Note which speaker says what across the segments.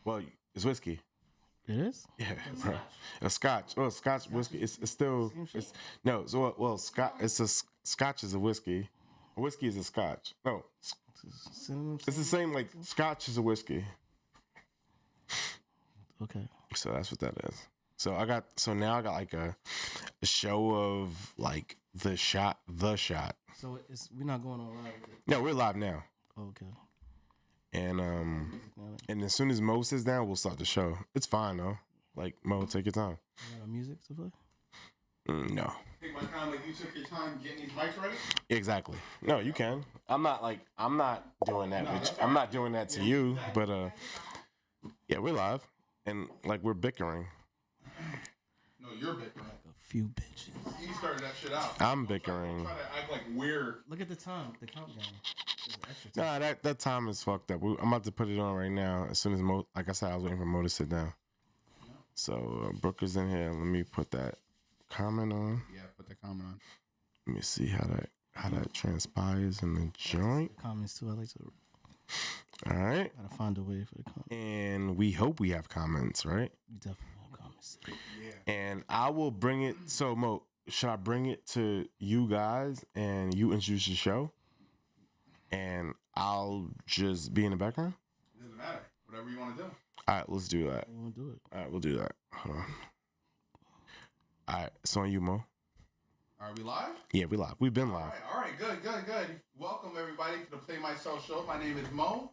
Speaker 1: Well, it's whiskey.
Speaker 2: It is.
Speaker 1: Yeah, bro. A Scotch. Well, Scotch whiskey. It's still. It's no. So well, Scotch. Scotch is a whiskey. A whiskey is a Scotch. No, it's the same. Like Scotch is a whiskey.
Speaker 2: Okay.
Speaker 1: So that's what that is. So now I got like a show of like the shot.
Speaker 2: So we're not going on live.
Speaker 1: No, we're live now.
Speaker 2: Okay.
Speaker 1: And as soon as Mo sits down, we'll start the show. It's fine though. Like Mo, take your time.
Speaker 2: You got music to play?
Speaker 1: No.
Speaker 3: Take my time, like you took your time getting these mics ready.
Speaker 1: Exactly. No, you can. I'm not doing that. I'm not doing that to you. But yeah, we're live and like we're bickering.
Speaker 3: No, you're bickering.
Speaker 2: Like a few bitches.
Speaker 3: You started that shit out.
Speaker 1: I'm bickering.
Speaker 3: Try to act like we're.
Speaker 2: Look at the time, the countdown.
Speaker 1: Nah, that time is fucked up. I'm about to put it on right now. As soon as Mo, like I said, I was waiting for Mo to sit down. So Brooke is in here. Let me put that comment on.
Speaker 3: Yeah, put the comment on.
Speaker 1: Let me see how that transpires in the joint.
Speaker 2: Comments too. I like to.
Speaker 1: All right.
Speaker 2: Gotta find a way for the comments.
Speaker 1: And we hope we have comments, right?
Speaker 2: We definitely have comments.
Speaker 3: Yeah.
Speaker 1: And I will bring it. So Mo, should I bring it to you guys and you introduce the show? And I'll just be in the background?
Speaker 3: It doesn't matter. Whatever you want to do.
Speaker 1: All right, let's do that.
Speaker 2: You want to do it?
Speaker 1: All right, we'll do that. Hold on. All right, it's on you, Mo.
Speaker 3: Are we live?
Speaker 1: Yeah, we live. We've been live.
Speaker 3: All right. Good. Welcome, everybody, to the Play Myself Show. My name is Mo.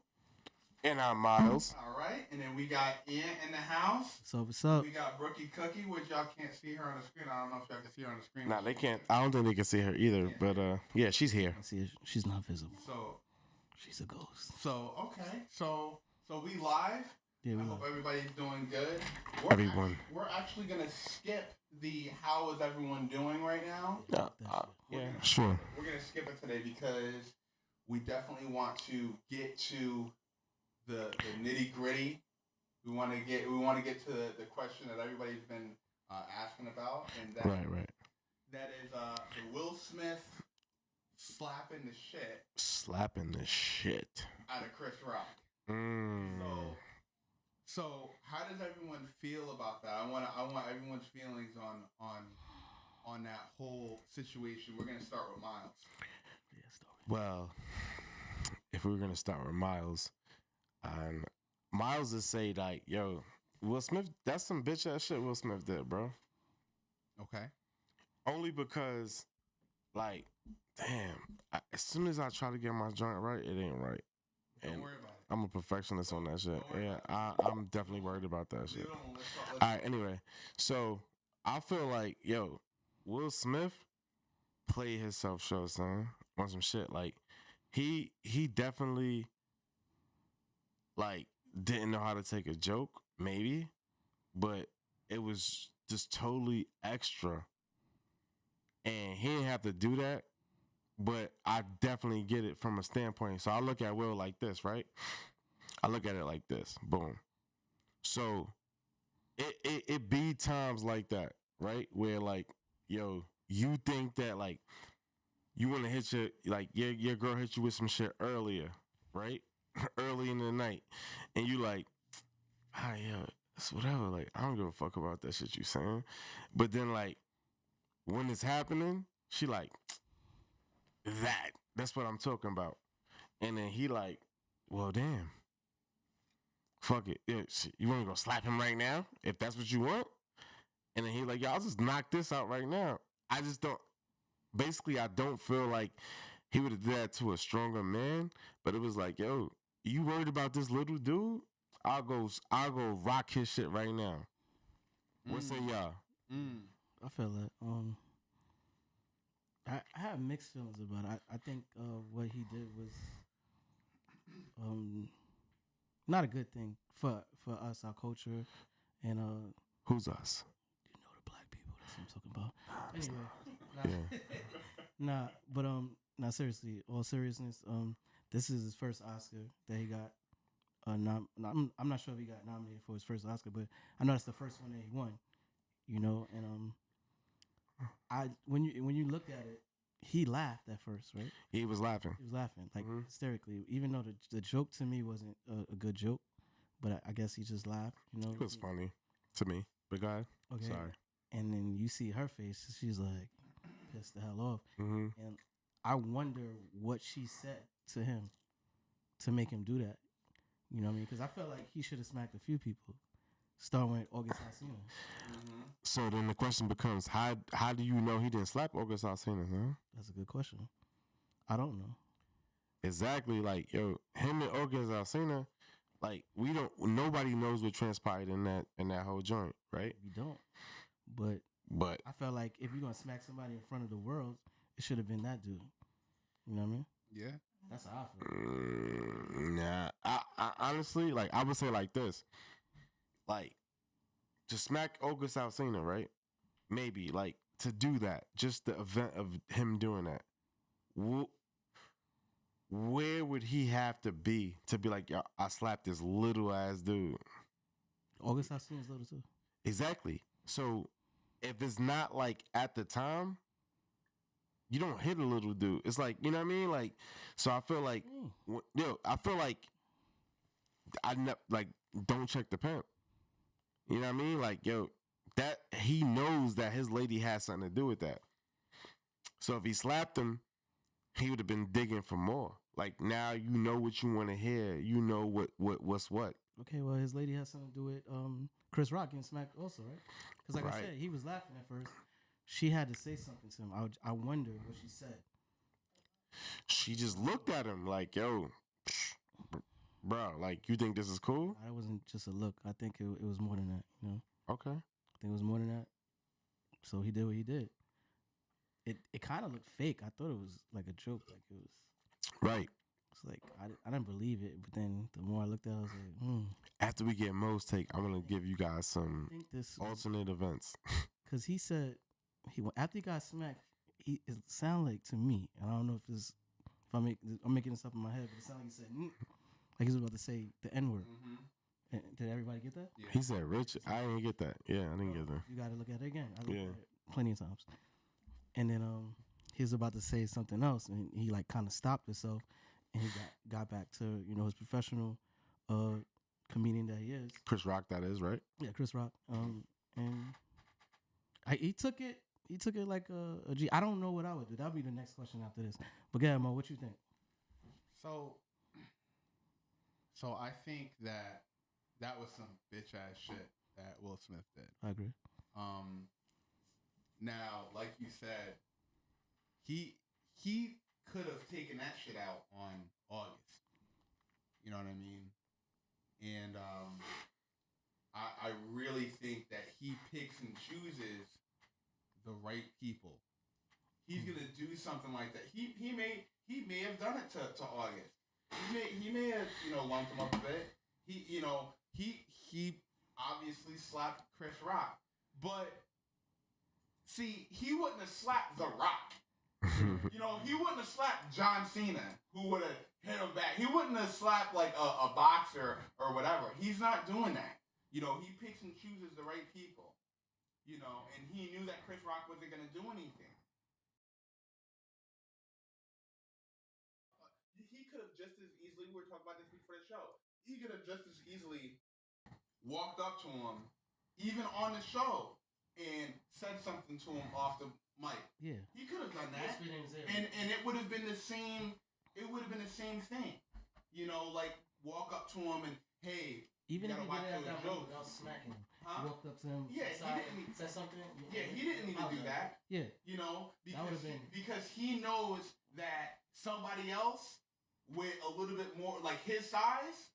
Speaker 1: And I'm Myles.
Speaker 3: All right. And then we got Ian in the house.
Speaker 2: What's up?
Speaker 3: We got Brookie Cookie, which y'all can't see her on the screen. I don't know if y'all can see her on the screen.
Speaker 1: Nah, they can't. I don't think they can see her either. But yeah, she's here.
Speaker 2: I see, she's not visible.
Speaker 3: So
Speaker 2: She's a ghost.
Speaker 3: okay. So we live.
Speaker 2: Yeah,
Speaker 3: I
Speaker 2: we
Speaker 3: hope
Speaker 2: live.
Speaker 3: everybody's doing good.
Speaker 1: Everyone.
Speaker 3: We're actually gonna skip the how is everyone doing right now.
Speaker 1: Yeah, sure.
Speaker 3: We're gonna skip it today because we definitely want to get to the nitty gritty. We want to get to the question that everybody's been asking about, and that
Speaker 1: Right.
Speaker 3: that is the Will Smith slapping the shit
Speaker 1: Slapping the shit.
Speaker 3: out of Chris Rock. So how does everyone feel about that? I want everyone's feelings on that whole situation. We're gonna start with Myles.
Speaker 1: Well, if we were gonna start with Myles, Myles is say like, "Yo, Will Smith, that's some bitch ass shit Will Smith did, bro."
Speaker 3: Okay.
Speaker 1: Only because, like, damn, as soon as I try to get my joint right, it ain't right.
Speaker 3: Don't worry about it.
Speaker 1: I'm a perfectionist on that shit. Yeah, I'm definitely worried about that shit.
Speaker 3: Leave it alone. Let's
Speaker 1: All right, anyway, so I feel like, yo, Will Smith played himself show, son, on some shit. Like, he definitely, like, didn't know how to take a joke, maybe, but it was just totally extra. And he didn't have to do that, but I definitely get it from a standpoint. So I look at Will like this, right? I look at it like this. Boom. So it be times like that, right? Where like, yo, you think that like you want to hit your girl hit you with some shit earlier, right? Early in the night. And you like, yeah, it's whatever. Like, I don't give a fuck about that shit you saying. But then like when it's happening, she like, that's what I'm talking about. And then he like, well, damn. Fuck it. Yeah, shit, you want to go slap him right now? If that's what you want? And then he like, y'all just knock this out right now. I just don't, basically, I don't feel like he would have did that to a stronger man. But it was like, yo, you worried about this little dude? I'll go rock his shit right now. What say y'all?
Speaker 2: I feel that. I have mixed feelings about it. I think what he did was not a good thing for us, our culture, and
Speaker 1: Who's us?
Speaker 2: you know, the black people. That's what I'm talking about. Anyway, but nah, seriously, all seriousness, this is his first Oscar that he got. I'm not sure if he got nominated for his first Oscar, but I know that's the first one that he won. You know, and when you look at it, he laughed at first, right?
Speaker 1: He was laughing.
Speaker 2: He was laughing like hysterically, even though the joke to me wasn't a good joke, but I guess he just laughed. You know,
Speaker 1: It was funny to me. But go ahead.
Speaker 2: Okay.
Speaker 1: Sorry.
Speaker 2: And then you see her face. She's like pissed the hell off.
Speaker 1: Mm-hmm.
Speaker 2: And I wonder what she said to him to make him do that. You know what I mean? Because I felt like he should have smacked a few people, starting with August Alsina.
Speaker 3: Mm-hmm.
Speaker 1: So then the question becomes, how do you know he didn't slap August Alsina, huh?
Speaker 2: That's a good question. I don't know.
Speaker 1: Exactly. Like, yo, him and August Alsina, like, nobody knows what transpired in that whole joint, right?
Speaker 2: We don't. But I felt like if you're going to smack somebody in front of the world, it should have been that dude. You know what I mean?
Speaker 3: Yeah.
Speaker 2: That's how I feel.
Speaker 1: Nah. I honestly, like, I would say like this. Like, to smack August Alsina, right? Maybe, like, to do that, just the event of him doing that. Where would he have to be like, yo, I slapped this little ass dude?
Speaker 2: August Alsina's little too.
Speaker 1: Exactly. So if it's not like at the time, you don't hit a little dude. It's like, you know what I mean? Like, so I feel like, I feel like don't check the pimp. You know what I mean? Like, yo, that he knows that his lady has something to do with that. So if he slapped him, he would have been digging for more. Like, now you know what you want to hear. You know what's what.
Speaker 2: Okay, well, his lady has something to do with Chris Rock getting smacked also, right? Because like I said, he was laughing at first. She had to say something to him. I wonder what she said.
Speaker 1: She just looked at him like, yo, bro, like, you think this is cool?
Speaker 2: It wasn't just a look. I think it was more than that, you know?
Speaker 1: Okay.
Speaker 2: I think it was more than that. So he did what he did. It kind of looked fake. I thought it was like a joke. Like it was.
Speaker 1: Right.
Speaker 2: It's like, I didn't believe it. But then the more I looked at it, I was like,
Speaker 1: After we get Mo's take, I'm going to give you guys some alternate events.
Speaker 2: Because he said, after he got smacked, it sounded like to me, and I don't know if I'm making this up in my head, but it sounded like he said, like he was about to say the N-word. Mm-hmm. Did everybody get that?
Speaker 1: Yeah. He said, Rich, I didn't get that. Yeah, I didn't get that.
Speaker 2: You got to look at it again. I looked at it plenty of times. And then he was about to say something else, and he like kind of stopped himself, and he got back to his professional comedian that he is.
Speaker 1: Chris Rock, that is, right?
Speaker 2: Yeah, Chris Rock. And he took it. He took it like a G. I don't know what I would do. That'll be the next question after this. But go ahead, Mo, what you think?
Speaker 3: So I think that was some bitch ass shit that Will Smith did.
Speaker 2: I agree.
Speaker 3: Now, like you said, he could have taken that shit out on August. You know what I mean? And I really think that he picks and chooses the right people. He's gonna do something like that. He may have done it to August. He may have lumped him up a bit. He obviously slapped Chris Rock, but see, he wouldn't have slapped The Rock. He wouldn't have slapped John Cena, who would have hit him back. He wouldn't have slapped like a boxer or whatever. He's not doing that. He picks and chooses the right people. And he knew that Chris Rock wasn't going to do anything. He could have just as easily, we were talking about this before the show, he could have just as easily walked up to him, even on the show, and said something to him off the mic. Yeah. He could have done that. And it would have been the same, thing. Like walk up to him and, hey,
Speaker 2: even if he did that without smacking him. Huh? Walked up to him.
Speaker 3: Yeah,
Speaker 2: said something.
Speaker 3: Yeah, he didn't need to do that. Yeah. Because he knows that somebody else with a little bit more, like his size,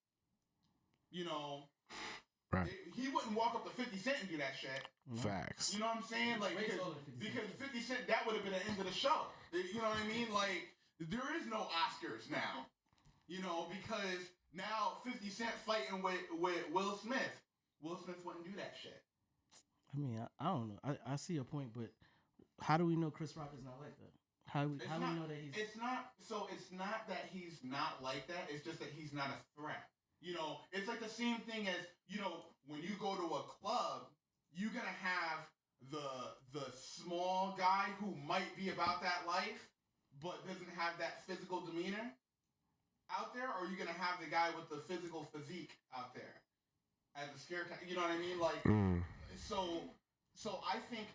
Speaker 3: right. He wouldn't walk up to 50 Cent and do that shit.
Speaker 1: Facts.
Speaker 3: You know what I'm saying? Like, because 50 Cent, that would have been the end of the show. You know what I mean? Like, there is no Oscars now. Because now 50 Cent fighting with Will Smith. Will Smith wouldn't do that shit.
Speaker 2: I mean, I don't know. I see your point, but how do we know Chris Rock is not like that? How do we know that he's...
Speaker 3: It's not that he's not like that. It's just that he's not a threat. It's like the same thing as, when you go to a club, you're going to have the small guy who might be about that life, but doesn't have that physical demeanor out there, or you're going to have the guy with the physical physique out there. as a scare tactic. You know what I mean? Like, so I think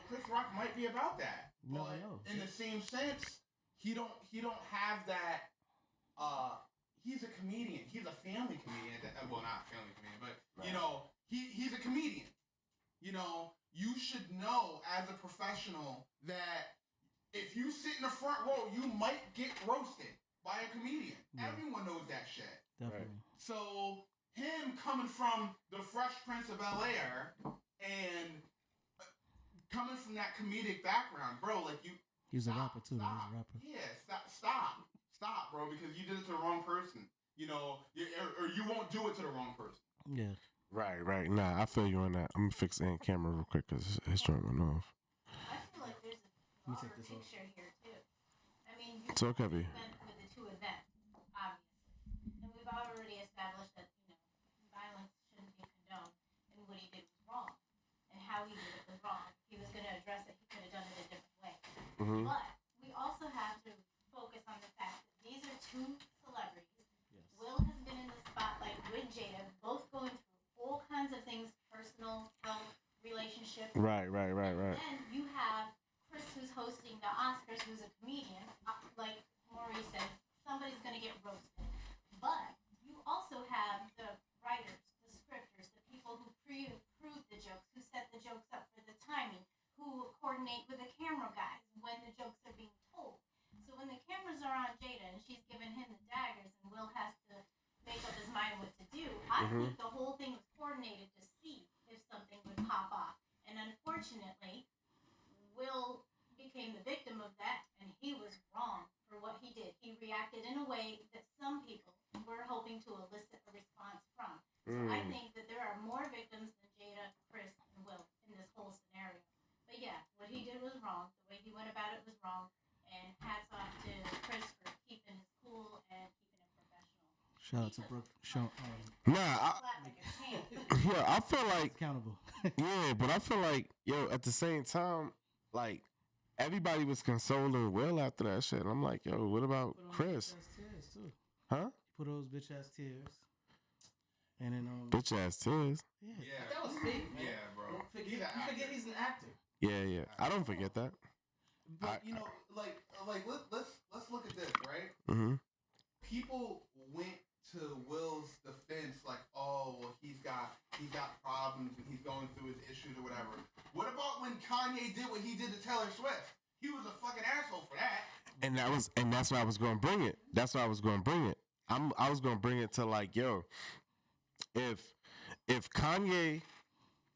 Speaker 3: Chris Rock might be about that, but in the same sense, he don't have that. He's a comedian. He's a family comedian. Well, not a family comedian, but he's a comedian. You should know as a professional that if you sit in the front row, you might get roasted by a comedian. Yeah. Everyone knows that shit.
Speaker 2: Definitely.
Speaker 3: Right. So him coming from the Fresh Prince of Bel-Air and coming from that comedic background, bro, like
Speaker 2: he's a rapper too.
Speaker 3: Stop.
Speaker 2: He's a rapper.
Speaker 3: Yeah, stop, bro, because you did it to the wrong person. Or you won't do it to the wrong person.
Speaker 2: Yeah.
Speaker 1: Right. Nah, I feel you on that. I'm gonna fix the camera real quick because his joint went off.
Speaker 4: I feel like there's a broader picture here too. I mean, you
Speaker 1: so heavy.
Speaker 4: went with the two events, obviously, and we've already established that violence shouldn't be condoned, and what he did was wrong, and how he did it was wrong. If he was going to address it, he could have done it a different way.
Speaker 1: Mm-hmm.
Speaker 4: But we also have to focus on the fact that these are two celebrities. Yes. Will has been in the spotlight with Jada, both going through all kinds of things, personal, health, relationship.
Speaker 1: Right.
Speaker 4: And you have Chris, who's hosting the Oscars, who's a comedian. Like Maurice said, somebody's going to get roasted. But you also have the writers, the scripters, the people who pre-approve the jokes, who set the jokes up for the timing, who coordinate with the camera guys when the jokes are being told. So when the cameras are on Jada and she's giving him the daggers and Will has to make up his mind what to do, I think the whole thing was coordinated to see if something would pop off. And unfortunately, Will became the victim of that, and he was wrong for what he did. He reacted in a way that some people were hoping to elicit a response from. So I think that there are more victims than Jada, Chris, and Will in this whole scenario. But yeah, what he did was wrong. The way he went about it was wrong. And hats off to Chris for keeping his cool and keeping it professional.
Speaker 2: Shout out to Brooke.
Speaker 1: I feel like
Speaker 2: accountable.
Speaker 1: Yeah, but I feel like at the same time, like everybody was consoling Will after that shit. And I'm like, what about Chris?
Speaker 2: Tears too.
Speaker 1: Huh?
Speaker 2: Put those bitch ass tears. And then
Speaker 1: bitch ass tears.
Speaker 3: Yeah.
Speaker 5: That was fake, man.
Speaker 3: Yeah, bro.
Speaker 5: Don't forget, you forget he's an actor.
Speaker 1: Yeah. I don't forget that.
Speaker 3: But let's look at this, right?
Speaker 1: Mm-hmm.
Speaker 3: People went to Will's defense like, oh, well, he's got problems and he's going through his issues or whatever. What about when Kanye did what he did to Taylor Swift? He was a fucking asshole for that.
Speaker 1: And that's why I was going to bring it. I was going to bring it to like, if Kanye,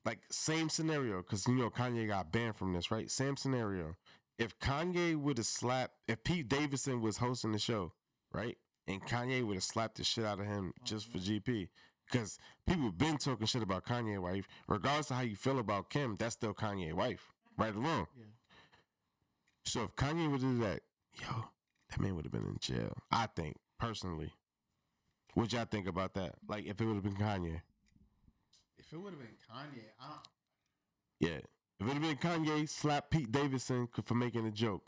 Speaker 1: like same scenario, because Kanye got banned from this, right? Same scenario. If Kanye would have if Pete Davidson was hosting the show, right? And Kanye would have slapped the shit out of him just for GP. Because people have been talking shit about Kanye wife. Regardless of how you feel about Kim, that's still Kanye wife. Right or wrong. Yeah. So if Kanye would do that, that man would have been in jail. I think, personally. What y'all think about that? Like, if it would have been Kanye.
Speaker 3: If it would have been Kanye,
Speaker 1: Yeah. If it would have been Kanye, slap Pete Davidson for making a joke.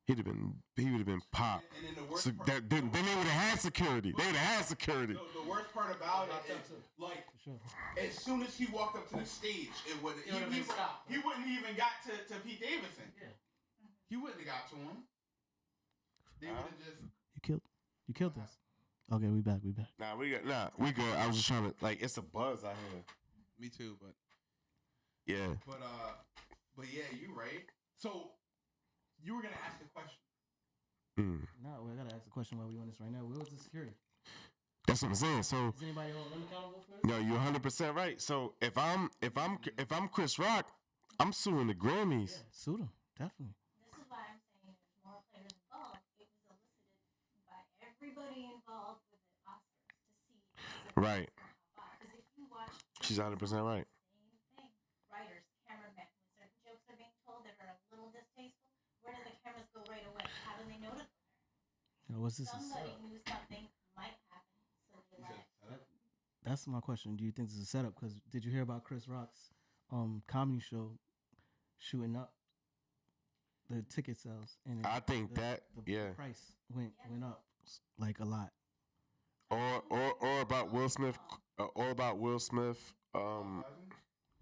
Speaker 1: He would have been popped.
Speaker 3: And then the worst
Speaker 1: so
Speaker 3: part,
Speaker 1: then they would have had security. They would have had security.
Speaker 3: The worst part about it is, like, as soon as he walked up to the stage, he wouldn't even got to Pete Davidson. Yeah. He wouldn't have got to him. They would have just.
Speaker 2: You killed this. Okay, we back.
Speaker 1: Nah, we good. I was just trying to, like, it's a buzz out here.
Speaker 3: Me too, but.
Speaker 1: Yeah.
Speaker 3: But yeah, you right. So. You were gonna ask a question.
Speaker 2: No, I gotta ask a question while we on this right now. Where was the security?
Speaker 1: That's what I'm saying. So
Speaker 2: is anybody hold them accountable for this?
Speaker 1: No, you're 100% right. So if I'm Chris Rock, I'm suing the Grammys.
Speaker 2: Yeah, sue them, definitely.
Speaker 4: This is why I'm saying there's more players involved. It was elicited by everybody involved with the Oscars to see.
Speaker 1: Right.
Speaker 4: Because if you watch,
Speaker 1: she's 100% right.
Speaker 4: Same thing. Writers, cameramen, when certain jokes are being told that are a little distasteful, where do the cameras go right away? How do they know to go there?
Speaker 2: What's this?
Speaker 4: Somebody knew something might happen, so they let it.
Speaker 2: That's my question. Do you think this is a setup? Because did you hear about Chris Rock's comedy show shooting up the ticket sales? And
Speaker 1: I think the
Speaker 2: price went up like a lot.
Speaker 1: Or about Will Smith All About Will Smith.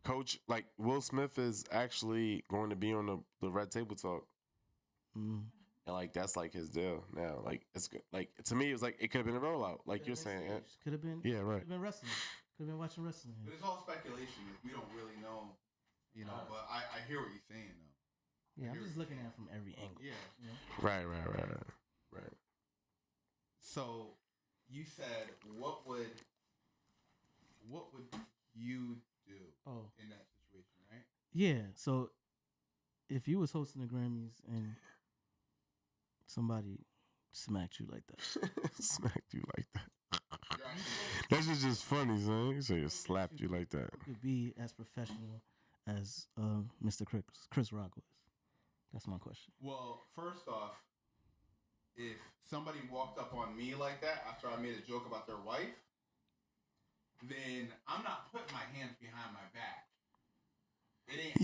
Speaker 1: Coach, like Will Smith is actually going to be on the Red Table Talk, and like that's like his deal now. Like it's good. Like to me, it was like it could have been a rollout, like you're saying.
Speaker 2: Could have been.
Speaker 1: Yeah, right.
Speaker 2: Could have been wrestling. Could have been watching wrestling.
Speaker 3: But it's all speculation. Like, we don't really know, you know. But I hear what you're saying though.
Speaker 2: Yeah, I'm just looking at it from every angle.
Speaker 3: Yeah.
Speaker 2: You know?
Speaker 1: Right.
Speaker 3: So you said what would you do in that situation, right?
Speaker 2: Yeah. So if you was hosting the Grammys and somebody smacked you like that,
Speaker 1: Smacked you like that. That's just funny, son. So you slapped you like that.
Speaker 2: you could be as professional as Mr. Chris Rock was. That's my question.
Speaker 3: Well, first off, if somebody walked up on me like that after I made a joke about their wife, then I'm not putting my hands behind my back. It ain't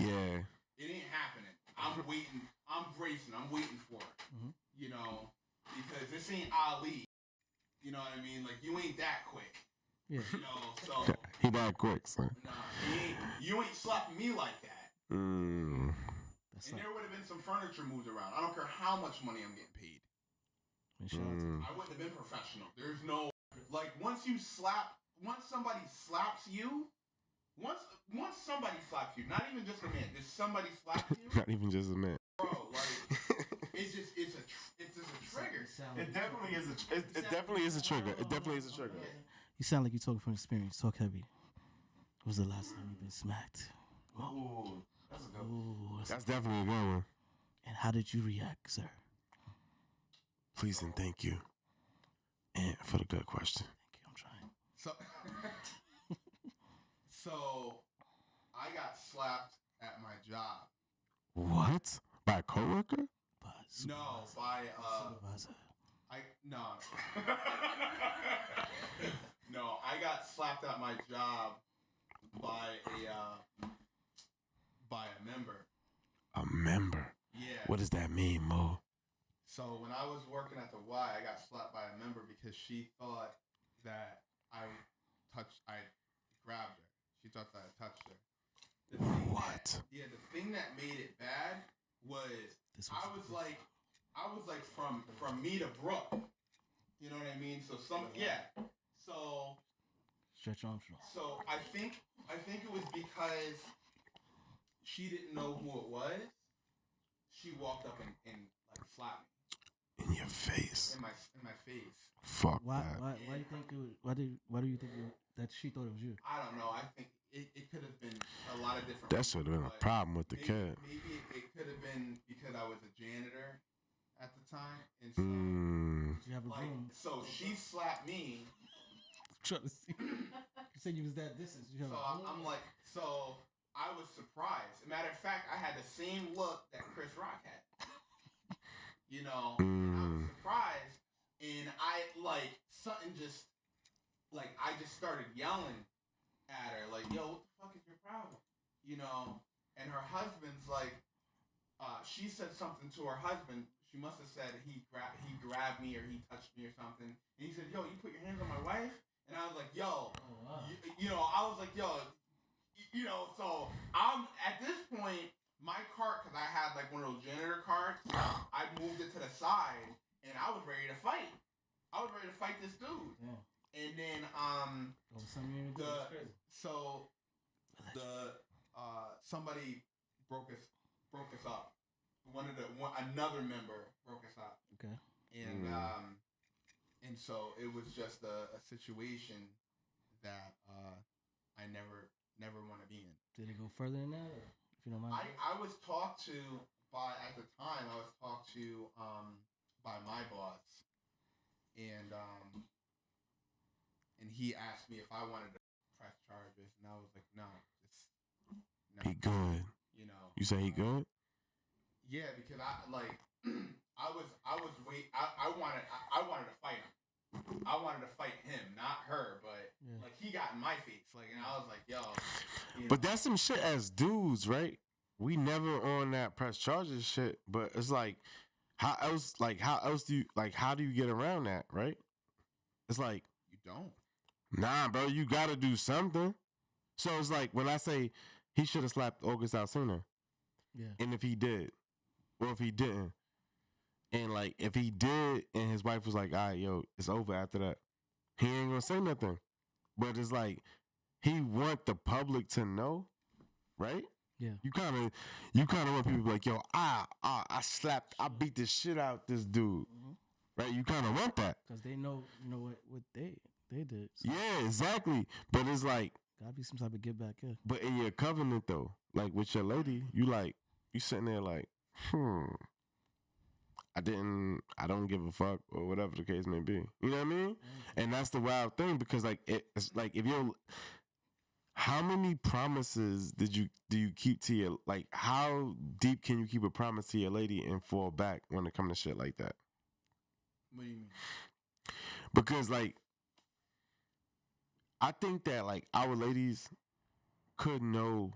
Speaker 3: happening. I'm waiting. I'm bracing. I'm waiting for it.
Speaker 2: Mm-hmm.
Speaker 3: You know, because this ain't Ali. You know what I mean? Like, you ain't that quick.
Speaker 2: Yeah.
Speaker 3: You know, so
Speaker 1: He that quick, son.
Speaker 3: nah, you ain't slapping me like that.
Speaker 2: That's
Speaker 3: And
Speaker 2: like,
Speaker 3: there would have been some furniture moved around. I don't care how much money I'm getting paid.
Speaker 2: and shout out to
Speaker 3: I wouldn't have been professional. There's no like once somebody slaps you, once somebody slaps you, not even just a man, just somebody slaps you,
Speaker 1: Not even just a man.
Speaker 3: bro. Like it's just a trigger.
Speaker 1: It definitely is a trigger. It definitely is a trigger.
Speaker 2: You sound like you're talking from experience. Talk heavy. When was the last time you've been smacked?
Speaker 1: Ooh, that's a good one.
Speaker 2: Ooh,
Speaker 1: That's definitely a good one.
Speaker 2: and how did you react, sir?
Speaker 1: Please and thank you. And for the good question.
Speaker 2: Thank you. I'm trying.
Speaker 3: So I got slapped at my job.
Speaker 1: What? By a coworker?
Speaker 3: No, by
Speaker 2: supervisor.
Speaker 3: No, I got slapped at my job by a member.
Speaker 1: A member?
Speaker 3: Yeah.
Speaker 1: What does that mean, Mo?
Speaker 3: So when I was working at the Y, I got slapped by a member because she thought that I grabbed her. She thought that I touched her.
Speaker 1: What?
Speaker 3: The thing that made it bad was I was like from me to Brooke. You know what I mean? So So
Speaker 2: Stretch Armstrong.
Speaker 3: So I think it was because she didn't know who it was. She walked up and like slapped me
Speaker 1: In your face.
Speaker 3: in my face.
Speaker 1: Fuck
Speaker 2: Why
Speaker 1: that.
Speaker 2: do you think it was, why do you think that she thought it was you?
Speaker 3: I don't know. I think it could have been a lot of different.
Speaker 1: That should have been a
Speaker 3: but
Speaker 1: problem with the
Speaker 3: maybe,
Speaker 1: kid.
Speaker 3: Maybe it could have been because I was a janitor at the time, and so
Speaker 2: Did you have a
Speaker 3: like
Speaker 2: broom?
Speaker 3: so she slapped me.
Speaker 2: I'm trying to see. You said you was that distance. You have
Speaker 3: So
Speaker 2: a broom?
Speaker 3: I'm like, so I was surprised. Matter of fact, I had the same look that Chris Rock had. You know, and I was surprised, and I like something just like I just started yelling at her like, "Yo, what the fuck is your problem?" You know, and her husband's like, she said something to her husband. She must have said he grabbed me or he touched me or something, and he said, "Yo, you put your hands on my wife," and I was like, "Yo." You know, I was like, yo, you know, so I'm at this point, my cart, because I had like one of those janitor carts, I moved it to the side and I was ready to fight. I was ready to fight this dude.
Speaker 2: Yeah.
Speaker 3: And then, somebody broke us up. Another member broke us up.
Speaker 2: Okay.
Speaker 3: And so it was just a situation that I never want to be in.
Speaker 2: Did it go further than that, or, if you don't mind?
Speaker 3: I was talked to by my boss, and he asked me if I wanted to press charges, and I was like, no.
Speaker 1: He good.
Speaker 3: You know.
Speaker 1: You say he good?
Speaker 3: Yeah, because I wanted to fight him. I wanted to fight him, not her, but like he got in my face, like, and I was like, yo.
Speaker 1: But that's some shit as dudes, right? We never on that press charges shit, but it's like, how else do you get around that, right? It's like
Speaker 3: you don't.
Speaker 1: Nah, bro, you gotta do something. So it's like when I say he should have slapped August out sooner,
Speaker 2: Yeah.
Speaker 1: and if he did, or if he didn't, and like if he did, and his wife was like, "All right, yo, it's over after that," he ain't gonna say nothing. But it's like he want the public to know, right?
Speaker 2: Yeah.
Speaker 1: You kind of want people to be like, "Yo, I beat the shit out this dude," right? You kind of want that
Speaker 2: Because they know, what they did. So
Speaker 1: yeah, exactly. But it's like,
Speaker 2: gotta be some type of get back here.
Speaker 1: but in your covenant though, like with your lady, you sitting there like, I don't give a fuck or whatever the case may be. You know what I mean? And that's the wild thing because like it's like if you're, how many promises do you keep to your, like how deep can you keep a promise to your lady and fall back when it comes to shit like that?
Speaker 3: What do you mean?
Speaker 1: Because like I think that like our ladies could know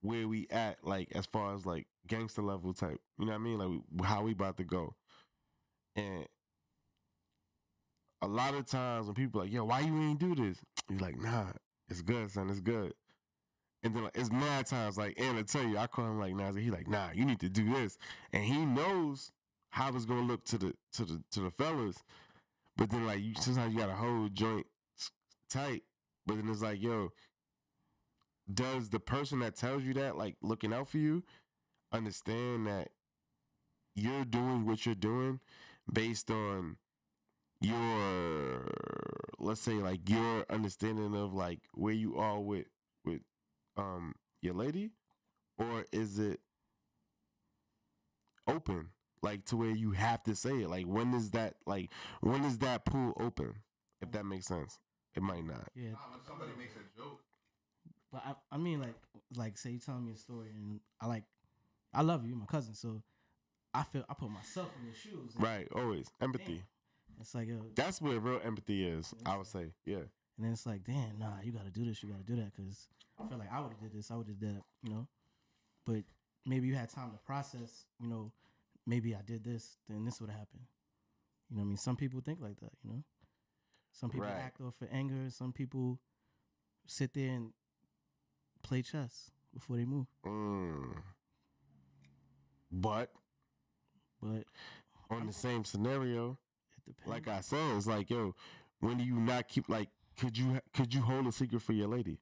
Speaker 1: where we at, like as far as like gangster level type. You know what I mean? Like how we about to go. And a lot of times when people are like, yo, why you ain't do this? You're like, nah, it's good, son, it's good. And then like, it's mad times like, and I tell you, I call him like Nas, he like, nah, you need to do this. And he knows how it's gonna look to the fellas. But then like sometimes you gotta hold joint tight. But then it's like, yo, does the person that tells you that, like looking out for you, understand that you're doing what you're doing based on your, let's say like your understanding of like where you are with your lady, or is it open, like to where you have to say it? Like when is that pool open? If that makes sense. It might not.
Speaker 2: Yeah.
Speaker 3: When somebody makes a joke.
Speaker 2: But I mean, like say you telling me a story and I love you, my cousin, so I put myself in your shoes.
Speaker 1: Right, always empathy.
Speaker 2: Damn. It's like, yo,
Speaker 1: that's where real empathy is. I would say, yeah.
Speaker 2: And then it's like, damn, nah, you gotta do this, you gotta do that, because I feel like I would have did this, I would have did that, But maybe you had time to process, maybe I did this, then this would have happened. You know what I mean? Some people think like that, Some people act off of anger. Some people sit there and play chess before they move.
Speaker 1: But on the same scenario,
Speaker 2: it depends.
Speaker 1: Like I said, it's like, yo, when do you not keep, like, could you hold a secret for your lady?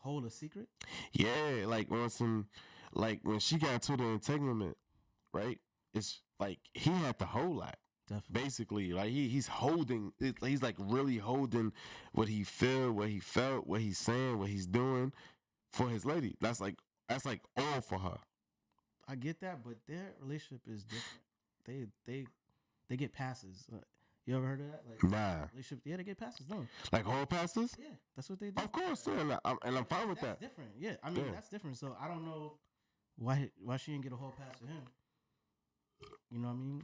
Speaker 2: Hold a secret?
Speaker 1: Yeah, like on some, like when she got to the entanglement, right? It's like he had to hold that.
Speaker 2: Definitely.
Speaker 1: Basically, like he's holding, he's like really holding what he feel, what he felt, what he's saying, what he's doing for his lady. That's like all for her.
Speaker 2: I get that, but their relationship is different. They get passes. You ever heard of that? Like,
Speaker 1: nah.
Speaker 2: Relationship, yeah, they get passes. No.
Speaker 1: Like hall passes?
Speaker 2: Yeah, that's what they do.
Speaker 1: Of course, yeah, and I'm fine with that.
Speaker 2: That's different. Yeah, I mean that's different. So I don't know why she didn't get a hall pass for him. You know what I mean?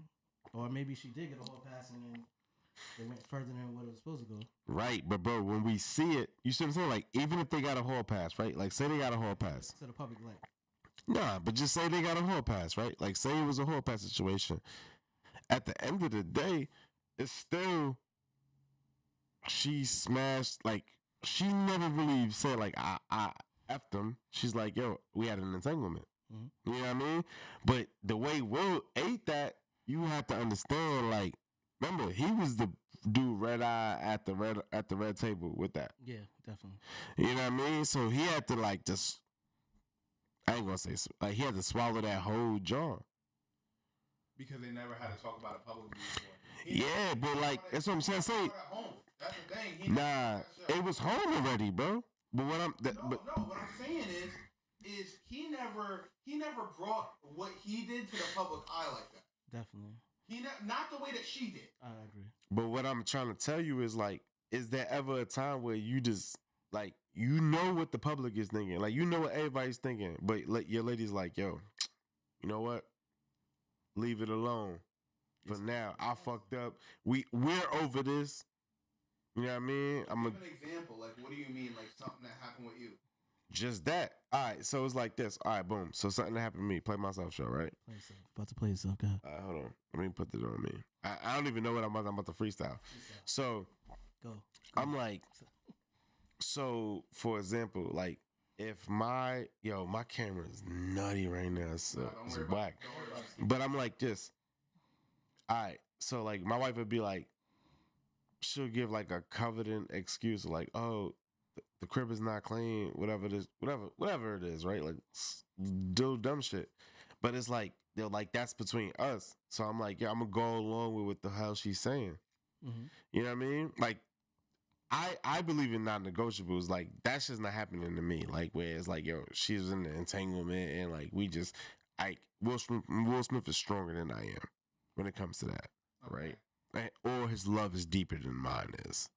Speaker 2: Or maybe she did get a hall pass and then they went further than what it was supposed to go.
Speaker 1: Right, but bro, when we see it, you see what I'm saying? Like, even if they got a hall pass, right? Like, say they got a hall pass.
Speaker 2: To the public light.
Speaker 1: Nah, but just say they got a hall pass, right? Like, say it was a hall pass situation. At the end of the day, it's still, she smashed, like, she never really said, like, I effed him. She's like, yo, we had an entanglement. Mm-hmm. You know what I mean? But the way Will ate that, you have to understand, like, remember, he was the dude red eye at the red table with that.
Speaker 2: Yeah, definitely.
Speaker 1: You know what I mean? So he had to like just, I ain't gonna say, like he had to swallow that whole jar.
Speaker 3: Because they never had to talk about it publicly before.
Speaker 1: Yeah, but like that's what I'm saying. Say,
Speaker 3: that's the thing.
Speaker 1: Nah, it was home already, bro. But what I'm
Speaker 3: what I'm saying is he never brought what he did to the public eye like that.
Speaker 2: Definitely.
Speaker 3: Not the way that she did.
Speaker 2: I agree.
Speaker 1: But what I'm trying to tell you is like, is there ever a time where you just like, you know what the public is thinking, like you know what everybody's thinking, but like your lady's like, yo, you know what? Leave it alone. For now, I fucked up. We're over this. You know what I mean?
Speaker 3: Give an example. Like, what do you mean? Like something that happened with you?
Speaker 1: Just that. All right, so it's like this. All right, boom. So something that happened to me. Play myself show, right?
Speaker 2: Play yourself. About to play yourself. Go ahead.
Speaker 1: All right, hold on. Let me put this on me. I don't even know what I'm about to freestyle. So
Speaker 2: Go.
Speaker 1: I'm like, So, for example, like if my camera is nutty right now, so
Speaker 3: Don't
Speaker 1: it's
Speaker 3: worry about
Speaker 1: black.
Speaker 3: it. Don't worry about it.
Speaker 1: But I'm like this. All right. So like my wife would be like, she'll give like a coveting excuse like, oh, the crib is not clean, whatever it is, whatever it is, right? Like do dumb shit. But it's like they're like that's between us. So I'm like, yeah, I'm gonna go along with what the hell she's saying.
Speaker 2: Mm-hmm.
Speaker 1: You know what I mean? Like I believe in non-negotiables. Like that's just not happening to me. Like where it's like, yo, she's in the entanglement and like we just Will Smith is stronger than I am when it comes to that, right? Or his love is deeper than mine is,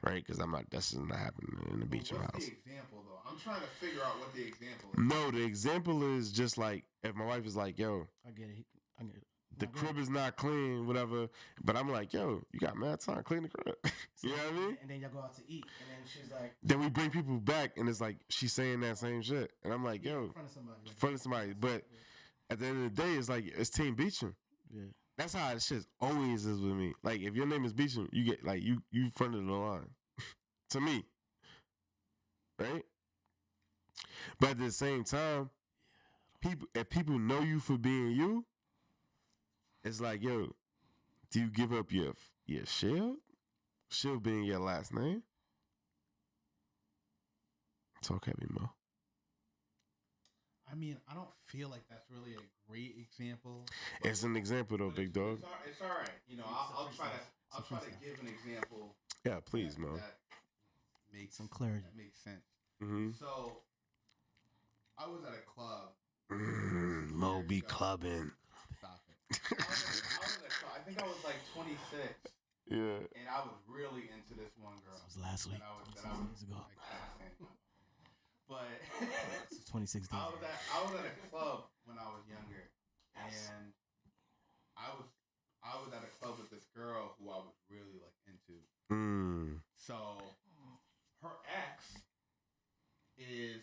Speaker 1: right? Because that's just not happening in the beach house.
Speaker 3: What's the example though? I'm trying to figure out what the example is.
Speaker 1: No, the example is just like if my wife is like, yo,
Speaker 2: I get it.
Speaker 1: the crib is not clean, whatever. But I'm like, yo, you got mad time, clean the crib. You know what I mean?
Speaker 2: And then y'all go out to eat, and then she's like,
Speaker 1: Then we bring people back, and it's like she's saying that same shit, and I'm like, yo,
Speaker 2: in front of somebody.
Speaker 1: in front of somebody. But at the end of the day, it's like it's Team Beecham.
Speaker 2: Yeah.
Speaker 1: That's how it shit always is with me. Like if your name is Beecham, you get like you front of the line. To me, right? But at the same time, if people know you for being you, it's like, yo, do you give up your shield? Shield being your last name? Talk heavy, Mo.
Speaker 3: I mean, I don't feel like that's really a great example.
Speaker 1: It's an example though, big dog.
Speaker 3: It's all right. You know, I'll try to give an example.
Speaker 1: Yeah, please, Mo.
Speaker 3: That makes
Speaker 2: some clarity.
Speaker 3: That makes sense.
Speaker 1: Mm-hmm.
Speaker 3: So, I was at a club.
Speaker 1: Mo be clubbing.
Speaker 3: Stop it. I was at a club. I think I was like 26.
Speaker 1: Yeah.
Speaker 3: And I was really into this one girl.
Speaker 2: This was last week.
Speaker 3: That I was
Speaker 2: days ago.
Speaker 3: like, but
Speaker 2: This is 26 days.
Speaker 3: I was at a club when I was younger, and I was at a club with this girl who I was really like into. So her ex is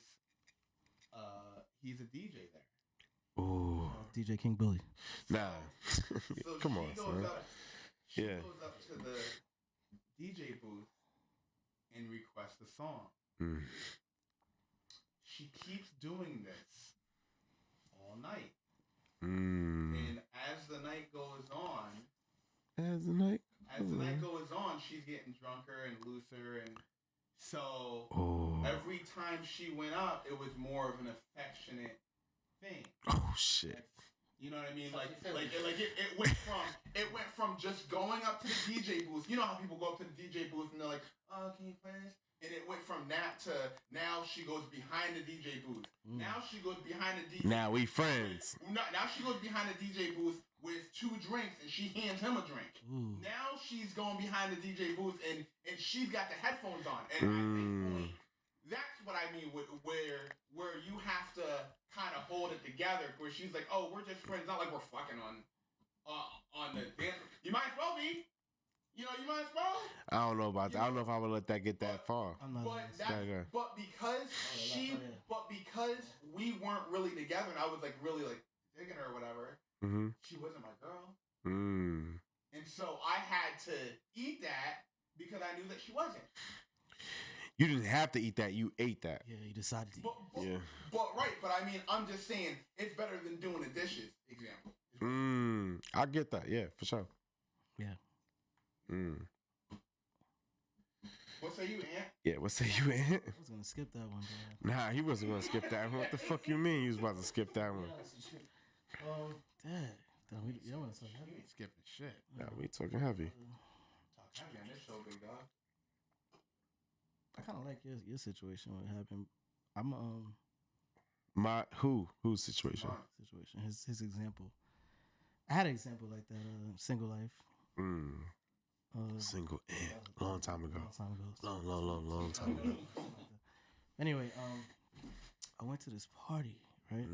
Speaker 3: he's a DJ there.
Speaker 1: Ooh.
Speaker 2: DJ King Billy.
Speaker 1: Nah.
Speaker 3: So
Speaker 1: Come on,
Speaker 3: goes
Speaker 1: son.
Speaker 3: She
Speaker 1: Yeah.
Speaker 3: goes up to the DJ booth and requests a song.
Speaker 1: Mm.
Speaker 3: She keeps doing this all night.
Speaker 1: Mm.
Speaker 3: And as the night goes on,
Speaker 1: As the night
Speaker 3: goes on, she's getting drunker and looser, and so
Speaker 1: Oh.
Speaker 3: every time she went up, it was more of an affectionate thing.
Speaker 1: Oh shit.
Speaker 3: You know what I mean? It went from just going up to the DJ booth. You know how people go up to the DJ booth and they're like, "Oh, can you play this?" And it went from that to now she goes behind the DJ booth. Now she goes behind the DJ.
Speaker 1: Now we friends.
Speaker 3: Now she goes behind the DJ booth with 2 drinks and she hands him a drink.
Speaker 2: Ooh.
Speaker 3: Now she's going behind the DJ booth and she's got the headphones on. And I think that's what I mean with where you have to kind of hold it together. Where she's like, "Oh, we're just friends. It's not like we're fucking on the dance. You might as well be. You know, you might as well."
Speaker 1: I don't know about that. I don't know if I would let that get that far.
Speaker 2: I'm not.
Speaker 3: But because we weren't really together, and I was like really like digging her or whatever.
Speaker 1: Mm-hmm.
Speaker 3: She wasn't my girl.
Speaker 1: Mm.
Speaker 3: And so I had to eat that because I knew that she wasn't.
Speaker 1: You didn't have to eat that. You ate that.
Speaker 2: Yeah, you decided to.
Speaker 3: But I mean, I'm just saying it's better than doing the dishes. Example.
Speaker 1: I get that. Yeah, for sure.
Speaker 2: Yeah.
Speaker 3: What say you, Ant?
Speaker 1: Yeah, what say you, Ant?
Speaker 2: I was gonna skip that one, bro.
Speaker 1: Nah, he wasn't gonna skip that one. What the fuck you mean you was about to skip that one?
Speaker 2: Damn, you don't want to talk heavy.
Speaker 3: You ain't skipping shit.
Speaker 1: Nah, we talking heavy.
Speaker 3: Talk heavy on this show, big dog.
Speaker 2: I kind of like your situation. What happened? I'm
Speaker 1: My whose situation?
Speaker 2: situation. His example. I had an example like that. Single life.
Speaker 1: Single long time ago. Long time ago.
Speaker 2: Anyway, I went to this party, right?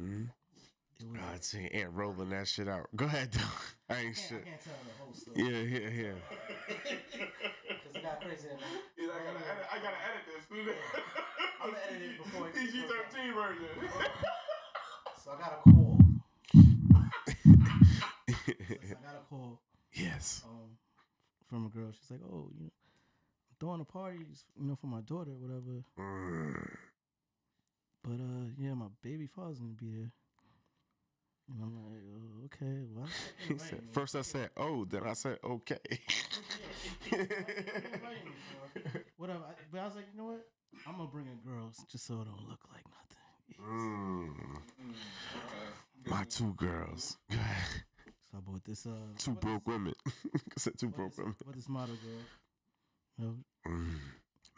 Speaker 2: It was,
Speaker 1: God, see Ant rolling that shit out. Go ahead, though. I ain't shit.
Speaker 2: I can't tell the whole story.
Speaker 1: Yeah.
Speaker 2: Because it got crazy.
Speaker 3: I gotta edit this.
Speaker 2: I'm gonna edit it before it
Speaker 3: PG-13 version.
Speaker 2: So I got a call. Yes. From a girl. She's like, "Oh, I'm throwing a party, for my daughter, or whatever. But yeah, my baby father's gonna be there. And I'm like, oh, okay, what?
Speaker 1: He said, first I said, oh, then I said, okay.
Speaker 2: Whatever. But I was like, you know what? I'm gonna bring in girls just so it don't look like nothing.
Speaker 1: My 2 girls.
Speaker 2: So I bought this.
Speaker 1: 2 broke women. I said 2 broke women.
Speaker 2: What this model girl?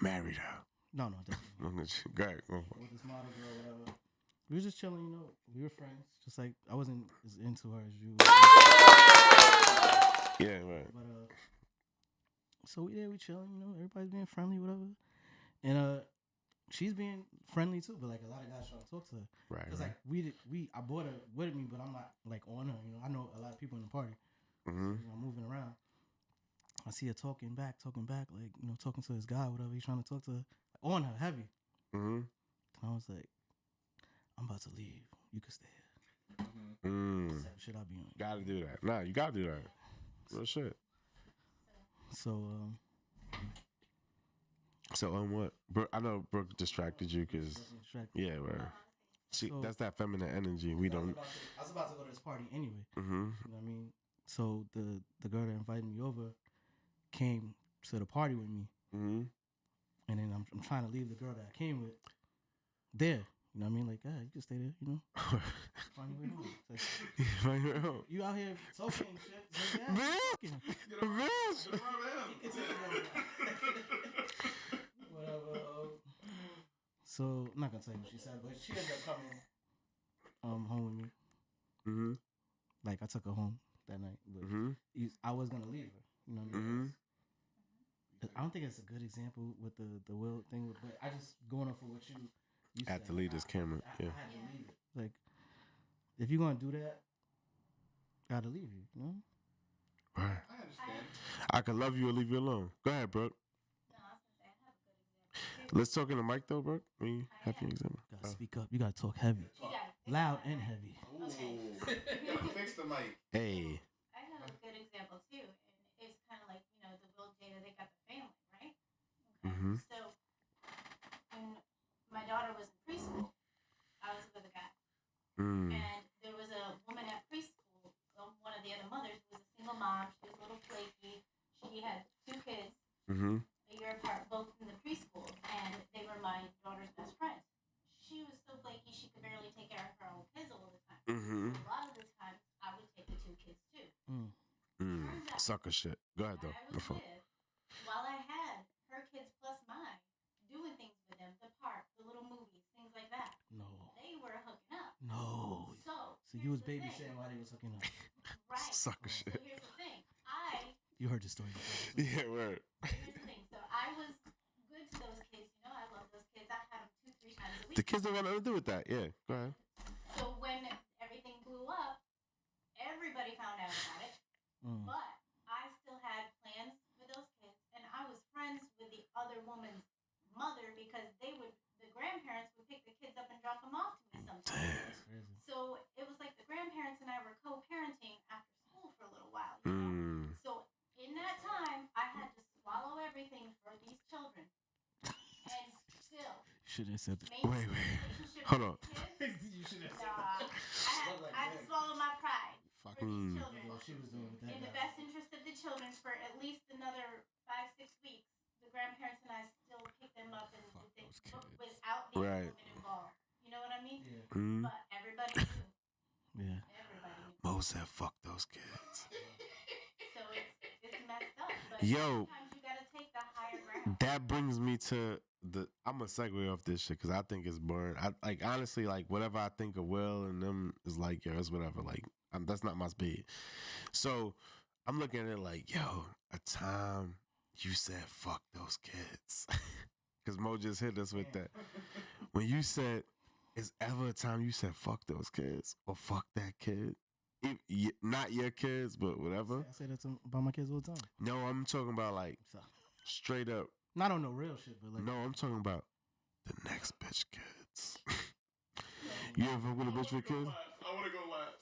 Speaker 1: Married her.
Speaker 2: No, definitely.
Speaker 1: Go ahead. Go.
Speaker 2: With this model girl, whatever. We were just chilling, We were friends. Just like I wasn't as into her as you.
Speaker 1: Yeah, right.
Speaker 2: But so we chilling, everybody's being friendly, whatever. And she's being friendly too, but like a lot of guys trying to talk to her.
Speaker 1: Right.
Speaker 2: Because like I brought her with me, but I'm not like on her. I know a lot of people in the party.
Speaker 1: Mm-hmm.
Speaker 2: So, I'm moving around. I see her talking back, like talking to this guy, whatever. He's trying to talk to her on her heavy.
Speaker 1: Mm-hmm.
Speaker 2: And I was like, I'm about to leave. You can stay here. Should I be on?
Speaker 1: Gotta do that. Nah, you gotta do that. Real shit.
Speaker 2: So
Speaker 1: what? I know Brooke distracted you because yeah, right. That's that feminine energy. We don't.
Speaker 2: I was about to go to this party anyway.
Speaker 1: Mm-hmm.
Speaker 2: You know what I mean? So the girl that invited me over came to the party with me.
Speaker 1: Mm-hmm.
Speaker 2: And then I'm trying to leave the girl that I came with there. You know what I mean? Like, you can stay there, Find your way home. Like,
Speaker 1: Find your way home.
Speaker 2: You out here talking and shit. Like, Whatever. So, I'm not going to tell you what she said, but she ended up coming home with me.
Speaker 1: Mm-hmm.
Speaker 2: Like, I took her home that night. But I was going to leave her. You know what I mean? I don't think it's a good example with the will thing, but I just going off of what you
Speaker 1: had to leave this camera.
Speaker 2: I had to leave it. Like, if you're gonna do that, gotta leave you.
Speaker 1: Right.
Speaker 3: I understand.
Speaker 1: I could love you or leave you alone. Go ahead, Brooke.
Speaker 4: No, I was gonna say I have a good example.
Speaker 1: Let's talk in the mic though, Brooke. You have your example.
Speaker 2: You gotta speak up. You gotta talk heavy, loud and heavy.
Speaker 3: Ooh. Fix the mic.
Speaker 1: Hey.
Speaker 4: I have a good example too, and it's kind of like the Will Jada. They got the family, right? Okay.
Speaker 1: Mm-hmm.
Speaker 4: So when my daughter was in preschool, I was with a guy, and there was a woman at preschool. One of the other mothers was a single mom. She was a little flaky. She had 2 kids, a year apart, both in the preschool, and they were my daughter's best friends. She was so flaky she could barely take care of her own kids all the time. So a lot of the time, I would take the 2 kids too.
Speaker 1: Sucker shit. Go ahead though.
Speaker 4: I was with, while I had her kids plus mine, doing things with them, the park, the little movies, things like that.
Speaker 2: No.
Speaker 4: They were hooking up.
Speaker 2: No.
Speaker 4: So
Speaker 2: you was babysitting while they was hooking up.
Speaker 4: Right.
Speaker 1: Sucker
Speaker 4: So
Speaker 1: shit.
Speaker 4: here's the thing.
Speaker 2: You heard the story.
Speaker 1: Yeah, word.
Speaker 4: Here's the thing. So I was good to those kids. I love those kids. I had them 2-3 times a week.
Speaker 1: The kids don't got nothing to do with that. Yeah, go ahead.
Speaker 4: So when everything blew up, everybody found out about it. But I still had plans with those kids, and I was friends with the other woman's mother because the grandparents would pick the kids up and drop them off to me sometimes. So it was like the grandparents and I were co-parenting after school for a little while. So in that time, I had to swallow everything for these children, and still.
Speaker 2: Should have said that.
Speaker 1: Wait. Hold on.
Speaker 2: You should have said
Speaker 4: I had to swallow my pride for these children.
Speaker 2: She was doing with that.
Speaker 4: In the best interest of the children, for at least another 5-6 weeks, the grandparents and I still pick them up and without the woman involved. You know what I mean?
Speaker 2: Yeah.
Speaker 4: But everybody knew.
Speaker 2: Yeah.
Speaker 4: Everybody knew.
Speaker 1: Mo said, "Fuck those kids."
Speaker 4: So it's messed up. But
Speaker 1: Yo.
Speaker 4: sometimes you gotta take the higher ground.
Speaker 1: That brings me to I'm gonna segue off this shit because I think it's boring. I honestly whatever I think of Will and them is like, yo, it's whatever. That's not my speed. So I'm looking at it like, yo, a time you said fuck those kids. Because Mo just hit us with that. When you said, is ever a time you said fuck those kids or fuck that kid? Not your kids, but whatever.
Speaker 2: I say that about my kids all the time.
Speaker 1: No, I'm talking about straight up.
Speaker 2: Not on no real shit, but
Speaker 1: No, I'm talking about the next bitch kids. You ever fuck with a bitch with kids?
Speaker 3: I want to go last.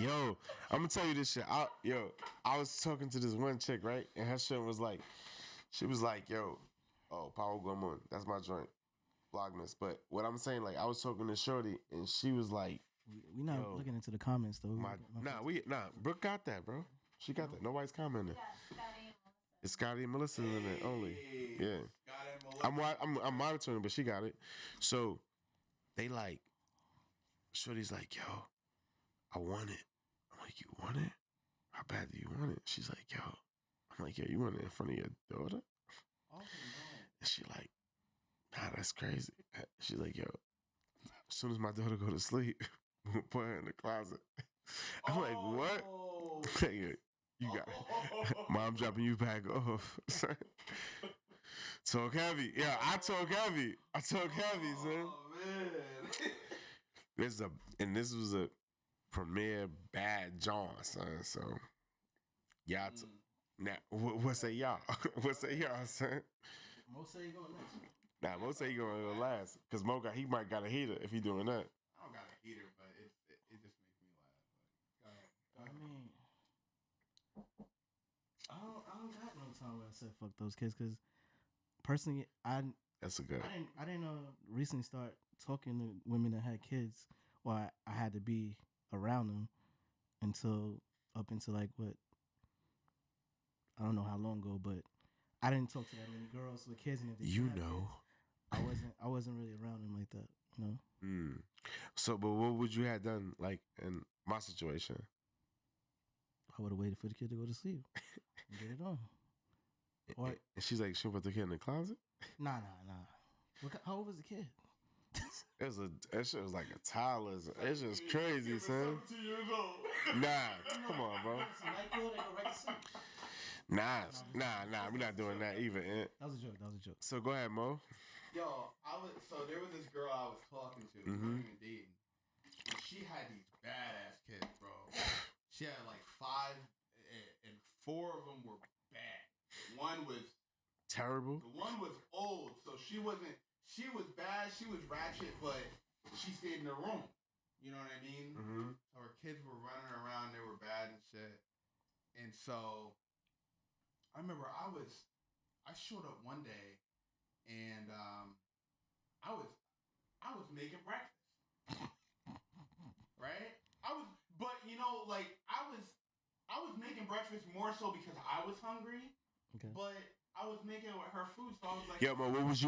Speaker 1: Yo, I'm gonna tell you this shit. I was talking to this one chick, right? And her shit was like, yo, Oh, Power Gormon. That's my joint. Vlogmas. But what I'm saying, like, I was talking to Shorty, and she was like,
Speaker 2: We not
Speaker 1: Yo,
Speaker 2: looking into the comments though.
Speaker 1: Brooke got that, bro. She got that. Nobody's commenting. It's Scotty and Melissa in it only. Yeah. I'm monitoring, but she got it. So they like, Shorty's like, yo, I want it. I'm like, you want it? How bad do you want it? She's like, yo. I'm like, yo, you want it in front of your daughter? And she like, nah, that's crazy. She's like, yo, as soon as my daughter go to sleep, we'll put her in the closet. I'm like, what? You got Mom dropping you back off. Talk heavy. Yeah, I talk heavy. Son.
Speaker 3: Oh man.
Speaker 1: This was a premiere bad John, son. So y'all now what say y'all? What say y'all, son?
Speaker 2: Mo say you going next.
Speaker 1: Nah, Mo say you gonna go last. Cause he might got a heater if he doing that.
Speaker 3: I don't got a heater, but it just makes me laugh. Like,
Speaker 2: I mean, I don't got no time where I said fuck those kids because personally,
Speaker 1: That's a good.
Speaker 2: I didn't recently start talking to women that had kids, or I had to be around them up until like what, I don't know how long ago, but I didn't talk to that many girls with kids, and if they had kids, I wasn't really around them like that, you know.
Speaker 1: So, but what would you have done like in my situation?
Speaker 2: I would have waited for the kid to go to sleep and get it on. Or,
Speaker 1: And she's like, she put the kid in the closet?
Speaker 2: Nah. How old was the kid?
Speaker 1: That shit was like a toddler. It's just crazy, son.
Speaker 3: 17 years old.
Speaker 1: Nah, come on, bro. Nah, we're not doing that either.
Speaker 2: That was a joke.
Speaker 1: So go ahead, Mo.
Speaker 3: Yo, so there was this girl I was talking to, we weren't even dating. And she had these badass kids, bro. She had like 5, and 4 of them were bad. One was
Speaker 1: Terrible.
Speaker 3: The one was old, so she was bad, she was ratchet, but she stayed in her room. You know what I mean?
Speaker 1: Mm-hmm.
Speaker 3: So her kids were running around, they were bad and shit. And so I remember I showed up one day and I was making breakfast. Right? But you know, like I was making breakfast more so because I was hungry.
Speaker 2: Okay.
Speaker 3: But I was making her food, so I was like,
Speaker 1: "Yo, man, what was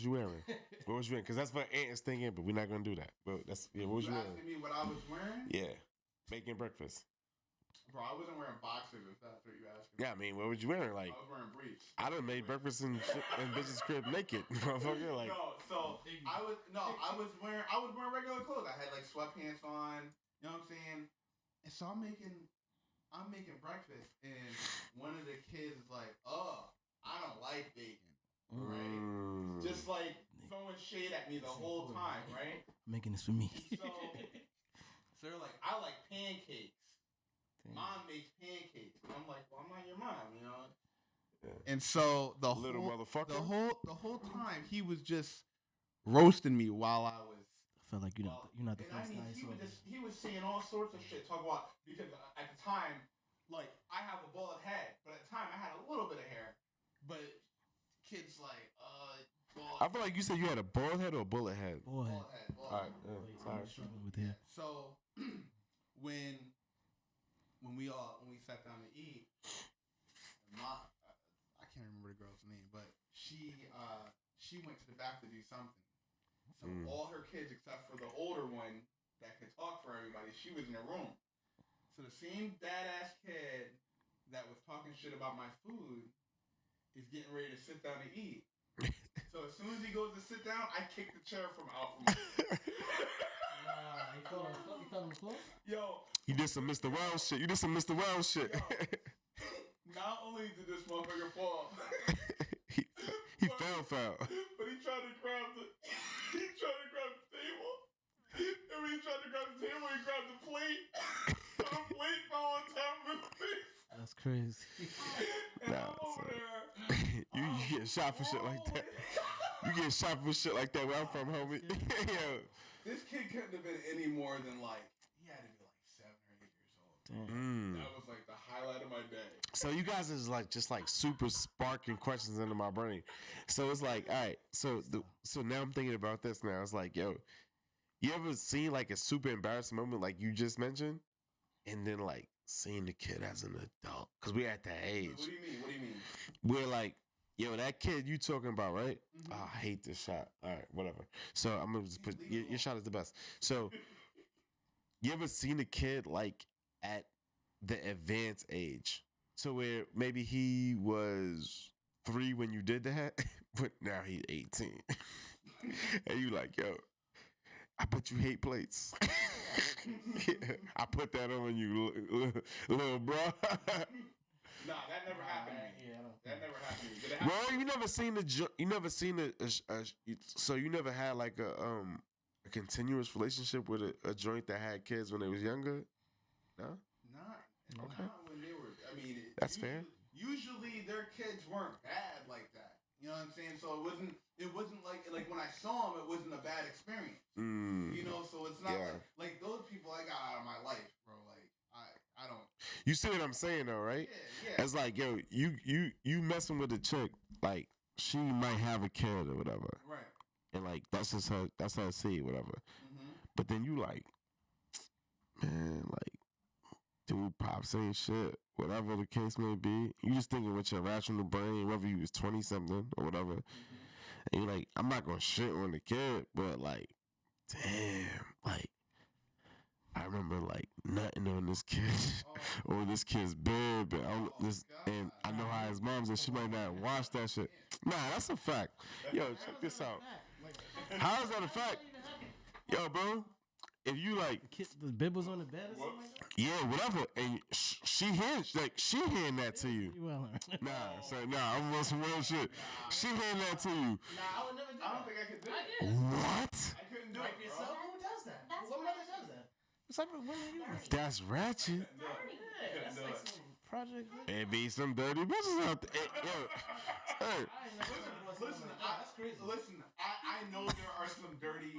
Speaker 1: you wearing? Because that's for Aunt's thing in, but we're not gonna do that. But what was you wearing?
Speaker 3: Asking me what I was wearing?
Speaker 1: Yeah, making breakfast.
Speaker 3: Bro, I wasn't wearing boxers. If that's what you asking.
Speaker 1: Yeah, I mean, what was you wearing? Like,
Speaker 3: I was wearing briefs.
Speaker 1: I done made breakfast in bitch's crib naked, motherfucker. Like,
Speaker 3: I was wearing regular clothes. I had like sweatpants on. You know what I'm saying? And so I'm making breakfast, and one of the kids is like, "Oh, I don't like bacon," right? Just like throwing shade at me the whole time, right?
Speaker 2: Making this for me.
Speaker 3: So they're like, "I like pancakes. Damn. Mom makes pancakes," and I'm like, "Well, I'm not your mom, you know." Yeah. And so the
Speaker 1: little motherfucker,
Speaker 3: the whole time he was just roasting me while I was.
Speaker 2: I felt like you're not the first guy.
Speaker 3: He was saying all sorts of shit. Talk about because at the time, like I have a bald head, but at the time I had a little bit of hair. But kids like, bald.
Speaker 1: I feel like you said you had a bald head or a bullet head.
Speaker 2: Bald head.
Speaker 3: All
Speaker 1: right. Sorry.
Speaker 2: With hair.
Speaker 3: So when we sat down to eat, I can't remember the girl's name, but she went to the back to do something. So all her kids, except for the older one that could talk for everybody, she was in her room. So the same badass kid that was talking shit about my food is getting ready to sit down to eat. So as soon as he goes to sit down, I kick the chair from out from him.
Speaker 2: He fell on the floor?
Speaker 3: Yo.
Speaker 1: You did some Mr. Wells shit.
Speaker 3: Yo, not only did this motherfucker fall,
Speaker 1: he fell.
Speaker 3: But he tried to grab the table. And when he tried to grab the table, he grabbed the plate. So the plate fell on top of his face.
Speaker 2: That's crazy.
Speaker 3: And I'm over there.
Speaker 1: You get shot for shit like that. You get shot for shit like that where I'm from, homie. Yo.
Speaker 3: This kid couldn't have been any more than like, he had to be like 7 or 8 years old.
Speaker 2: Damn.
Speaker 3: That was like the highlight of my day.
Speaker 1: So you guys is like just like super sparking questions into my brain. So it's like, all right. So now I'm thinking about this. Now it's like, yo, you ever seen like a super embarrassing moment like you just mentioned, and then like seeing the kid as an adult? Because we're at that age.
Speaker 3: What do you mean? What do you mean?
Speaker 1: We're like, yo, that kid you talking about, right?
Speaker 3: Mhm.
Speaker 1: Oh, I hate this shot. All right, whatever. So I'm gonna just put your shot is the best. So you ever seen a kid like at the advanced age? So where maybe he was 3 when you did that, but now he's 18. And you like, yo, I bet you hate plates. Yeah, I put that on you, little bro.
Speaker 3: Nah, that never happened to me.
Speaker 2: Yeah, I don't.
Speaker 3: That never happened to me. Did it happen?
Speaker 1: Well, you never seen so you never had like a continuous relationship with a joint that had kids when they was younger? No?
Speaker 3: Not
Speaker 1: Okay.
Speaker 3: not when they were. I mean,
Speaker 1: That's fair.
Speaker 3: Usually their kids weren't bad like that. You know what I'm saying? So it wasn't like when I saw them, it wasn't a bad experience. You know, so it's not
Speaker 1: Yeah.
Speaker 3: like those people I got out of my life, bro. Like I don't.
Speaker 1: You see what I'm saying though, right?
Speaker 3: Yeah.
Speaker 1: It's like, yo, you messing with a chick, like she might have a kid or whatever,
Speaker 3: Right.
Speaker 1: and like that's her seed, whatever.
Speaker 3: Mm-hmm.
Speaker 1: But then you like, man, like, dude, pops ain't shit, whatever the case may be. You just thinking with your rational brain, whether you was 20 something or whatever, and you're like, I'm not gonna shit on the kid, but like, damn, like, I remember like nutting on this kid or this kid's bed, and I know how his mom's and she might not watch that shit. Nah, that's a fact. Yo, check this out. How is that a fact? Yo, bro, if you like,
Speaker 2: The bib was on the bed or something like that?
Speaker 1: yeah, whatever, and she hearing that to you.
Speaker 2: You well,
Speaker 1: I'm on some real shit. She hearing that to you.
Speaker 5: Nah, I would never do
Speaker 3: I don't
Speaker 5: that.
Speaker 3: think I could do
Speaker 5: I
Speaker 3: it.
Speaker 5: did.
Speaker 1: What?
Speaker 3: I couldn't do
Speaker 5: Rape
Speaker 3: it, bro.
Speaker 5: yourself? Who does that?
Speaker 4: That's
Speaker 5: What mother does that?
Speaker 2: What type of women you with?
Speaker 1: That's ratchet.
Speaker 5: Yeah, that's
Speaker 3: do
Speaker 5: like
Speaker 3: it.
Speaker 5: some
Speaker 2: Project.
Speaker 1: There be some dirty bitches out there. Yo, hey.
Speaker 5: I ain't never heard of something
Speaker 3: Listen,
Speaker 5: like that. That's crazy.
Speaker 3: Listen, I know there are some dirty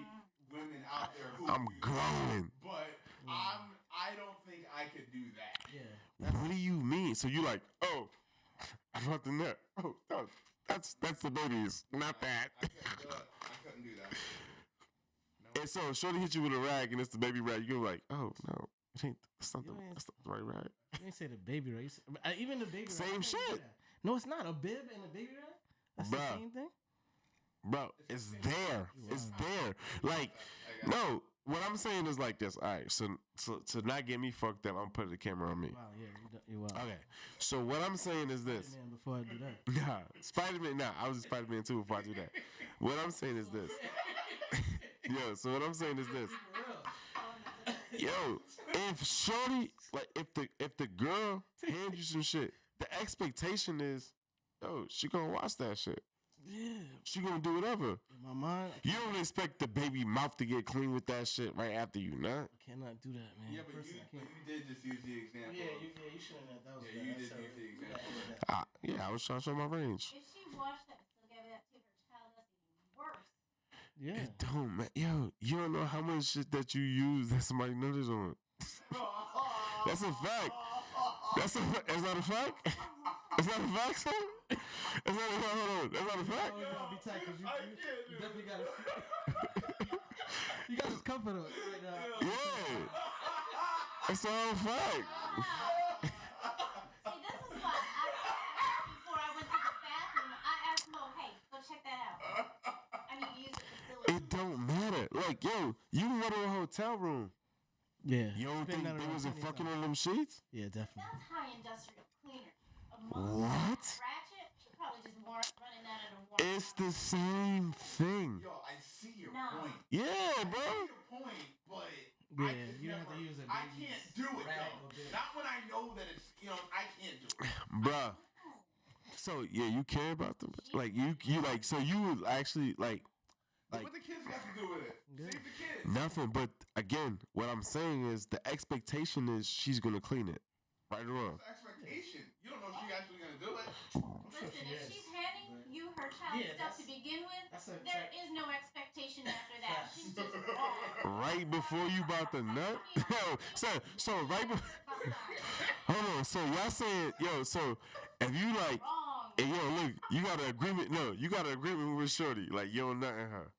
Speaker 3: women out there who.
Speaker 1: I'm growing.
Speaker 3: But I don't think I could do that.
Speaker 2: Yeah.
Speaker 1: What do you mean? So you like, oh, I'm about to nut. Oh, no, that's the babies, not that.
Speaker 3: I couldn't do it. I couldn't do that.
Speaker 1: And so Shorty hit you with a rag, and it's the baby rag. You're like, oh no, it ain't. That's not
Speaker 2: You ain't-
Speaker 1: that's not the right rag.
Speaker 2: You didn't say the baby right? Even the baby.
Speaker 1: Same
Speaker 2: rag, I can't do
Speaker 1: shit.
Speaker 2: that. No, it's not a bib and a baby rag. That's
Speaker 1: Bruh.
Speaker 2: the same thing.
Speaker 1: Bro, it's there. It's there. Like, no. What I'm saying is like this. All right, so to not get me fucked up, I'm putting the camera on me.
Speaker 2: Wow, yeah, you wild.
Speaker 1: Okay. So what I'm saying is this.
Speaker 2: Man, before I do that.
Speaker 1: Nah, Spider-Man. Nah, I was a Spider-Man too before I do that. What I'm saying is this. Yo, so what I'm saying is this. Yo, if Shorty, like, if the girl hands you some shit, the expectation is, yo, she gonna watch that shit.
Speaker 2: Yeah,
Speaker 1: She gonna do whatever.
Speaker 2: in my mind,
Speaker 1: You don't expect the baby mouth to get clean with that shit right after you nut.
Speaker 2: I cannot do that, man.
Speaker 3: Yeah, but
Speaker 2: Personally, I can't.
Speaker 3: you did just use the example.
Speaker 5: You shouldn't have. That was
Speaker 3: Yeah, you did use the example.
Speaker 1: Yeah, I was trying to show my range.
Speaker 4: If she watched that and still gave that to her child, that's even worse.
Speaker 2: Yeah.
Speaker 1: It don't, man. Yo, you don't know how much shit that you use that somebody nutted on. That's a fact. Is that a fact? Is that a fact, son? Hold on. That's not a fact.
Speaker 2: Always gotta be tight 'cause
Speaker 3: I
Speaker 2: you
Speaker 3: can't do
Speaker 2: definitely gotta. You got his comfort up right now.
Speaker 1: Yeah. That's all a fact.
Speaker 4: See, this is why before I went to the bathroom, I asked Mo, hey, go check that out. I need to use the facility.
Speaker 1: It don't matter. Like, yo, you can go to a hotel room.
Speaker 2: Yeah.
Speaker 1: You don't think
Speaker 2: Spend that
Speaker 1: they
Speaker 2: around
Speaker 1: wasn't
Speaker 2: 20
Speaker 1: fucking
Speaker 2: times.
Speaker 1: on them sheets?
Speaker 2: Yeah, definitely.
Speaker 4: That's high industrial cleaner. A
Speaker 1: What?
Speaker 4: ratchet should probably just running that under warrant.
Speaker 1: It's the same thing.
Speaker 3: Yo, I see your
Speaker 4: No.
Speaker 3: point.
Speaker 1: Yeah,
Speaker 3: I
Speaker 1: bro.
Speaker 3: see your point, but
Speaker 2: Yeah,
Speaker 3: I could
Speaker 2: you don't have
Speaker 3: never,
Speaker 2: to use a
Speaker 3: I
Speaker 2: baby's
Speaker 3: can't do it,
Speaker 2: rag
Speaker 3: though.
Speaker 2: or bib.
Speaker 3: Not when I know that it's, I can't do it.
Speaker 1: Bruh. So, yeah, you care about them? Like, you like, so you would actually, like,
Speaker 3: What the kids got to do with it?
Speaker 2: Good.
Speaker 3: Save the kids.
Speaker 1: nothing. But, again, what I'm saying is the expectation is she's going to clean it. Right or wrong?
Speaker 3: It's expectation. You don't know if she's actually going to do it.
Speaker 4: Listen, if she's handing you her child's
Speaker 5: Yeah,
Speaker 4: stuff
Speaker 5: that's-
Speaker 4: to begin with,
Speaker 5: that's a-
Speaker 4: there is no expectation after that. She's just wrong.
Speaker 1: Right before you about to nut? Yo, so right before... Hold on. So y'all saying, yo, so if you like,
Speaker 4: Wrong.
Speaker 1: hey, yo, look, you got an agreement. No, you got an agreement with Shorty. Like, you don't nothing her.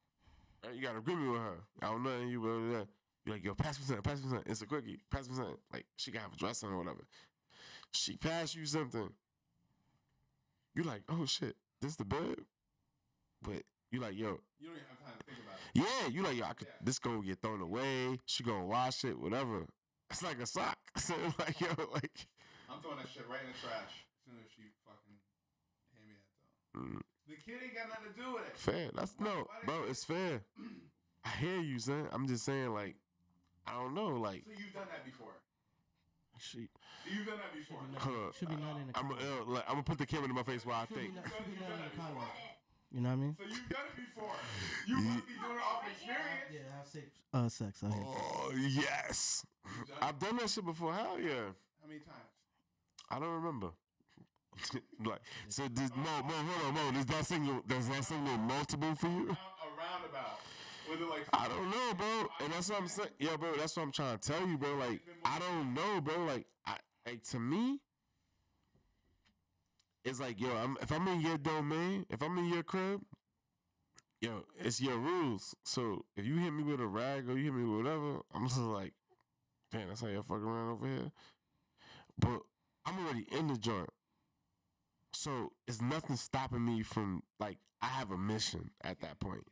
Speaker 1: Right? You got an agreement with her. I don't nothing you, blah, blah, blah. You're like, yo, pass me something, pass me something. It's a quickie. Pass me something. Like, she got have a dress on or whatever. She pass you something. You like, oh shit, this the bed? But you like, yo.
Speaker 3: You don't even have time to think about it.
Speaker 1: Yeah, you like, yo, this gonna get thrown away. She gonna wash it, whatever. It's like a sock. So like, yo, like.
Speaker 3: I'm throwing that shit right in the trash as soon as she fucking hand me that though. The kid ain't got nothing to do with it.
Speaker 1: Fair. That's no, bro. It's fair. I hear you, son. I'm just saying, like, I don't know, like.
Speaker 3: So you've done that before.
Speaker 2: You've
Speaker 3: done that before.
Speaker 2: Should be not in the comment.
Speaker 1: I'm gonna put the camera in my face while I
Speaker 2: Should be
Speaker 1: think.
Speaker 2: not in the comment. You know what I mean?
Speaker 3: So you've done it before. You must be doing it off experience.
Speaker 2: Yeah, have sex. I hear.
Speaker 1: Oh yes, I've done that shit before. Hell yeah.
Speaker 3: How many times?
Speaker 1: I don't remember. Like, so hold on, Mo. Does that single multiple for you?
Speaker 3: A roundabout. Was it like?
Speaker 1: I don't know, bro. And that's what I'm saying. Yeah, bro. That's what I'm trying to tell you, bro. Like, I don't know, bro. Like to me, it's like, yo, if I'm in your domain, if I'm in your crib, yo, it's your rules. So if you hit me with a rag or you hit me with whatever, I'm just like, damn, that's how y'all fuck around over here. But I'm already in the joint. So it's nothing stopping me from, like, I have a mission at that point.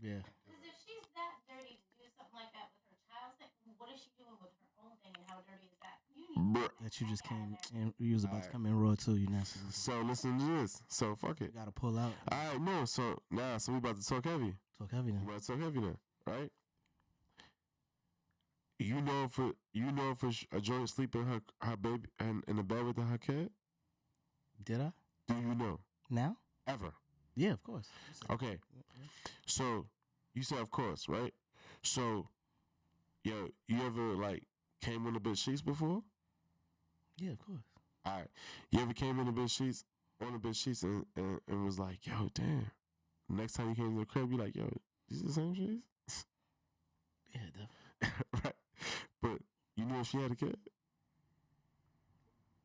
Speaker 2: Yeah.
Speaker 4: Because if she's that dirty to do something like that with her child's thing, what is she doing with her own thing, and how dirty is that? You need
Speaker 1: Bruh.
Speaker 2: That you just came and you was about to come in raw too. You nasty.
Speaker 1: So listen to this. So fuck it.
Speaker 2: You gotta pull out.
Speaker 1: All right, no. So now, we about to talk heavy.
Speaker 2: Talk heavy now.
Speaker 1: We about to talk heavy now, right? You know if a joint sleeping her baby in the bed with her kid?
Speaker 2: Did I?
Speaker 1: Do you know?
Speaker 2: Now?
Speaker 1: Ever?
Speaker 2: Yeah, of course.
Speaker 1: Okay. So you said of course, right? So, yo, you ever like came in the bed sheets before?
Speaker 2: Yeah, of course.
Speaker 1: All right. You ever came in the bed sheets and was like, yo, damn. Next time you came to the crib, you like, yo, these are the same sheets?
Speaker 2: Yeah, definitely.
Speaker 1: Right. But you knew if she had a kid?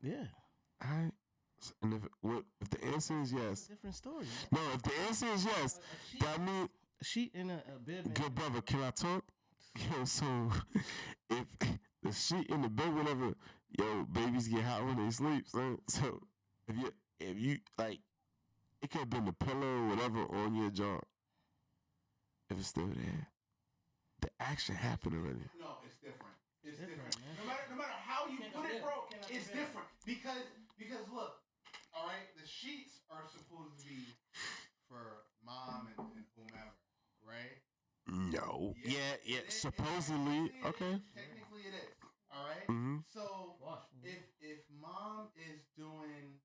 Speaker 2: Yeah.
Speaker 1: All right. And if the answer is yes.
Speaker 2: Different story.
Speaker 1: No, if the answer is yes, that means.
Speaker 2: A sheet in a bed. Man.
Speaker 1: Good brother, can I talk? Yo, so if the sheet in the bed, whatever, yo, babies get hot when they sleep, son. So if you like, it could have been the pillow or whatever on your jaw. If it's still there, the action happened already.
Speaker 3: No, it's different. It's different.
Speaker 2: Man.
Speaker 3: No matter how you put it, bro, it's different. Because look, all right, the sheets are supposed to be for mom and whomever, right?
Speaker 1: No. Yeah.
Speaker 3: It is.
Speaker 1: Supposedly, okay.
Speaker 3: Technically, it is. All right.
Speaker 1: Mm-hmm.
Speaker 3: So if mom is doing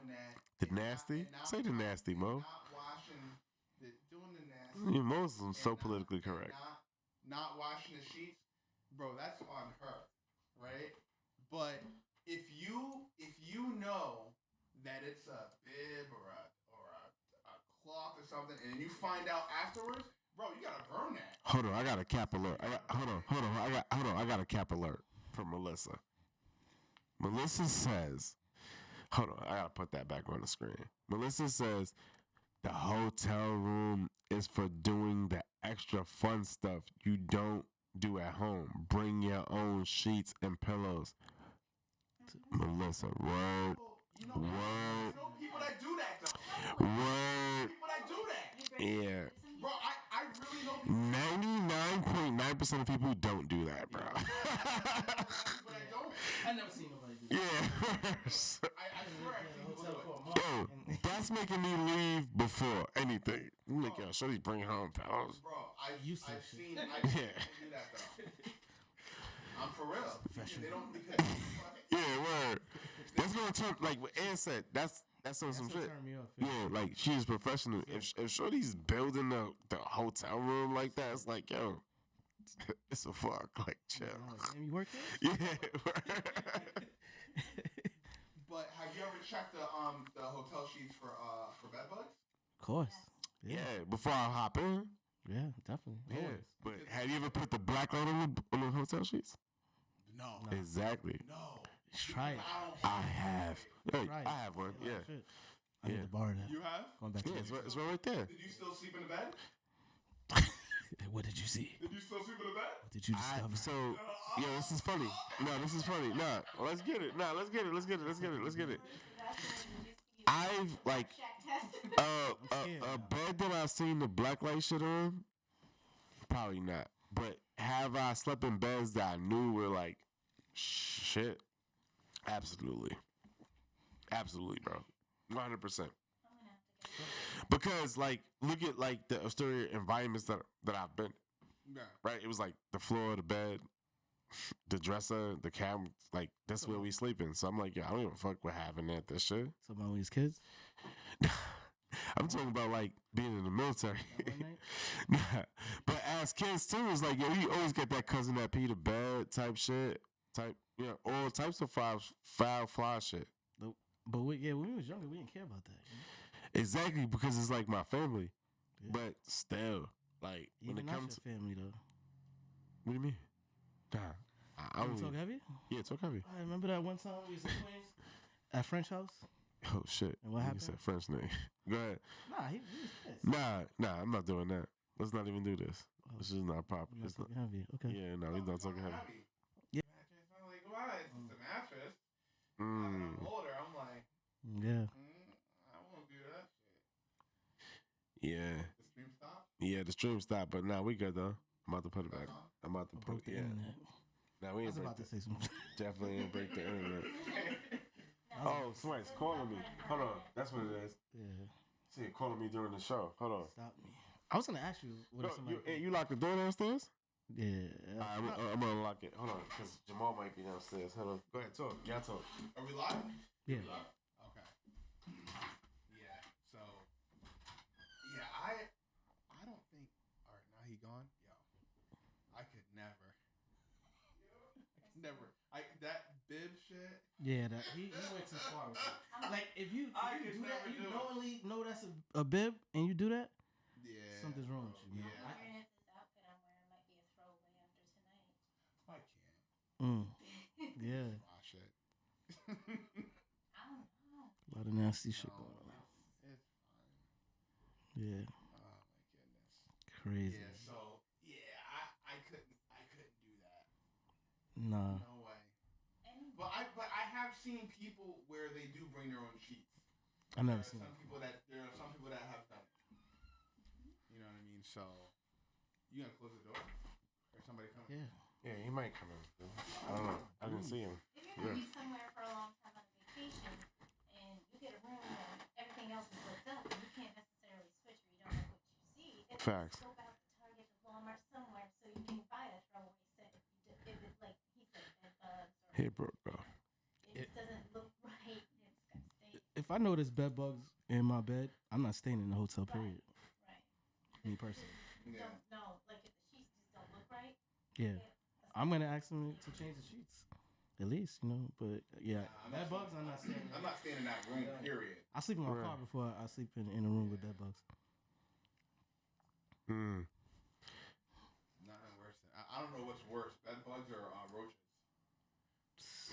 Speaker 3: that,
Speaker 1: The nasty? Say the nasty, Mo.
Speaker 3: Not washing, doing the nasty.
Speaker 1: You Muslims so
Speaker 3: and
Speaker 1: politically
Speaker 3: and
Speaker 1: correct.
Speaker 3: Not washing the sheets, bro. That's on her, right? But if you know that it's a bib or a cloth or something, and you find out afterwards, bro, you gotta burn that.
Speaker 1: Hold on, I got a cap alert. I got a cap alert from Melissa. Melissa says, hold on, I gotta put that back on the screen. Melissa says the hotel room is for doing the extra fun stuff you don't do at home. Bring your own sheets and pillows. Melissa, word.
Speaker 3: You know
Speaker 1: Word.
Speaker 3: people that do that though.
Speaker 1: Word.
Speaker 3: People that do that.
Speaker 1: Yeah.
Speaker 3: Bro, I really know people
Speaker 1: 99.9% of people don't do that, bro.
Speaker 3: that don't.
Speaker 2: I never seen nobody do that.
Speaker 1: Yeah.
Speaker 3: I swear I've seen people do it.
Speaker 1: Yo, that's making me leave before anything. I'm like, yo, Shorty's bringing home pillows.
Speaker 3: Bro, I've
Speaker 2: You say
Speaker 3: seen
Speaker 2: shit.
Speaker 3: people do that though. I'm for real. They don't because
Speaker 1: Yeah, word. That's gonna turn, like what Ann said, that's on some
Speaker 2: That's what
Speaker 1: shit.
Speaker 2: turned me off.
Speaker 1: Yeah, like she's professional. If Shorty's building the hotel room like that, it's like, yo, it's a fuck. Like, chill.
Speaker 2: Damn, you work there?
Speaker 1: Yeah.
Speaker 3: But have you ever checked the hotel sheets for bed bugs?
Speaker 2: Of course.
Speaker 1: Yeah, before I hop in.
Speaker 2: Yeah, definitely.
Speaker 1: Yeah.
Speaker 2: Always.
Speaker 1: But have you ever put the black light on the hotel sheets?
Speaker 3: No.
Speaker 1: Exactly.
Speaker 3: No.
Speaker 2: Try it.
Speaker 1: I have. Hey,
Speaker 2: Try it.
Speaker 1: I have one. Yeah.
Speaker 2: Shit. I need to borrow that.
Speaker 3: You have?
Speaker 2: Going back to
Speaker 1: Yeah,
Speaker 2: the
Speaker 1: it's right there.
Speaker 3: Did you still sleep in the bed?
Speaker 2: What did you see?
Speaker 3: Did you still sleep in the bed?
Speaker 2: What did you discover?
Speaker 1: So, yeah, this is funny. No, this is funny. No, let's get it. No, let's get it. Let's get it. Let's get it. Let's get it. I've like a bed that I've seen the blacklight shit on. Probably not. But have I slept in beds that I knew were like shit? Absolutely. Absolutely, bro. 100%. Because like, look at like the exterior environments that I've been.
Speaker 3: Yeah.
Speaker 1: Right? It was like the floor, the bed, the dresser, the cabin. Like that's where we sleeping. So I'm like, yeah, I don't give a fuck what having that shit.
Speaker 2: So about these kids?
Speaker 1: I'm talking about like being in the military.
Speaker 2: That one night?
Speaker 1: Nah. But as kids too, it's like, yo, you always get that cousin that pee the bed type shit. Type, all types of foul fly shit.
Speaker 2: But when we was younger, we didn't care about that. You know?
Speaker 1: Exactly, because it's like my family.
Speaker 2: Yeah.
Speaker 1: But still, like when
Speaker 2: Even
Speaker 1: it comes to
Speaker 2: your family though.
Speaker 1: what do you mean? Nah. I
Speaker 2: You
Speaker 1: don't
Speaker 2: talk heavy?
Speaker 1: Yeah, talk heavy.
Speaker 2: I remember that one time we was in Queens at French house.
Speaker 1: Oh shit.
Speaker 2: And what
Speaker 1: You
Speaker 2: happened?
Speaker 1: said French name. Go ahead.
Speaker 2: Nah, he was pissed.
Speaker 1: Nah, I'm not doing that. Let's not even do this. This is not proper.
Speaker 2: You're not
Speaker 1: It's not,
Speaker 2: talking heavy. Okay.
Speaker 1: yeah, no, he's not talking heavy.
Speaker 2: Yeah.
Speaker 3: I'm like, why? It's the mattress.
Speaker 1: Mm.
Speaker 3: I'm older. I'm like,
Speaker 2: Yeah.
Speaker 3: I won't do that shit.
Speaker 1: Yeah.
Speaker 3: The stream stopped?
Speaker 1: Yeah, the stream stopped, but nah, we good though. I'm about to put it back. I'm about to
Speaker 2: I
Speaker 1: put
Speaker 2: broke
Speaker 1: it.
Speaker 2: the
Speaker 1: Yeah.
Speaker 2: internet.
Speaker 1: Nah, we
Speaker 2: I
Speaker 1: ain't
Speaker 2: was
Speaker 1: break
Speaker 2: about to
Speaker 1: the,
Speaker 2: say something.
Speaker 1: definitely ain't break the internet. Oh, somebody's calling me. Hold on. That's what it is.
Speaker 2: Yeah.
Speaker 1: See, calling me during the show. Hold on.
Speaker 2: Stop me. I was gonna ask you what if somebody.
Speaker 1: You locked the door downstairs?
Speaker 2: Yeah.
Speaker 1: I'm gonna lock it. Hold on, because Jamal might be downstairs. Hold on. Go ahead, talk. Yeah, talk.
Speaker 3: Are we live?
Speaker 2: Yeah.
Speaker 3: Okay. Yeah. So. Yeah, I don't think. All right, now he gone. Yo, I could never. That bib shit.
Speaker 2: Yeah. That he went too far with it. Like if you
Speaker 3: I
Speaker 2: do
Speaker 3: could
Speaker 2: that,
Speaker 3: never
Speaker 2: you
Speaker 3: do it.
Speaker 2: knowingly know that's a bib, and you do that,
Speaker 3: Yeah.
Speaker 2: something's wrong with you. Man.
Speaker 3: Yeah.
Speaker 4: I'm wondering if this outfit I'm wearing might be a throwaway after tonight.
Speaker 3: I can't
Speaker 2: Yeah.
Speaker 3: wash it.
Speaker 4: I don't know.
Speaker 2: A lot of nasty shit
Speaker 3: No,
Speaker 2: going on.
Speaker 3: it's fine.
Speaker 2: Yeah.
Speaker 3: Oh my goodness.
Speaker 2: Crazy.
Speaker 3: Yeah. So yeah, I couldn't do that.
Speaker 2: Nah.
Speaker 3: No way.
Speaker 4: And
Speaker 3: But I have seen people where they do bring their own sheets.
Speaker 2: I never
Speaker 3: There
Speaker 2: seen
Speaker 3: are
Speaker 2: that.
Speaker 3: some people that have done it. You know what I mean? So you gonna close the door? Or somebody coming?
Speaker 2: Yeah.
Speaker 1: Yeah, he might come in. I don't know. I didn't see him.
Speaker 4: if you're gonna be somewhere for a long time on a vacation and you get a room and everything else is booked up and you can't necessarily switch or you don't know what you see, it's
Speaker 1: Facts.
Speaker 4: go back to Target or Walmart somewhere so you can buy a throwaway set if it's like he said bed bugs or
Speaker 1: Hey, bro.
Speaker 4: it just doesn't look right. It's got stains.
Speaker 2: If I notice bed bugs in my bed, I'm not staying in the hotel. Period.
Speaker 4: Right.
Speaker 2: Me personally.
Speaker 3: Yeah.
Speaker 4: Don't know. Like if the sheets just don't look right.
Speaker 2: Yeah. I'm gonna ask them to change the sheets, at least, you know. But yeah,
Speaker 3: I'm
Speaker 2: bed
Speaker 3: not
Speaker 2: bugs. I'm not staying.
Speaker 3: I'm not staying in that room. Period.
Speaker 2: I sleep in my
Speaker 1: Right.
Speaker 2: car before I sleep in a room with bed bugs.
Speaker 1: Mm.
Speaker 3: Nothing worse than I don't know what's worse, bed bugs or roaches.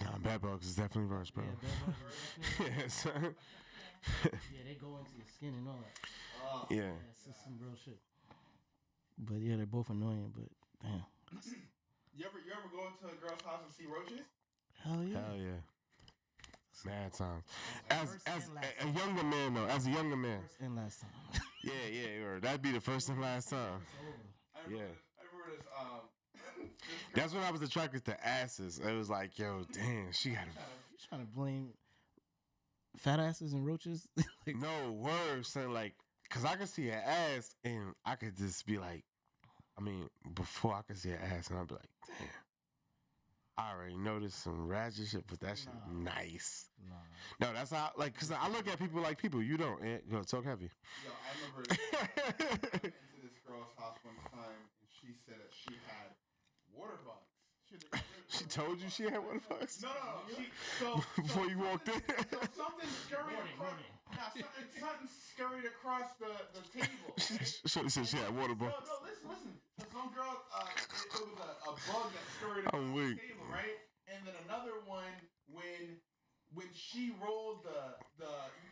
Speaker 1: Nah, bad bugs is definitely worse, bro.
Speaker 2: Yeah, bed bugs. are definitely-
Speaker 1: Yeah, son.
Speaker 2: yeah, they go into your skin and all that.
Speaker 1: Yeah.
Speaker 2: Yeah, it's just some real shit. But yeah, they're both annoying. But damn,
Speaker 3: You ever go into a girl's house and see roaches?
Speaker 2: hell yeah.
Speaker 1: Hell yeah. Mad times. As
Speaker 2: First
Speaker 1: as
Speaker 2: and last
Speaker 1: a younger man though, as a younger man.
Speaker 2: First and last time.
Speaker 1: Yeah, that'd be the first and last time.
Speaker 3: I remember
Speaker 1: Yeah.
Speaker 3: this, I remember this
Speaker 1: That's when I was attracted to asses. It was like, yo, damn, she got
Speaker 2: You trying to blame fat asses and roaches? Like,
Speaker 1: no words, son. Like, cause I could see her ass and I could just be like, I mean, before I could see her ass and I'd be like, damn. I already noticed some ratchet shit, but that shit nice.
Speaker 2: nah.
Speaker 1: No, that's how, like, cause I look at people like people. You don't. Go talk heavy.
Speaker 3: Yo, I remember I went into this girl's house one time and she said that she had water bugs.
Speaker 1: She told you she had one of us
Speaker 3: No. So
Speaker 1: before you walked in.
Speaker 3: so something scurried across. Nah, something scurried across the table.
Speaker 1: She said she had water bugs.
Speaker 3: No, listen. So some girl, it was a bug that scurried across
Speaker 1: I'm
Speaker 3: the
Speaker 1: weak.
Speaker 3: table, right? and then another one when she rolled the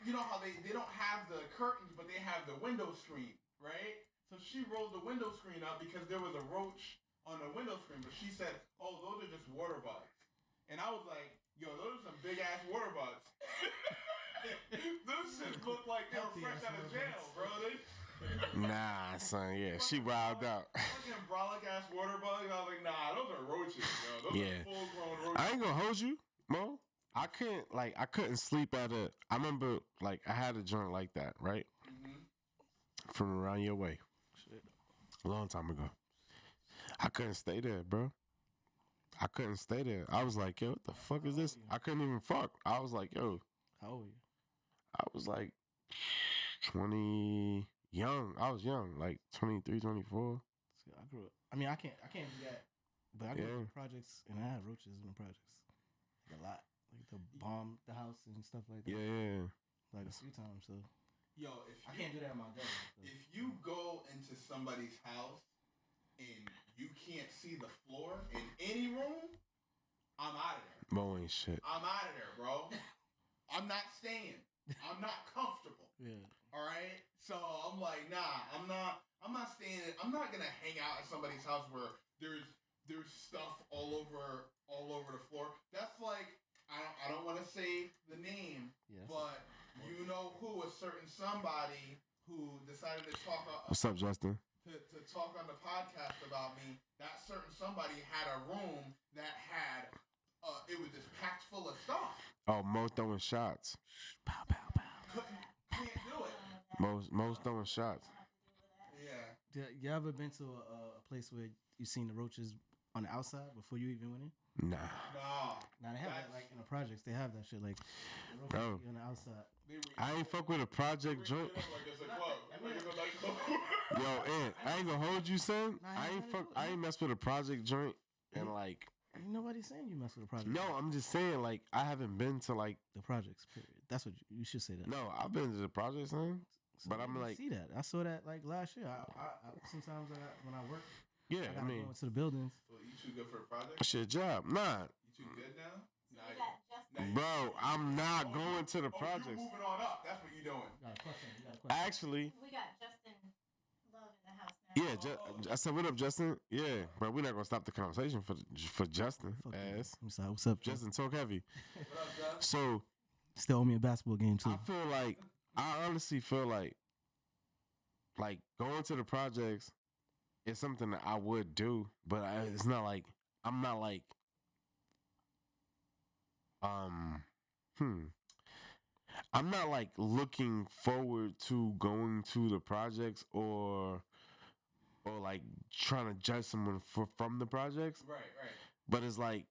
Speaker 3: you know how they don't have the curtains but they have the window screen, right? So she rolled the window screen up because there was a roach on the window screen, but she said, "Oh, those are just water bugs," and I was like, "Yo, those are some big ass water bugs." Those shit look like they were fresh out of jail, bro.
Speaker 1: Nah, son, yeah, she wild out.
Speaker 3: Fucking brolic ass water bugs. I was like, nah, those are roaches, yo. Those
Speaker 1: Yeah.
Speaker 3: are full grown roaches.
Speaker 1: I ain't gonna hold you, Mo. I couldn't sleep at a. I remember, like, I had a joint like that, right? From around your way.
Speaker 2: Shit.
Speaker 1: A long time ago. I couldn't stay there, bro. I couldn't stay there. I was like, yo, what the fuck is this? I couldn't even fuck. I was like, yo.
Speaker 2: How old are you?
Speaker 1: I was like 20, young. I was young, like 23, 24.
Speaker 2: See, I grew up. I mean, I can't do that. But I grew up
Speaker 1: Yeah.
Speaker 2: in projects, and I had roaches in the projects. Like a lot. Like the bomb the house and stuff like that.
Speaker 1: Yeah.
Speaker 2: Like a few times. So
Speaker 3: Yo,
Speaker 2: I can't do that in my day.
Speaker 3: if you go into somebody's house and you can't see the floor in any room, I'm out of there.
Speaker 1: Mo ain't shit.
Speaker 3: I'm out of there, bro. I'm not staying. I'm not comfortable.
Speaker 2: Yeah.
Speaker 3: All right. So I'm like, nah, I'm not staying. I'm not gonna hang out at somebody's house where there's stuff all over the floor. That's like I don't want to say the name,
Speaker 2: Yeah,
Speaker 3: but you know who, a certain somebody who decided to talk
Speaker 1: What's up, Justin?
Speaker 3: to talk on the podcast about me. That certain somebody had a room that had it was just packed full of stuff.
Speaker 1: Oh, Mo throwing shots.
Speaker 2: Pow, pow, pow.
Speaker 3: Can't do it.
Speaker 1: Mo's throwing shots.
Speaker 3: Yeah.
Speaker 2: You ever been to a place where you seen the roaches on the outside before you even went in?
Speaker 1: Nah.
Speaker 3: No.
Speaker 2: Now they have that like in the projects. They have that shit like the roaches
Speaker 1: Bro.
Speaker 2: be on the outside.
Speaker 1: I ain't fuck with a project joint.
Speaker 3: Like it's a club. Like it's a nightclub.
Speaker 1: Yo, Ant, I ain't gonna hold you, son.
Speaker 2: Nah,
Speaker 1: I ain't mess with a project joint. And like,
Speaker 2: Ain't nobody saying you mess with the project.
Speaker 1: no, I'm just saying, like, I haven't been to like,
Speaker 2: The projects, period. That's what you should say that.
Speaker 1: no, I've been to the project, son.
Speaker 2: So
Speaker 1: but
Speaker 2: I
Speaker 1: I'm
Speaker 2: didn't
Speaker 1: like-
Speaker 2: see that. I saw that like last year. I sometimes when I work,
Speaker 1: Yeah,
Speaker 2: I
Speaker 1: I
Speaker 2: gotta
Speaker 1: mean,
Speaker 2: go into the buildings.
Speaker 3: So you too good for the project?
Speaker 1: shit job. Nah,
Speaker 3: You too good now?
Speaker 4: So we got Justin.
Speaker 1: bro, I'm not going to the
Speaker 3: Oh,
Speaker 1: projects.
Speaker 3: you moving on up. That's what you doing.
Speaker 2: You got a question? You got a question?
Speaker 1: Actually,
Speaker 4: We got Justin Love in the house now.
Speaker 1: yeah, I said, what up, Justin? Yeah, bro, we're not gonna stop the conversation for Justin.
Speaker 2: Fuck you.
Speaker 1: Ass.
Speaker 2: I'm sorry. What's up,
Speaker 1: Justin, talk heavy.
Speaker 3: What up, Gus?
Speaker 1: So
Speaker 2: Still owe me a basketball game too.
Speaker 1: I honestly feel like going to the projects is something that I would do, but it's not like I'm not like I'm not like looking forward to going to the projects or like trying to judge someone from the projects.
Speaker 3: Right.
Speaker 1: But it's like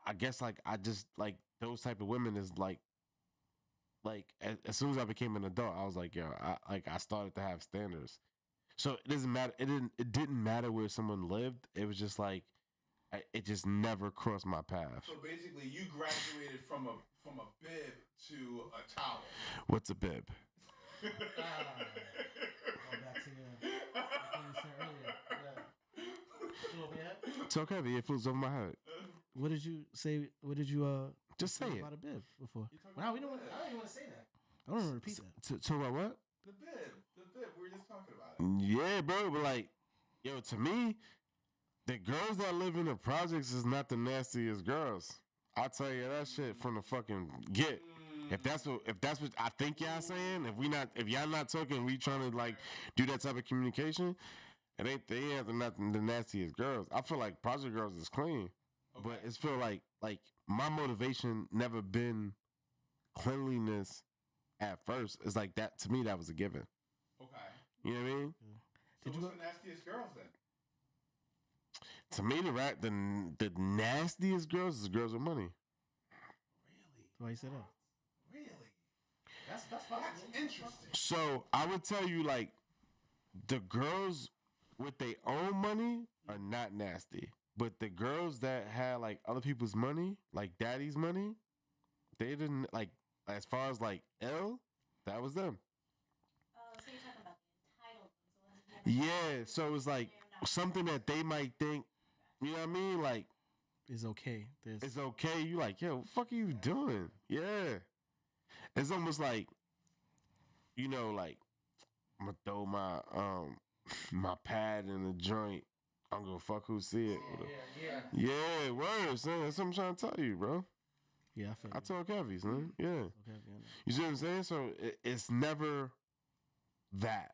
Speaker 1: I guess like I just like those type of women is like as soon as I became an adult, I was like, yo, I started to have standards. So it doesn't matter. It didn't matter where someone lived. It was just like it just never crossed my path.
Speaker 3: So basically, you graduated from a bib to a towel.
Speaker 1: What's a bib?
Speaker 2: Going back to the thing you said earlier. Yeah. You over your head?
Speaker 1: It's okay. It feels over my head.
Speaker 2: What did you say? What did you
Speaker 1: Just say it.
Speaker 2: about a bib before?
Speaker 3: You talking
Speaker 2: Well,
Speaker 3: about
Speaker 2: we don't.
Speaker 3: the
Speaker 2: I
Speaker 3: bib.
Speaker 2: don't even want to say that. I don't want to repeat that.
Speaker 1: Talk about what?
Speaker 3: The bib. We were just talking about it.
Speaker 1: Yeah, bro. But like, yo, to me, the girls that live in the projects is not the nastiest girls. I'll tell you that shit from the fucking get. If that's what I think y'all saying, if y'all not talking, we trying to like do that type of communication, they ain't not the nastiest girls. I feel like project girls is clean, but it's feel like my motivation never been cleanliness at first. It's like that to me that was a given.
Speaker 3: Okay.
Speaker 1: You know what I mean?
Speaker 3: So
Speaker 2: Did you
Speaker 3: what's the nastiest girls then?
Speaker 1: To me, the nastiest girls is girls with money.
Speaker 3: Really?
Speaker 2: Why you say that?
Speaker 3: Really?
Speaker 2: That's
Speaker 3: That's interesting.
Speaker 1: So I would tell you, like, the girls with their own money are not nasty, but the girls that had like other people's money, like daddy's money, they didn't like. As far as like L, that was them.
Speaker 4: Oh, so you're talking about the entitled ones, the ones that you
Speaker 1: Yeah, so it was like something that they might think. You know what I mean? Like,
Speaker 2: it's okay.
Speaker 1: It's okay. You like, yo, what the fuck are you doing? Yeah. It's almost like, like I'm gonna throw my my pad in the joint. I'm gonna fuck who see it. Yeah, word, son. That's what I'm trying to tell you, bro.
Speaker 2: Yeah, I feel
Speaker 1: I talk heavy, son. Yeah.
Speaker 2: okay.
Speaker 1: You see what I'm saying? So it's never that.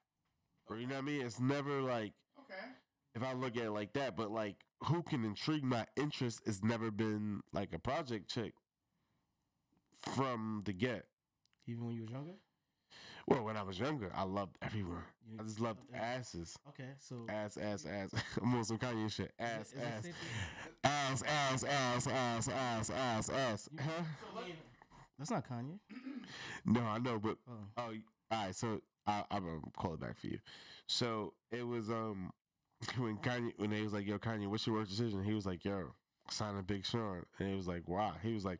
Speaker 1: Or you know what I mean? It's never like,
Speaker 3: Okay.
Speaker 1: if I look at it like that, but like who can intrigue my interest has never been like a project chick from the get.
Speaker 2: Even when you was younger.
Speaker 1: Well, when I was younger, I loved everyone. I just loved asses.
Speaker 2: Okay, so
Speaker 1: Ass. I'm on some Kanye shit. Ass.
Speaker 2: is it safe
Speaker 1: Ass. Huh?
Speaker 2: that's not Kanye.
Speaker 1: No, I know, but
Speaker 2: Oh.
Speaker 1: all right. So I'm gonna call it back for you. So it was when they was like, yo, Kanye, what's your work decision? He was like, yo, sign a Big Sean, and it was like, why? He was like,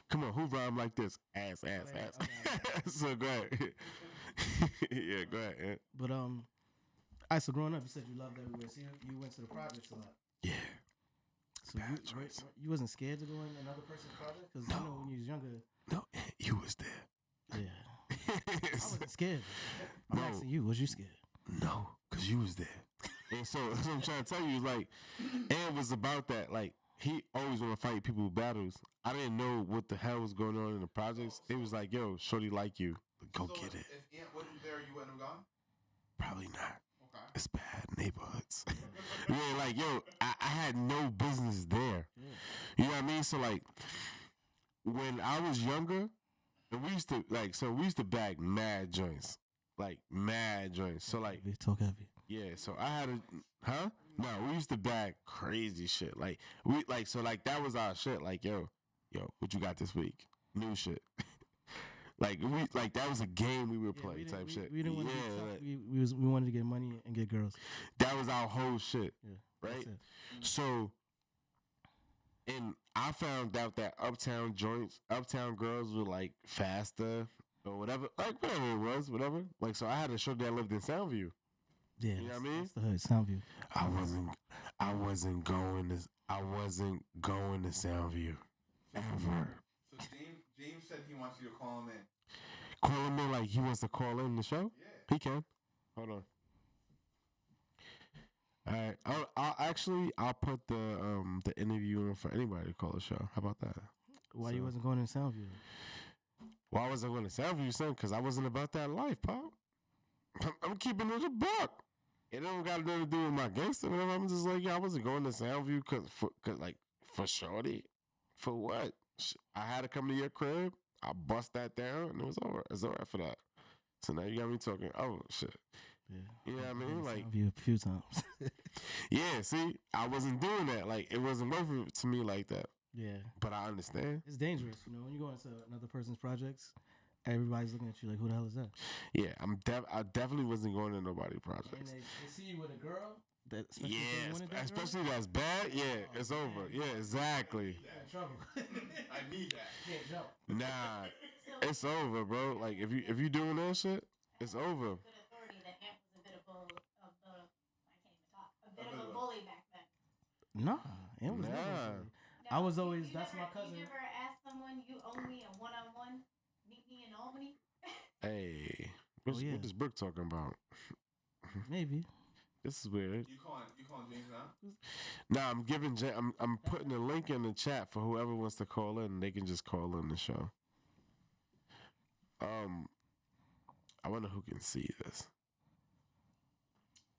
Speaker 1: come on, who rhyme like this? Ass. So go ahead. Yeah, go ahead. Yeah.
Speaker 2: But I so growing up, you said you loved everywhere. So you went to the projects a lot.
Speaker 1: Yeah.
Speaker 2: So you wasn't scared to go in another person's project? Because
Speaker 1: No.
Speaker 2: you know when you was younger.
Speaker 1: No, you was there.
Speaker 2: Yeah. I wasn't scared. I'm
Speaker 1: No.
Speaker 2: asking you, was you scared?
Speaker 1: No, because you was there. And so that's what I'm trying to tell you is like, it was about that. Like, he always want to fight people with battles. I didn't know what the hell was going on in the projects. It was like, yo, shorty like you. Go
Speaker 3: So
Speaker 1: get it.
Speaker 3: If Ant wasn't there, you wouldn't have gone?
Speaker 1: Probably not.
Speaker 3: Okay.
Speaker 1: It's bad neighborhoods. Yeah, like, yo, I had no business there. You know what I mean? So, like, when I was younger, and we used to bag mad joints. Like, mad joints. So, like,
Speaker 2: Talk heavy.
Speaker 1: yeah, so I had no, we used to bag crazy shit. Like, that was our shit. Like, yo, what you got this week? New shit. That was a game we would play type shit.
Speaker 2: We didn't want to
Speaker 1: Yeah,
Speaker 2: get tough.
Speaker 1: like,
Speaker 2: We wanted to get money and get girls.
Speaker 1: that was our whole shit.
Speaker 2: Yeah,
Speaker 1: Right?
Speaker 2: that's it.
Speaker 1: So, and I found out that uptown girls were like faster or whatever it was, whatever. Like, so I had a show that lived in Soundview.
Speaker 2: Yeah,
Speaker 1: You know what I mean?
Speaker 2: That's the hood, Soundview.
Speaker 1: I wasn't going to Soundview ever.
Speaker 3: So James said he wants you to call him in.
Speaker 1: Call him in like he wants to call in the show?
Speaker 3: Yeah.
Speaker 1: He can. Hold on. All right. I'll put the interview in for anybody to call the show. How about that?
Speaker 2: Why
Speaker 1: So-
Speaker 2: you wasn't going in Soundview?
Speaker 1: Why was I going to Soundview, son? Because I wasn't about that life, pop. I'm keeping it a buck. It don't got nothing to do with my gangster. Whatever. I'm just like, I wasn't going to Soundview for shorty. For what? I had to come to your crib. I bust that down, and it was over. It's all right for that. So now you got me talking. Oh shit.
Speaker 2: Yeah.
Speaker 1: You know what I mean? Like,
Speaker 2: Soundview a few times.
Speaker 1: yeah. See, I wasn't doing that. Like, it wasn't worth it to me like that.
Speaker 2: Yeah.
Speaker 1: But I understand.
Speaker 2: It's dangerous, when you go into another person's projects, everybody's looking at you like, who the hell is that?
Speaker 1: Yeah, I definitely wasn't going to nobody
Speaker 2: And
Speaker 1: projects.
Speaker 2: they see you with a girl.
Speaker 1: Yeah, especially that's bad. Yeah, it's over. Yeah, exactly.
Speaker 2: in trouble.
Speaker 3: I need that.
Speaker 2: You can't jump.
Speaker 1: Nah,
Speaker 4: So,
Speaker 1: it's over, bro. Like, if you doing that shit, it's over.
Speaker 4: good authority that Ant was a bit of I can't even talk. A bit of a bully back then.
Speaker 2: Nah, it was
Speaker 1: Nah.
Speaker 2: never.
Speaker 4: Now,
Speaker 2: I was always,
Speaker 4: you
Speaker 2: that's
Speaker 4: never-
Speaker 2: my cousin.
Speaker 4: You ever ask someone you owe me a one-on-one? Meet me in Albany.
Speaker 1: Hey,
Speaker 2: yeah.
Speaker 1: what is Brooke talking about?
Speaker 2: Maybe.
Speaker 1: This is weird.
Speaker 3: You calling James now?
Speaker 1: Nah, I'm putting a link in the chat for whoever wants to call in. They can just call in the show. I wonder who can see this.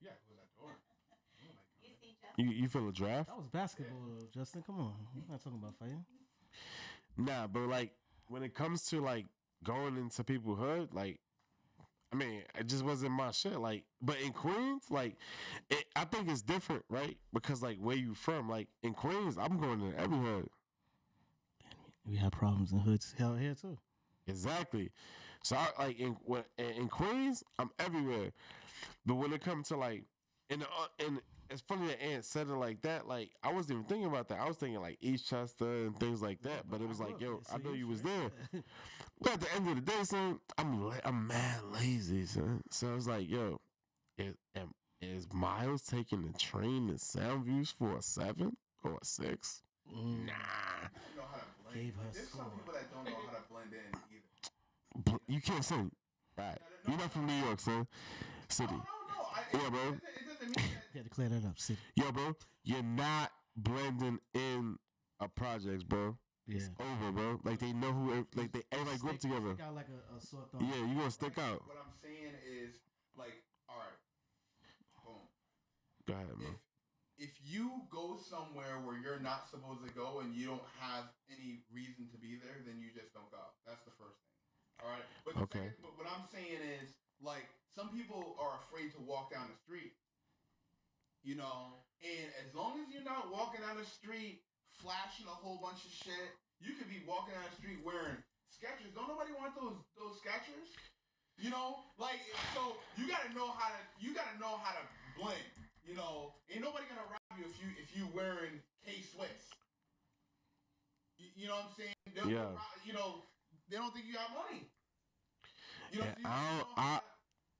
Speaker 3: Yeah, close that door.
Speaker 4: You see, Justin?
Speaker 1: You feel a draft?
Speaker 2: That was basketball, though, Justin. Come on. We're not talking about fighting.
Speaker 1: Nah, but like when it comes to like going into people's hood, like, I mean, it just wasn't my shit. Like, but in Queens, like, I think it's different, right? Because like where you from, like in Queens, I'm going to every hood.
Speaker 2: We had problems in hoods hell here, too.
Speaker 1: Exactly. So I like in Queens, I'm everywhere. But when it comes to like in it's funny that Ant said it like that. Like, I wasn't even thinking about that. I was thinking like Eastchester and things like that. But it was like, yo, I know you was there. But at the end of the day, son, I'm mad lazy, son. So I was like, yo, is Myles taking the train to Soundviews for a 7 or a 6? Nah.
Speaker 3: Don't know how to blend.
Speaker 2: Gave her
Speaker 3: There's some
Speaker 2: score.
Speaker 3: people that don't know how to blend in either.
Speaker 1: You can't sing. Right. You're not from New York, son. City.
Speaker 3: No.
Speaker 1: Yeah, bro.
Speaker 3: It doesn't mean that.
Speaker 2: You had to clear that up, City.
Speaker 1: Yo, bro. You're not blending in a projects, bro.
Speaker 2: Yeah.
Speaker 1: It's over, bro. Like they know who. Like they everybody grew up together.
Speaker 2: Got like a sore thumb.
Speaker 1: Yeah, you gonna stick out.
Speaker 3: What I'm saying is, like, all right, boom.
Speaker 1: Go ahead, man.
Speaker 3: If you go somewhere where you're not supposed to go and you don't have any reason to be there, then you just don't go. That's the first thing. All right. But
Speaker 1: Okay.
Speaker 3: But what I'm saying is, like, some people are afraid to walk down the street. You know, and as long as you're not walking down the street flashing a whole bunch of shit, you could be walking down the street wearing Skechers. Don't nobody want those Skechers? You know, like, so you gotta know how to blend. You know, ain't nobody gonna rob you if you wearing K-Swiss. You know what I'm saying?
Speaker 1: Yeah.
Speaker 3: You know, they don't think you got money. You know,
Speaker 1: Yeah,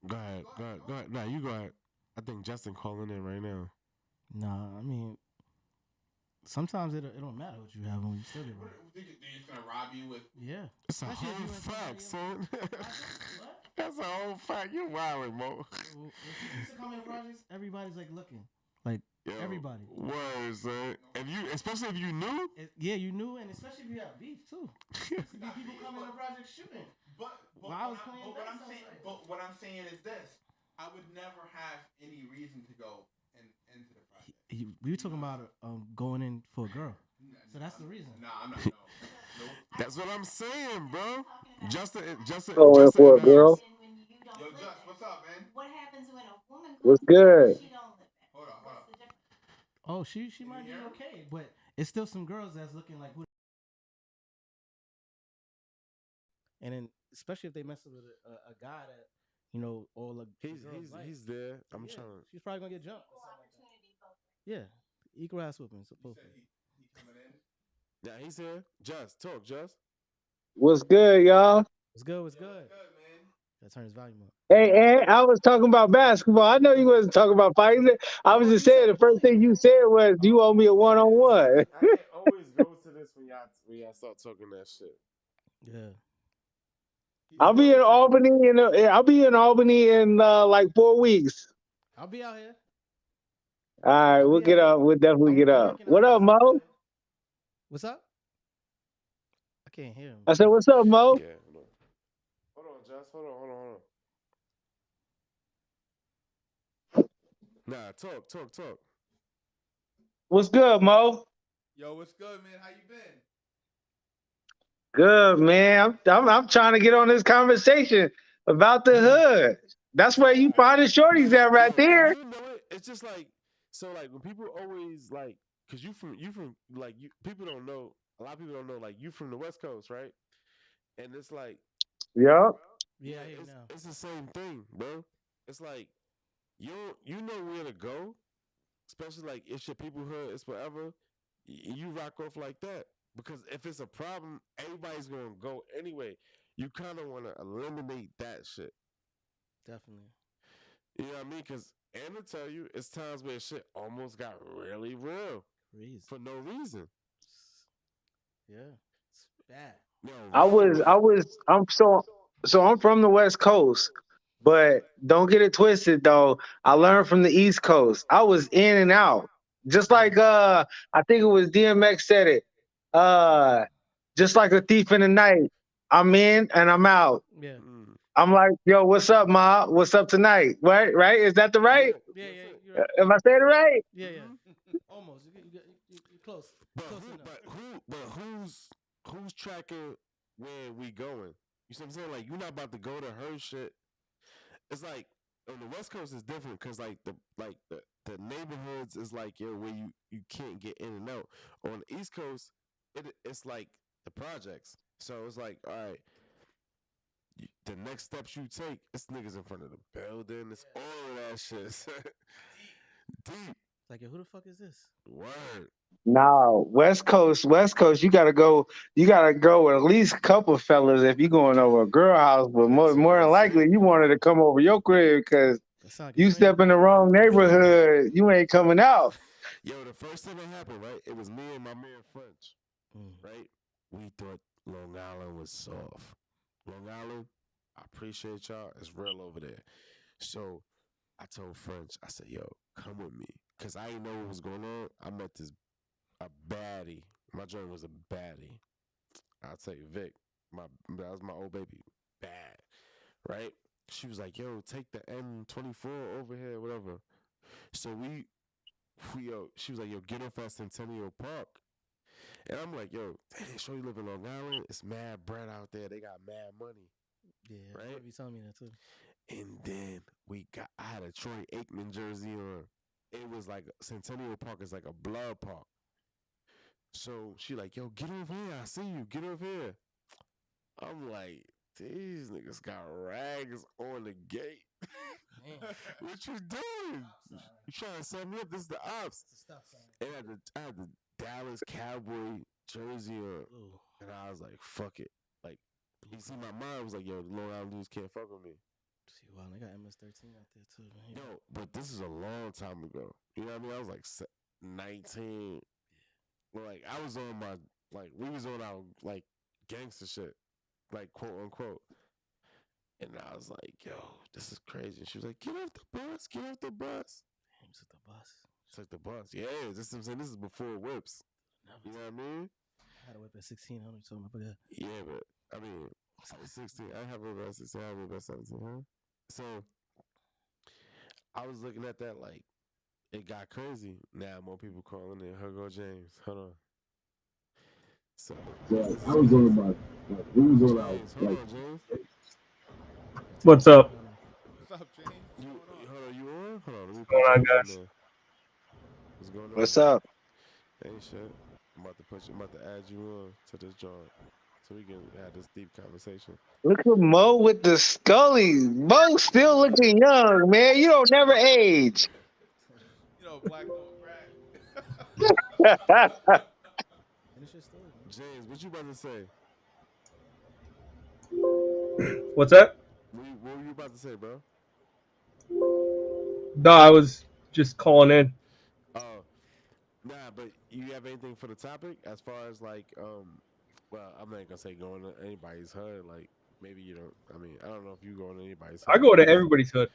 Speaker 1: Go ahead. Nah, you go ahead. I think Justin calling in right now.
Speaker 2: Nah, I mean, sometimes it don't matter what you have when you still get robbed.
Speaker 3: They're just gonna rob you with.
Speaker 2: Yeah.
Speaker 1: It's a
Speaker 2: Especially if
Speaker 1: whole
Speaker 2: you in
Speaker 1: fact,
Speaker 2: somebody
Speaker 1: son.
Speaker 2: What?
Speaker 1: That's a whole fact. You're wildin', Mo.
Speaker 2: When you used to come in the projects, everybody's like looking. Like,
Speaker 1: Yo,
Speaker 2: everybody.
Speaker 1: Words, son. Especially if you knew.
Speaker 2: Yeah, you knew, and especially if you have beef, too. Used to be people coming in the project shooting.
Speaker 3: But
Speaker 2: While I was playing
Speaker 3: what I'm
Speaker 2: bass, I was
Speaker 3: saying,
Speaker 2: like-
Speaker 3: but what I'm saying is this: I would never have any reason to go into the project.
Speaker 2: We were talking about going in for a girl. So that's the reason.
Speaker 3: Nah, I'm not. No. Nope.
Speaker 1: That's what I'm saying, bro. Justin
Speaker 6: Going
Speaker 1: Justin
Speaker 6: for a
Speaker 1: in the
Speaker 6: girl.
Speaker 1: house.
Speaker 4: When you don't
Speaker 3: Yo,
Speaker 4: live
Speaker 3: Just,
Speaker 4: there.
Speaker 3: what's up, man?
Speaker 4: What happens when a woman
Speaker 6: What's
Speaker 4: goes there
Speaker 6: good?
Speaker 4: and she don't live there?
Speaker 3: Hold on.
Speaker 4: What's the difference?
Speaker 2: Oh, she might be
Speaker 3: hear him?
Speaker 2: okay, but it's still some girls that's looking like who. And then, especially if they mess with a guy that, you know, all the girls like.
Speaker 1: He's there. I'm
Speaker 2: Yeah,
Speaker 1: trying.
Speaker 2: she's probably gonna get jumped.
Speaker 4: Equal opportunity both ways.
Speaker 2: Yeah, equal ass whooping.
Speaker 3: You
Speaker 2: Supposed
Speaker 3: said
Speaker 2: to.
Speaker 3: he coming in.
Speaker 1: Yeah, he's here. Just talk, Just.
Speaker 6: What's good, y'all?
Speaker 2: It's good. It's
Speaker 3: Yo,
Speaker 2: good.
Speaker 3: what's good, man?
Speaker 2: That turn his volume up.
Speaker 6: Hey, Ed, I was talking about basketball. I know you wasn't talking about fighting. I was
Speaker 2: Oh,
Speaker 6: just
Speaker 2: you
Speaker 6: saying
Speaker 2: said
Speaker 6: the first
Speaker 2: bully,
Speaker 6: thing you
Speaker 2: man.
Speaker 6: said was you owe me a one-on-one.
Speaker 1: I always go to this when y'all start talking that shit.
Speaker 2: Yeah.
Speaker 6: I'll be in Albany in like 4 weeks.
Speaker 2: I'll be out here.
Speaker 6: All right,
Speaker 2: I'll
Speaker 6: we'll
Speaker 2: be
Speaker 6: get
Speaker 2: out
Speaker 6: up. We'll definitely
Speaker 2: I'm
Speaker 6: get
Speaker 2: I'm
Speaker 6: up.
Speaker 2: working
Speaker 6: What
Speaker 2: out
Speaker 6: up,
Speaker 2: here
Speaker 6: Mo?
Speaker 2: Saturday. What's up? I can't hear him.
Speaker 6: I said, what's up, Mo?
Speaker 1: Yeah. Hold on, Just. Hold on. Nah, talk.
Speaker 6: What's good, Mo?
Speaker 3: Yo, what's good, man? How you been?
Speaker 6: Good, man. I'm trying to get on this conversation about the hood. That's where you find the shorties at right there.
Speaker 1: You know it. It's just like so. Like when people always like, cause you from like you. People don't know. A lot of people don't know. Like you from the West Coast, right? And it's like,
Speaker 6: Yeah.
Speaker 2: Yeah, I hear you now.
Speaker 1: it's the same thing, bro. It's like you know where to go, especially like it's your people hood. It's whatever. You rock off like that because if it's a problem, everybody's gonna go anyway. You kind of want to eliminate that shit.
Speaker 2: Definitely.
Speaker 1: You know what I mean? Because and to tell you, it's times where shit almost got really real
Speaker 2: Crazy.
Speaker 1: for no reason.
Speaker 2: Yeah. It's bad.
Speaker 1: No,
Speaker 6: I'm from the West Coast, but don't get it twisted though. I learned from the East Coast. I was in and out. Just like I think it was DMX said it. Just like a thief in the night. I'm in and I'm out.
Speaker 2: Yeah.
Speaker 6: I'm like, yo, what's up, Ma? What's up tonight? Right? Is that the right?
Speaker 2: Yeah.
Speaker 1: that's it.
Speaker 2: You're right.
Speaker 6: Am I saying it right?
Speaker 2: Yeah. Almost. You're close. Close enough.
Speaker 1: Who's tracking where we going? You see what I'm saying? Like you're not about to go to her shit. It's like on the West Coast is different because like the neighborhoods is like where you can't get in and out. On the East Coast, it's like the projects. So it's like all right. The next steps you take, it's niggas in front of the building. It's all of that shit. Deep.
Speaker 2: Like, who the fuck is this?
Speaker 1: Word.
Speaker 6: No, West Coast, you gotta go with at least a couple fellas if you going over a girl house, but more than likely you wanted to come over your crib because
Speaker 2: That sound like a
Speaker 6: you
Speaker 2: train
Speaker 6: step in the
Speaker 2: wreck.
Speaker 6: wrong neighborhood, you ain't coming out.
Speaker 1: Yo, the first thing that happened, right? It was me and my man French,
Speaker 2: Mm.
Speaker 1: right? We thought Long Island was soft. Long Island, I appreciate y'all. It's real over there. So I told French, I said, yo, come with me. Because I didn't know what was going on. I met a baddie. My joint was a baddie. I'll tell you, Vic, that was my old baby. Bad, right? She was like, yo, take the M24 over here, whatever. So she was like, yo, get off at Centennial Park. And I'm like, yo, they show you live in Long Island. It's mad bread out there. They got mad money.
Speaker 2: Yeah,
Speaker 1: Right?
Speaker 2: right. You telling me that too.
Speaker 1: And then I had a Troy Aikman jersey on. It was like Centennial Park is like a blood park. So she like, yo, get over here. I see you. Get over here. I'm like, these niggas got rags on the gate. What you doing? You trying to set me up? This is the ops.
Speaker 2: It's a stop sign.
Speaker 1: And I had the Dallas Cowboy jersey on.
Speaker 2: Ooh.
Speaker 1: And I was like, fuck it. Like, you see, my mind was like, yo, the Long Island dudes can't fuck with me.
Speaker 2: See, wow, they got MS-13 out there too, man.
Speaker 1: Yo, but this is a long time ago. You know what I mean? I was like 19. Like, I was on my, like, we was on our, like, gangster shit. Like, quote unquote. And I was like, yo, this is crazy. And she was like, get off the bus. Get off the bus.
Speaker 2: Damn, took the bus.
Speaker 1: Took the bus. Yeah, this is what I'm saying. This is before whips. You know what I mean?
Speaker 2: I had a whip at 16. I don't know what you're talking about.
Speaker 1: Yeah, but I mean, I was 16. I have a whip at 16. I have a whip at 17, huh? So I was looking at that like it got crazy. Now more people calling in. Here go James. Hold on. So
Speaker 7: I was on about we was on our
Speaker 1: James, hold on, James.
Speaker 8: What's up?
Speaker 3: What's up, James?
Speaker 1: Hold on, you on? Hold on, let me
Speaker 8: What's
Speaker 1: put
Speaker 8: going on,
Speaker 1: James
Speaker 8: guys?
Speaker 1: in there. What's going on?
Speaker 6: What's up?
Speaker 1: Ain't shit. I'm about to add you on to this joint so we can have this deep conversation.
Speaker 6: Look at Mo with the Scully. Mo still looking young, man. You don't never age.
Speaker 3: You know, black don't crack.
Speaker 2: Finish your story, man.
Speaker 1: James, what you about to say?
Speaker 8: What's that?
Speaker 1: What were you about to say, bro?
Speaker 8: No, I was just calling in.
Speaker 1: Oh, nah, but you have anything for the topic as far as like, well, I'm not gonna say going to anybody's hood. Like, maybe you don't. I mean, I don't know if you go to anybody's hood.
Speaker 8: I go to everybody's hood.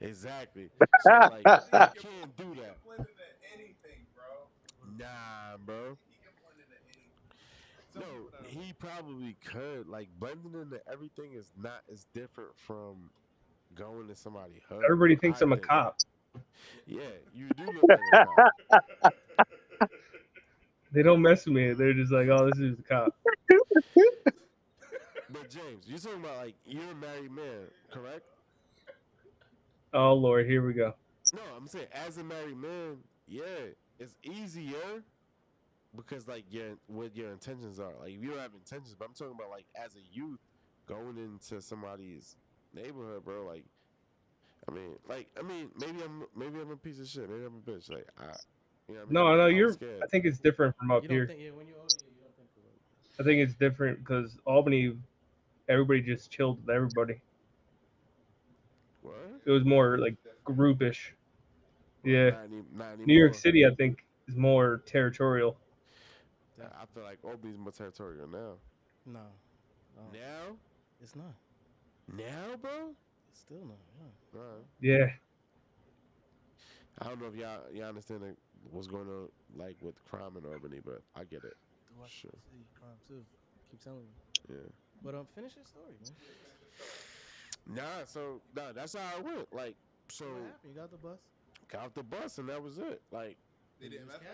Speaker 1: Exactly. So like, you can't do that.
Speaker 3: Blend into anything, bro.
Speaker 1: Nah, bro.
Speaker 3: He can blend into anything.
Speaker 1: No, he probably could. Like, blending into everything is different from going to somebody's hood.
Speaker 8: Everybody thinks
Speaker 1: I
Speaker 8: I'm a
Speaker 1: think.
Speaker 8: cop.
Speaker 1: Yeah, you do look like a cop.
Speaker 8: They don't mess with me. They're just like, oh, this is a cop.
Speaker 1: But James, you're talking about like you're a married man, correct?
Speaker 8: Oh Lord, here we go.
Speaker 1: No, I'm saying as a married man, yeah, it's easier because like what your intentions are. Like if you don't have intentions, but I'm talking about like as a youth going into somebody's neighborhood, bro. Like, I mean, maybe I'm a piece of shit. Maybe I'm a bitch. Like you know what I mean?
Speaker 8: No,
Speaker 1: I was
Speaker 8: you're.
Speaker 1: scared.
Speaker 8: I think it's different from up
Speaker 2: You
Speaker 8: here.
Speaker 2: don't think, yeah, when you're older, you don't think
Speaker 8: I think it's different because Albany, everybody just chilled with everybody.
Speaker 1: What?
Speaker 8: It was more like groupish. Yeah.
Speaker 1: Not anymore.
Speaker 8: New York City, I think, is more territorial.
Speaker 1: I feel like Albany's more territorial now.
Speaker 2: No.
Speaker 1: Now?
Speaker 2: It's not.
Speaker 1: Now, bro?
Speaker 2: It's still not. Yeah.
Speaker 1: All right.
Speaker 8: Yeah.
Speaker 1: I don't know if y'all understand what's going on like with crime in Albany, but I get it. Sure.
Speaker 2: See, crime too. Keep telling me.
Speaker 1: Yeah.
Speaker 2: But finish your story, man.
Speaker 1: That's how it went. Like, so
Speaker 2: What happened? You got the bus?
Speaker 1: got off the bus and that was it. Like,
Speaker 3: They didn't mess with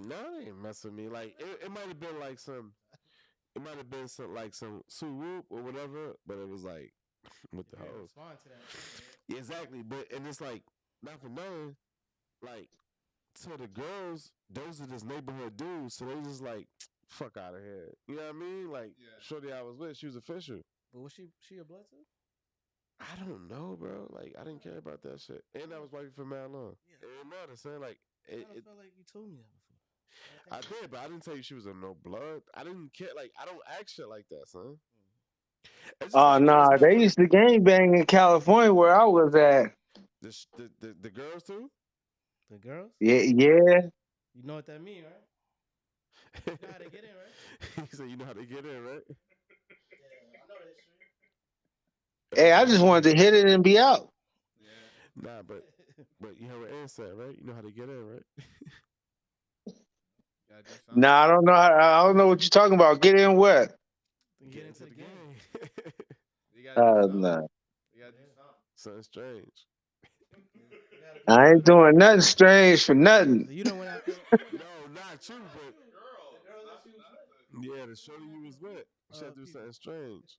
Speaker 3: you?
Speaker 1: no, they didn't mess with me. Like, it might have been like some Sue Whoop or whatever, but it was like with the
Speaker 2: You
Speaker 1: hoes.
Speaker 2: respond to that.
Speaker 1: Yeah, exactly. And it's like, not for nothing, like, to the girls, those are just neighborhood dudes, so they just like, fuck out of here. You know what I mean? Like,
Speaker 3: Yeah.
Speaker 1: shorty I was with, she was official.
Speaker 2: But was she a blood too?
Speaker 1: I don't know, bro. Like, I didn't care about that shit. And I was wifey for mad long.
Speaker 2: Yeah.
Speaker 1: It didn't matter, son. Like,
Speaker 2: I felt like you told me that before.
Speaker 1: I did, but I didn't tell you she was a no blood. I didn't care. Like, I don't act shit like that, son. It's just
Speaker 6: Oh
Speaker 1: like,
Speaker 6: nah,
Speaker 1: it's not
Speaker 6: they
Speaker 1: funny.
Speaker 6: used to gang bang in California where I was at.
Speaker 1: The girls too?
Speaker 2: The girls?
Speaker 6: Yeah.
Speaker 2: You know what that mean, right? You know how they get in, right?
Speaker 1: He said, "You know how to get in, right?"
Speaker 2: Yeah, I know the history.
Speaker 6: Hey, I just wanted to hit it and be out.
Speaker 1: Nah, but you have an answer, right? You know how to get in, right?
Speaker 3: Gotta do something.
Speaker 6: Nah, I don't know. I don't know what you're talking about. Get in what?
Speaker 2: Get into the game.
Speaker 3: You gotta do something.
Speaker 6: Nah.
Speaker 3: You gotta do something.
Speaker 1: Something strange.
Speaker 6: I ain't doing nothing strange for nothing.
Speaker 2: So you don't want to.
Speaker 1: No, not you, but yeah, the shorty you was with. She had to do something strange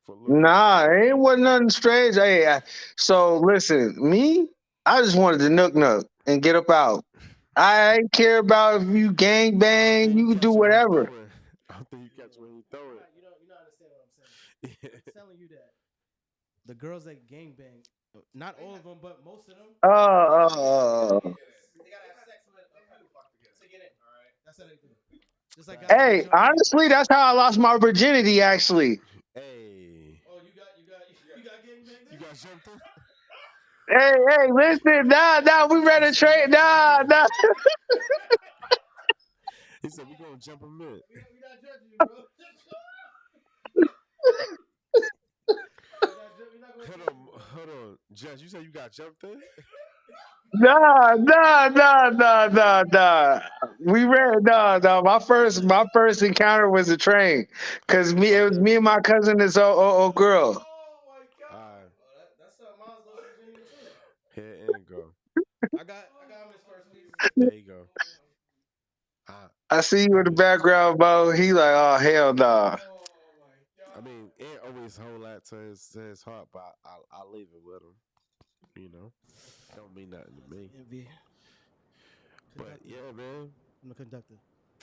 Speaker 1: for a little bit of
Speaker 6: Nah,
Speaker 1: steak.
Speaker 6: it ain't wasn't nothing strange. Hey, so listen, me, I just wanted to nook and get up out. I ain't care about if you gang
Speaker 1: I don't
Speaker 6: bang.
Speaker 1: think
Speaker 6: You can
Speaker 1: catch
Speaker 6: do
Speaker 1: when he
Speaker 6: whatever.
Speaker 1: throwing. I don't think you catch when he throwing.
Speaker 2: You don't understand what I'm saying. I'm telling you that the girls that gangbang, not all of them, but most of them, they gotta have sex with a few to get in. All right, that's how they do. Just like guys that
Speaker 6: Hey,
Speaker 2: jump in.
Speaker 6: honestly, that's how I lost my virginity. Actually,
Speaker 1: Hey,
Speaker 2: Oh, you got gangbang
Speaker 1: you
Speaker 2: there?
Speaker 1: got jumped in.
Speaker 6: hey, listen, nah, we ready to trade. Nah.
Speaker 1: He said, "We're gonna jump him in."
Speaker 2: We not judging you, bro.
Speaker 1: Hold on, Jess. You said you got jumped in.
Speaker 6: Nah. We read no. My first encounter was a train, cause it was me and my cousin, this old girl.
Speaker 2: Oh my god!
Speaker 1: Alright.
Speaker 2: That's how Myles lost virginity too.
Speaker 1: Here and go.
Speaker 2: I got him his first week.
Speaker 1: There you go.
Speaker 6: I see you in the background, Bo. He like, oh hell no.
Speaker 2: Oh my god!
Speaker 1: I mean, it always hold that to his heart, but I'll leave it with him. You know, don't mean nothing to me.
Speaker 2: Envy.
Speaker 1: But yeah, man.
Speaker 2: I'm the conductor.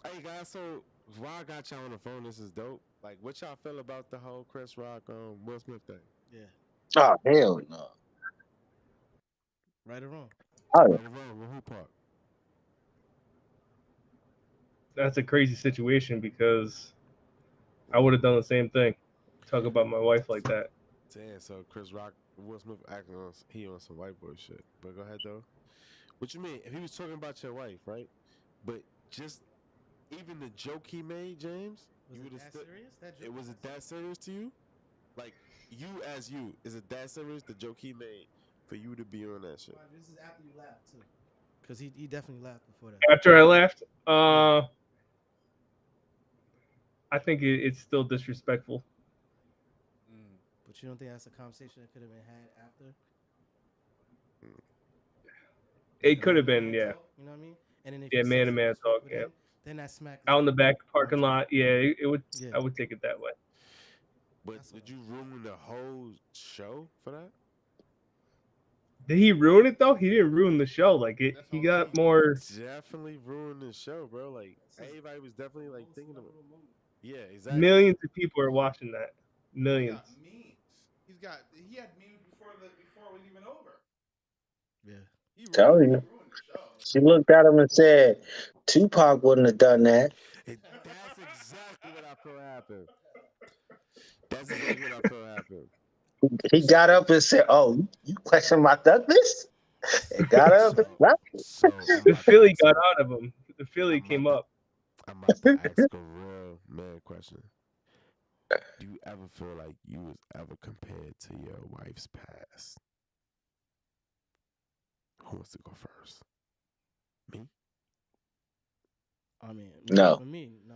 Speaker 1: Hey guys, so while I got y'all on the phone, this is dope. Like, what y'all feel about the whole Chris Rock, Will Smith thing?
Speaker 2: Yeah.
Speaker 6: Oh hell no.
Speaker 2: Right or wrong?
Speaker 6: Oh,
Speaker 1: Right or wrong? Who part?
Speaker 8: That's a crazy situation because I would have done the same thing. Talk about my wife like that.
Speaker 1: Damn, so Chris Rock, Will Smith acting on some white boy shit. But go ahead though. What you mean? If he was talking about your wife, right? But just even the joke he made, James,
Speaker 2: Was it that serious? That joke?
Speaker 1: Was it that serious to you? Like you as you, is it that serious? The joke he made for you to be on that shit.
Speaker 2: This is after you laughed too, because he definitely laughed before that.
Speaker 8: After I left, I think it's still disrespectful.
Speaker 2: But you don't think that's a conversation that could have been had after?
Speaker 8: It could have been, yeah.
Speaker 2: Talk, you know what I mean? And then if
Speaker 8: Yeah, man to man talk, yeah.
Speaker 2: Then that smack
Speaker 8: out in the back parking lot, yeah, it would.
Speaker 2: Yeah.
Speaker 8: I would take it that way.
Speaker 1: But did you ruin the whole show for that?
Speaker 8: Did he ruin it though? He didn't ruin the show. Like it, he got more.
Speaker 1: Definitely ruined the show, bro. Like everybody was definitely like thinking about. Yeah, exactly.
Speaker 8: Millions of people are watching that. Millions.
Speaker 3: He had memes before it was even over.
Speaker 2: Yeah.
Speaker 6: tell you. She looked at him and said, Tupac wouldn't have done that.
Speaker 1: That's exactly what I feel happened. That's exactly what I feel happened.
Speaker 6: He got up and said, "Oh, you question my thuggness?" It got up.
Speaker 1: So
Speaker 8: the Philly got out of him. The Philly came up.
Speaker 1: I'm about to ask a real man question. Do you ever feel like you was ever compared to your wife's past? Who wants to go first? Me?
Speaker 2: I mean,
Speaker 6: No.
Speaker 2: For me, no.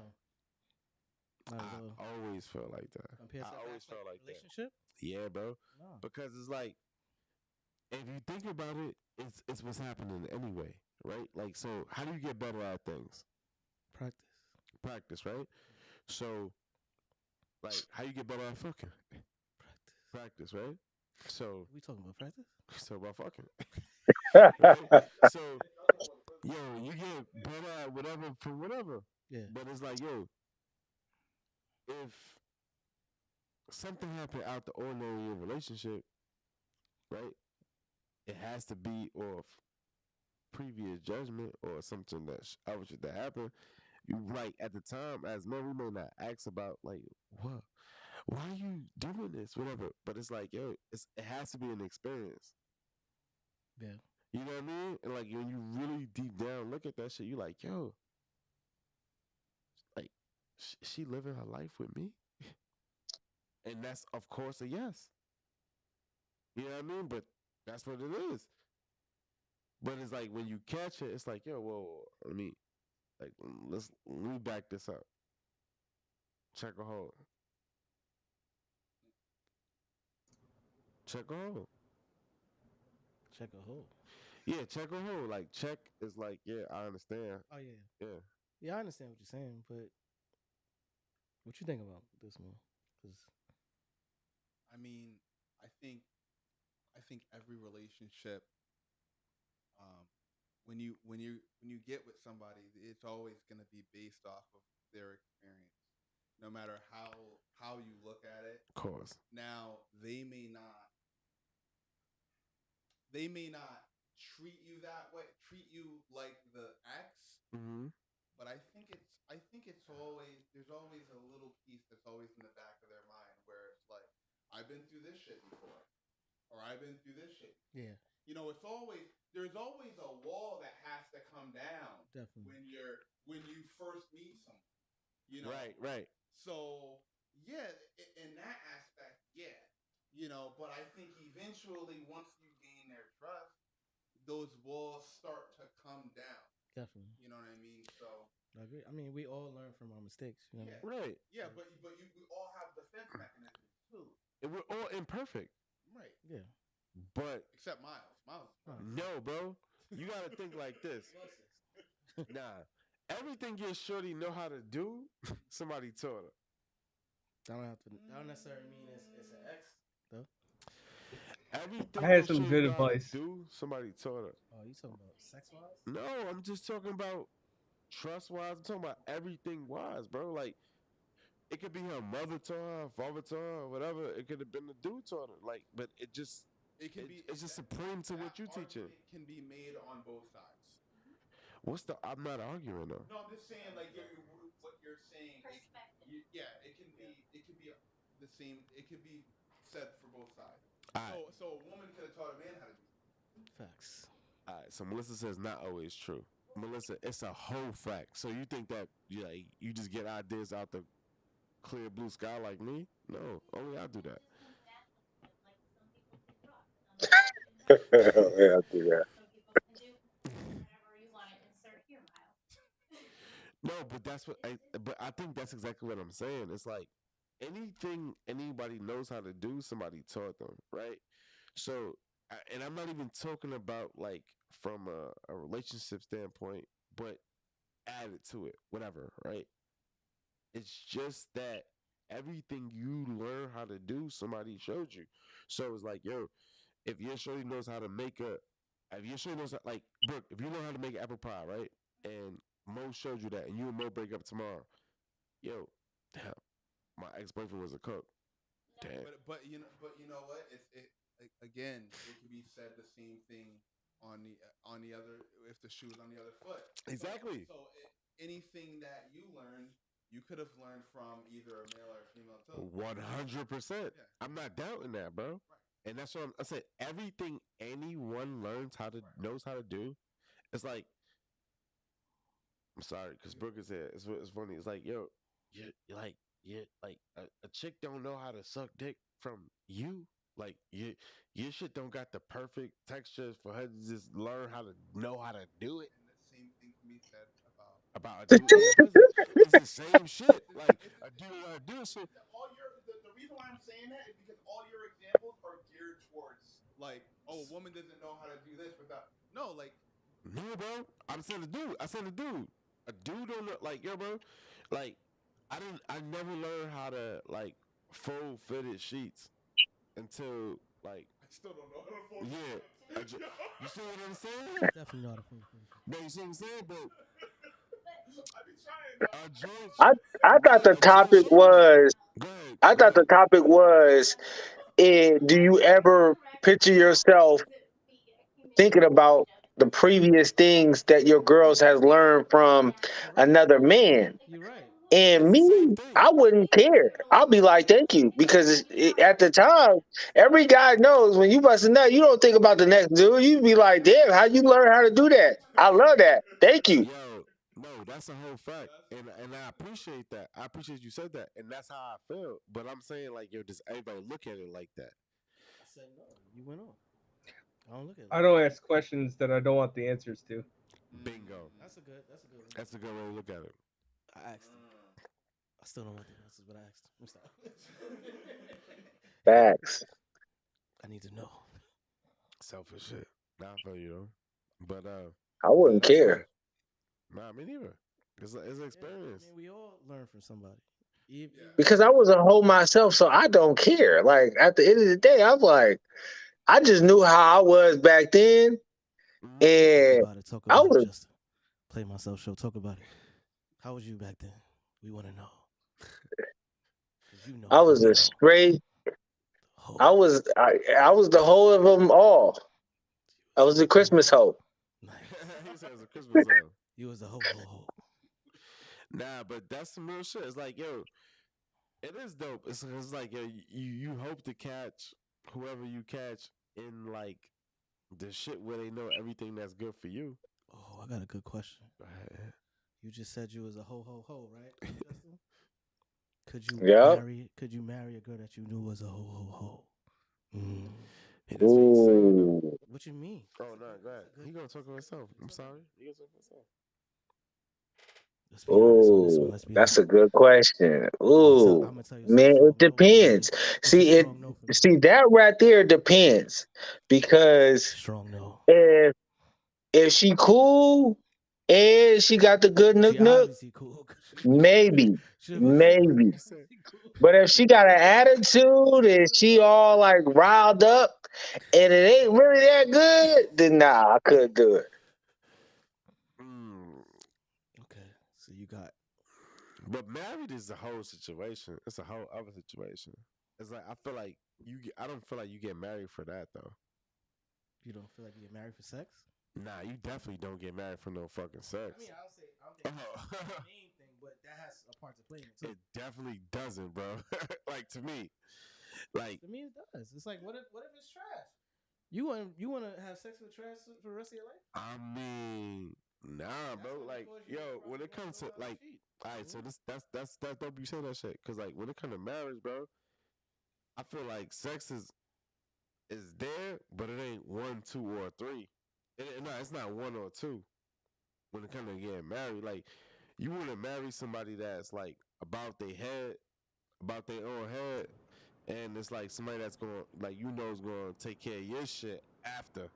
Speaker 1: I always felt like that.
Speaker 2: Compared to
Speaker 1: I always felt like
Speaker 2: relationship?
Speaker 1: That. Yeah, bro.
Speaker 2: No.
Speaker 1: Because it's like, if you think about it, it's what's happening anyway, right? Like, so how do you get better at things? Practice, right? So, like, how you get better at fucking? Practice, right? So
Speaker 2: we talking about practice?
Speaker 1: So about fucking. Right? So, yo, you get better at whatever from whatever.
Speaker 2: Yeah.
Speaker 1: But it's like, yo, if something happened out the ordinary in a relationship, right? It has to be off previous judgment or something that happened. You like at the time as men, we may not ask about like what, why are you doing this, whatever. But it's like, yo, it has to be an experience.
Speaker 2: Yeah.
Speaker 1: You know what I mean? And like when you really deep down look at that shit, you like, yo, like she living her life with me, and that's of course a yes. You know what I mean? But that's what it is. But it's like when you catch it, it's like, yo, whoa, let me like let me back this up. Check a hold. Check a hold.
Speaker 2: Check a hole.
Speaker 1: Yeah, check a hold. Like check is like, yeah, I understand.
Speaker 2: Oh yeah,
Speaker 1: Yeah.
Speaker 2: yeah. I understand what you're saying, but what you think about this one? Because
Speaker 3: I mean, I think I think every relationship, um, when you get with somebody, it's always going to be based off of their experience, no matter how you look at it.
Speaker 1: Of course.
Speaker 3: Now they may not treat you that way, treat you like the ex,
Speaker 1: Mm-hmm.
Speaker 3: but I think it's always there's always a little piece that's always in the back of their mind where it's like I've been through this shit before, or I've been through this shit.
Speaker 2: yeah,
Speaker 3: You know, it's always there's always a wall that has to come down
Speaker 2: definitely.
Speaker 3: when you first meet someone. You know,
Speaker 1: Right, right.
Speaker 3: so yeah, in that aspect, yeah, you know. But I think eventually, once you gain their trust, those walls start to come down.
Speaker 2: Definitely.
Speaker 3: You know what I mean? So
Speaker 2: I agree. I mean, we all learn from our mistakes. You know.
Speaker 3: yeah,
Speaker 1: Right.
Speaker 3: yeah. But we all have defense mechanisms too.
Speaker 1: And we're all imperfect.
Speaker 3: Right.
Speaker 2: Yeah.
Speaker 1: But
Speaker 3: Except Myles. Miles.
Speaker 2: Right.
Speaker 1: no, bro. You gotta think like this. Nah. Everything your shorty know how to do, somebody taught her.
Speaker 2: I don't have to. That don't necessarily mean it's an ex though.
Speaker 8: I
Speaker 1: Everything
Speaker 8: had
Speaker 1: your
Speaker 8: some
Speaker 1: shorty
Speaker 8: good
Speaker 1: know how to
Speaker 8: advice.
Speaker 1: do, somebody taught her.
Speaker 2: Oh, you talking about sex wise?
Speaker 1: No, I'm just talking about trust wise. I'm talking about everything wise, bro. Like it could be her mother taught her, father taught her, whatever. It could have been the dude taught her. Like, but it just
Speaker 3: It can be
Speaker 1: it's just supreme to
Speaker 3: that
Speaker 1: what you teaching.
Speaker 3: argument can be made on both sides.
Speaker 1: What's the? I'm not arguing though.
Speaker 3: No, I'm just saying, like what you're saying.
Speaker 4: Perspective.
Speaker 3: Yeah, it can be the same. It could be said for both sides.
Speaker 1: All right,
Speaker 3: So a woman could have taught a man how to do
Speaker 2: Facts.
Speaker 1: all right. So Melissa says not always true. Melissa, it's a whole fact. So you think that you just get ideas out the clear blue sky like me? No, only I do
Speaker 4: It
Speaker 1: that.
Speaker 4: just comes naturally to them. Like some people can rock, some people can
Speaker 6: Yeah, I see that.
Speaker 4: some people can do whatever you want to insert here, Miles.
Speaker 1: No, but that's what I. But I think that's exactly what I'm saying. It's like anything anybody knows how to do, somebody taught them, right? So, and I'm not even talking about like from a relationship standpoint, but added to it, whatever, right? It's just that everything you learn how to do, somebody showed you. So it's like, yo, if your shorty knows how to make if your shorty knows like, Brooke, if you know how to make apple pie, right? And Mo showed you that, and you and Mo break up tomorrow, yo, damn, my ex boyfriend was a cook.
Speaker 3: it.
Speaker 1: Damn.
Speaker 3: But you know what? Again, it can be said the same thing on the other if the shoe's on the other foot.
Speaker 1: Exactly.
Speaker 3: Anything that you learned, you could have learned from either a male or a female too.
Speaker 1: 100%.
Speaker 3: Yeah.
Speaker 1: I'm not doubting that, bro.
Speaker 3: Right.
Speaker 1: And that's what I said. Everything anyone learns how to knows how to do. It's like I'm sorry, because Brooke is here. It's funny. It's like, yo, you like a chick don't know how to suck dick from you. Like your shit don't got the perfect textures for her to just learn how to know how to do it.
Speaker 3: And the same thing can be said about
Speaker 1: About a dude and a pussy. It's the same shit. Like a dude know how to do shit.
Speaker 3: all the reason why I'm saying that is because all your examples are geared towards like, oh, a woman doesn't know how to do this without no, like
Speaker 1: No, bro. I'm saying a dude. I said a dude. A dude don't know, like, yo, bro. Like, I never learned how to like fold fitted sheets until like,
Speaker 3: I still don't know how to fold.
Speaker 1: yeah. You see what I'm saying?
Speaker 2: Definitely know how to fold fish.
Speaker 1: No, you see what I'm saying? But
Speaker 3: I be trying.
Speaker 1: a joint,
Speaker 6: I I thought the
Speaker 1: a joint
Speaker 6: topic
Speaker 1: show me.
Speaker 6: was
Speaker 1: Go ahead.
Speaker 6: I
Speaker 1: Go
Speaker 6: thought the
Speaker 1: ahead.
Speaker 6: topic was do you ever picture yourself thinking about the previous things that your girls has learned from another man?
Speaker 2: You're right.
Speaker 6: And
Speaker 1: It's the
Speaker 6: me,
Speaker 1: same thing.
Speaker 6: I wouldn't care. I'll be like, thank you. Because at the time, every guy knows when you bust a nut, you don't think about the next dude. You be like, damn, how you learn how to do that? I love that. Thank you.
Speaker 1: Yo, no, that's a whole fact, and I appreciate that. I appreciate you said that, and that's how I feel. But I'm saying like, yo, does everybody look at it like that?
Speaker 2: I said no. You went on. I don't look at it.
Speaker 8: I don't ask questions that I don't want the answers to.
Speaker 1: Bingo.
Speaker 2: That's a good. That's a good one.
Speaker 1: That's a good way to look at it.
Speaker 2: I asked him. I still don't want the answers, but I asked him. Let me stop.
Speaker 6: Facts.
Speaker 2: I need to know.
Speaker 1: Selfish shit. Nah, I feel you though. But
Speaker 6: I wouldn't
Speaker 1: that's
Speaker 6: care.
Speaker 1: life. Nah, me neither. It's an
Speaker 2: Yeah,
Speaker 1: experience.
Speaker 2: I mean, we all learn from somebody. Even,
Speaker 6: Because I was a hoe myself, so I don't care. Like at the end of the day, I'm like, I just knew how I was back then,
Speaker 1: Mhm.
Speaker 2: Talk
Speaker 6: and
Speaker 2: about it. Talk
Speaker 6: I
Speaker 2: about it,
Speaker 6: was
Speaker 2: Justin. Play myself show. Talk about it. How was you back then? We want to know. Cause you know,
Speaker 6: I
Speaker 2: but
Speaker 6: was
Speaker 2: we
Speaker 6: a
Speaker 2: don't.
Speaker 6: straight.
Speaker 2: Ho.
Speaker 6: I was the hoe of them all. I was the Christmas hoe.
Speaker 2: Nice.
Speaker 1: He says a Christmas song.
Speaker 2: You was a ho ho ho.
Speaker 1: Nah, but that's some real shit. It's like, yo, it is dope. It's like, yo, you hope to catch whoever you catch in like the shit where they know everything that's good for you.
Speaker 2: Oh, I got a good question.
Speaker 1: Go ahead.
Speaker 2: You just said you was a ho ho ho, right, Justin? Could you
Speaker 6: Yep.
Speaker 2: marry? Could you marry a girl that you knew was a ho ho ho? Mm.
Speaker 1: Hey, that's what he's saying though.
Speaker 6: Ooh.
Speaker 2: What you mean?
Speaker 1: Oh no, go ahead. He gonna talk for himself. I'm sorry. He gonna talk for himself.
Speaker 2: Let's be honest on this one.
Speaker 6: Ooh.
Speaker 2: Let's be
Speaker 6: That's
Speaker 2: honest.
Speaker 6: a good question.
Speaker 2: I'm
Speaker 6: Ooh.
Speaker 2: gonna tell you it's a
Speaker 6: Man,
Speaker 2: strong
Speaker 6: it
Speaker 2: no for me.
Speaker 6: depends.
Speaker 2: It's a
Speaker 6: See it.
Speaker 2: strong no for me.
Speaker 6: See that right there depends because
Speaker 2: Strong no.
Speaker 6: if she cool and she got the good
Speaker 2: She
Speaker 6: nook nook,
Speaker 2: obviously cool.
Speaker 6: maybe,
Speaker 2: She
Speaker 6: maybe.
Speaker 2: obviously cool.
Speaker 6: But if she got an attitude and she all like riled up and it ain't really that good, then nah, I couldn't do it.
Speaker 1: Mm.
Speaker 2: Okay, so you got.
Speaker 1: But married is a whole situation. It's a whole other situation. It's like I feel like I don't feel like you get married for that though.
Speaker 2: You don't feel like you get married for sex?
Speaker 1: Nah, you definitely don't get married for no fucking sex.
Speaker 2: I mean, I don't think that's the main thing, but that has a part to play in it too.
Speaker 1: It definitely doesn't, bro. Like to me, like
Speaker 2: To me, it does. It's like, what if it's trash? You want to have sex with trash for the rest of your life?
Speaker 1: I mean, nah,
Speaker 2: That's
Speaker 1: bro.
Speaker 2: gonna
Speaker 1: Like,
Speaker 2: cause you
Speaker 1: yo,
Speaker 2: to
Speaker 1: when it comes to
Speaker 2: run
Speaker 1: like,
Speaker 2: feet.
Speaker 1: all right, so that's dope. You say that shit because like when it comes to marriage, bro, I feel like sex is there, but it ain't one, two, or three. No, it's not one or two. When it comes to getting married, like you want to marry somebody that's like about their head, about their own head, and it's like somebody that's going like is going to take care of your shit after.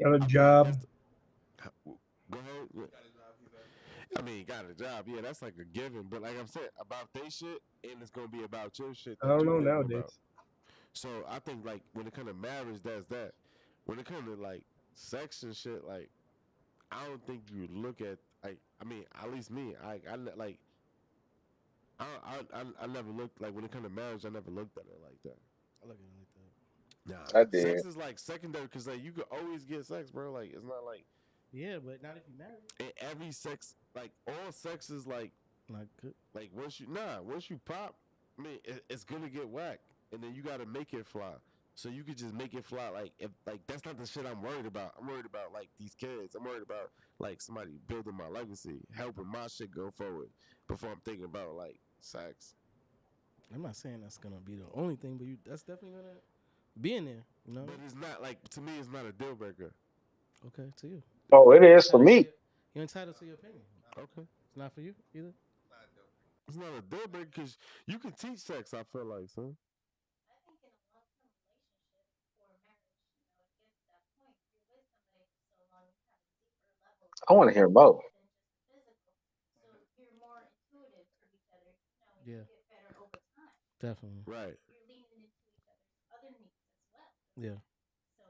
Speaker 8: Got a
Speaker 1: I feel like
Speaker 8: job.
Speaker 1: that's go ahead. Yeah. I mean, you got a job, yeah, that's like a given. But like I'm saying, about their shit, and it's gonna be about your shit
Speaker 8: I
Speaker 1: that
Speaker 8: don't
Speaker 1: you
Speaker 8: know
Speaker 1: thinking
Speaker 8: nowadays.
Speaker 1: about. So I think like when it comes to marriage, that's that. When it comes to like sex and shit, like I don't think you look at like I mean at least me like I never looked like when it comes to marriage I never looked at it like that.
Speaker 2: I look at it like that.
Speaker 1: Nah,
Speaker 6: I did.
Speaker 1: sex is like secondary because like you could always get sex, bro. Like it's not like
Speaker 2: Yeah, but not if you married.
Speaker 1: every sex like all sex is like
Speaker 2: Not good.
Speaker 1: once you pop, I mean it's gonna get whack and then you gotta make it fly. So you could just make it fly. Like if like that's not the shit I'm worried about. I'm worried about like these kids. I'm worried about like somebody building my legacy, helping my shit go forward. Before I'm thinking about like sex.
Speaker 2: I'm not saying that's gonna be the only thing, but that's definitely gonna be in there. You know?
Speaker 1: But it's not like to me. It's not a deal breaker.
Speaker 2: Okay, to you.
Speaker 6: Oh, it
Speaker 2: You're
Speaker 6: is for
Speaker 2: entitled to
Speaker 6: me.
Speaker 2: you're entitled to your opinion.
Speaker 1: Okay,
Speaker 2: It's not for you either.
Speaker 1: it's not a deal breaker because you can teach sex. I feel like, son.
Speaker 4: I think in a long-term relationship or marriage, it gets to that point. You're with somebody for so long, you have a deeper level of
Speaker 6: I want to hear
Speaker 4: connection
Speaker 6: both.
Speaker 4: than just the physical. So you're more intuitive to each other. You
Speaker 2: Yeah,
Speaker 4: get better over time.
Speaker 2: definitely.
Speaker 1: Right.
Speaker 4: You're leaning into each other's other needs as well.
Speaker 2: Yeah.
Speaker 4: So